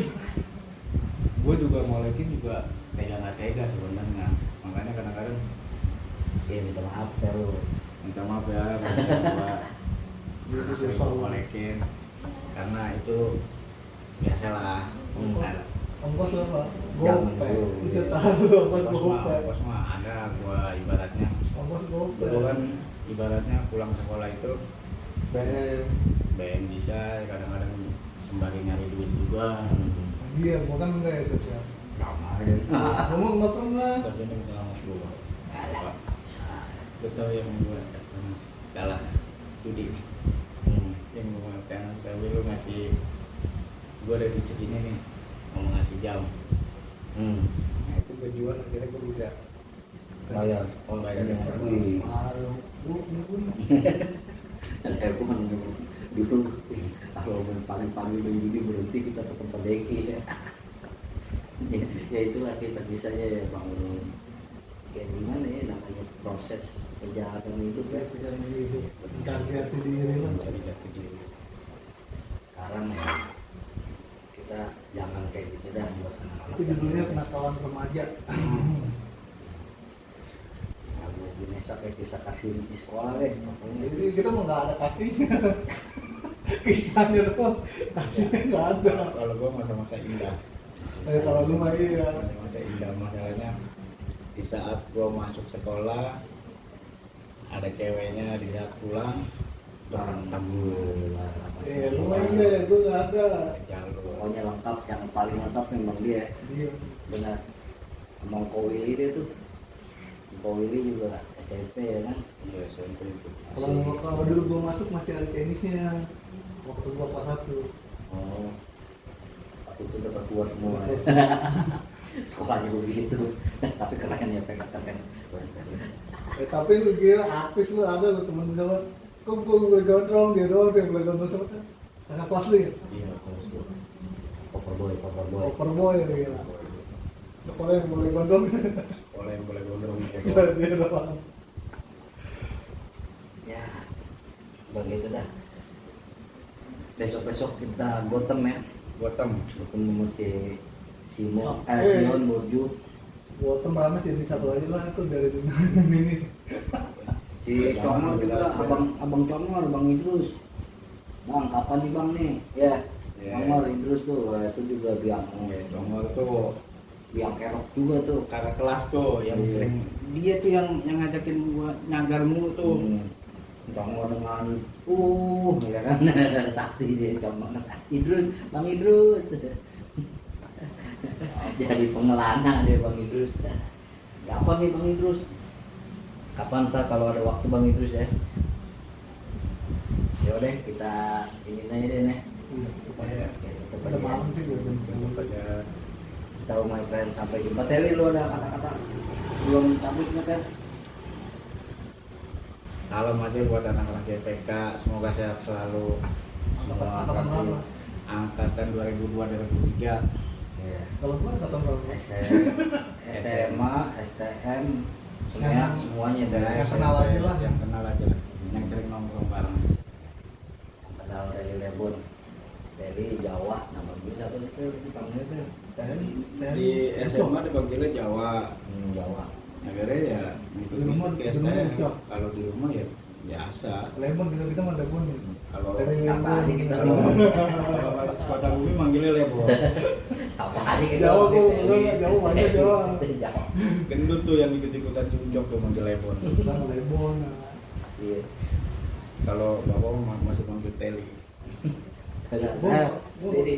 Speaker 2: Gua juga ngolekin juga nggak tega sebenarnya. Makanya kadang-kadang
Speaker 1: ya minta maaf ya lu.
Speaker 2: minta maaf ya gua
Speaker 3: Gitu sih
Speaker 2: sering
Speaker 3: selalu.
Speaker 2: ngolekin karena itu biasalah.
Speaker 3: Ongkos berapa?
Speaker 1: Jangan
Speaker 3: Gope.
Speaker 1: dulu.
Speaker 3: Bisa tahu ongkos gope.
Speaker 2: Ongkos mah ada gua ibaratnya.
Speaker 3: Ongkos gope.
Speaker 2: Gua kan ibaratnya pulang sekolah itu
Speaker 3: BM.
Speaker 2: BM bisa, kadang-kadang sembari nyari duit juga.
Speaker 3: Iya, gua kan enggak itu sih. Gua nggak pernah.
Speaker 2: Tapi ini minta sama gua. Gua tau yang gua mas kalah judi. Yang gua tanya tapi lu ngasih gua ada duit segini nih, mau ngasih jam. Nah itu gua jual, akhirnya gua bisa
Speaker 1: Bayar
Speaker 2: bayar yang
Speaker 1: Wih.
Speaker 3: Aduh, pun.
Speaker 1: Bukan dulu kalau pagi-pagi begini berhenti kita ke tempat deki ya. Ya itulah kisah-kisahnya ya Bang. Ya gimana ya namanya proses perjalanan hidup ya.
Speaker 3: Perjalanan hidup. Mencari jati diri lah.
Speaker 2: mencari jati diri.
Speaker 1: Sekarang ya kita jangan kayak gitu dah buat anak-anak.
Speaker 3: Itu judulnya kenakalan remaja.
Speaker 1: Nah, gue biasa kayak kisah kasih di sekolah deh. Pokoknya
Speaker 3: Jadi kita mau nggak ada kasihnya. Kisahnya doang, kasihnya nggak ada.
Speaker 2: Kalau gua masa-masa indah.
Speaker 3: Kalau lu mah iya.
Speaker 2: Masa indah masalahnya di saat gua masuk sekolah ada ceweknya, di saat pulang berantem
Speaker 3: Iya, lu mah iya, gue nggak ada.
Speaker 2: jalur.
Speaker 1: pokoknya lengkap, yang paling lengkap memang dia.
Speaker 3: Iya.
Speaker 1: Benar. Emang Ko Willy dia tuh. Ko Willy juga SMP ya kan.
Speaker 2: Iya, SMP itu.
Speaker 3: Kalau dulu gue masuk masih ada tenisnya. Waktu gua kelas 1.
Speaker 1: Oh. Pas itu udah keluar semua. Sekolahnya begitu. Tapi keren ya keren.
Speaker 3: Tapi lu kira artis lu ada lu temen sama. Kok gua boleh gondrong dia doang yang boleh gondrong sama kan? Kakak kelas lu ya?
Speaker 2: Iya, kelas gua.
Speaker 1: Overboy.
Speaker 3: Overboy ya gila. Sekolah yang boleh gondrong.
Speaker 2: Oleh yang boleh gondrong
Speaker 3: Cuma dia doang.
Speaker 1: Ya. Begitu dah. Besok kita Gotham ya.
Speaker 2: Bottom.
Speaker 1: Ketemu si Simon,
Speaker 3: Eh.
Speaker 1: Sion Borju.
Speaker 3: Gua temannya jadi satu aja lah itu dari ini.
Speaker 1: Si Congor juga, abang Congor, Bang Idrus. Bang, kapan nih Bang nih? Ya,
Speaker 2: Ya.
Speaker 1: Congor Idrus tuh, wah, itu juga biang
Speaker 2: Congor tuh
Speaker 1: kerok juga tuh.
Speaker 2: kakak kelas tuh yang
Speaker 1: Iya.
Speaker 2: sering dia tuh yang ngajakin gua nyagar mulu tuh.
Speaker 1: Congor dengan ya kan sakti dia Congor. Idrus, Bang Idrus. Jadi pengelana dia Bang Idrus. Kapan nih Bang Idrus? Kapan ntar kalau ada waktu Bang Idrus ya? Yaudah kita ini aja deh nih.
Speaker 3: Iya.
Speaker 2: Iya.
Speaker 1: Ya tetep
Speaker 3: Udah
Speaker 1: aja.
Speaker 3: malam sih gue
Speaker 2: Tetep aja
Speaker 1: Ciao my friend, sampai jumpa. Teli, lu ada kata-kata sebelum cabut nggak Tel?
Speaker 2: salam aja buat anak-anak GPK, semoga sehat selalu. Semua
Speaker 3: Angkatan berapa?
Speaker 2: angkatan 2002-2003.
Speaker 1: Iya.
Speaker 3: Kalau gua kata berapa?
Speaker 1: SMA, STM, semuanya dah.
Speaker 3: Yang kenal aja lah.
Speaker 2: Yang kenal aja lah, yang sering nongkrong bareng.
Speaker 1: Yang kenal dari Lebon, dari Jawa, nama bisa apa itu dipanggilnya tuh?
Speaker 2: Di SMA dipanggilnya Jawa.
Speaker 1: Jawa.
Speaker 2: Akhirnya ya
Speaker 3: Di rumah-
Speaker 2: ngikut
Speaker 3: di rumah
Speaker 2: STM.
Speaker 3: bocor.
Speaker 2: Kalau di rumah ya biasa.
Speaker 3: Lemon kita mah lemon nih.
Speaker 2: Kalau
Speaker 1: apa aja kita
Speaker 2: kalau kota bumi manggilnya Lebon.
Speaker 1: apa aja kita
Speaker 3: Jawa
Speaker 1: ngomongin
Speaker 3: tuh,
Speaker 1: Teli.
Speaker 3: Jawa banyak Jawa.
Speaker 1: Jawa.
Speaker 2: Gendut tuh yang ikut-ikutan cuncok tuh manggil Lebon.
Speaker 3: Kita mau Lebon.
Speaker 1: Iya.
Speaker 2: Kalau bapak masih manggil Teli.
Speaker 1: Jadi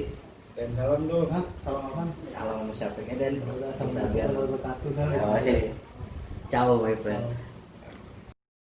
Speaker 2: Dan salam tuh.
Speaker 3: Hah? Salam apa?
Speaker 1: salam sama siapa dan
Speaker 3: Udah,
Speaker 1: kita
Speaker 3: sama
Speaker 1: biar
Speaker 3: berkatu dah.
Speaker 1: oh, iya. Ciao my friend.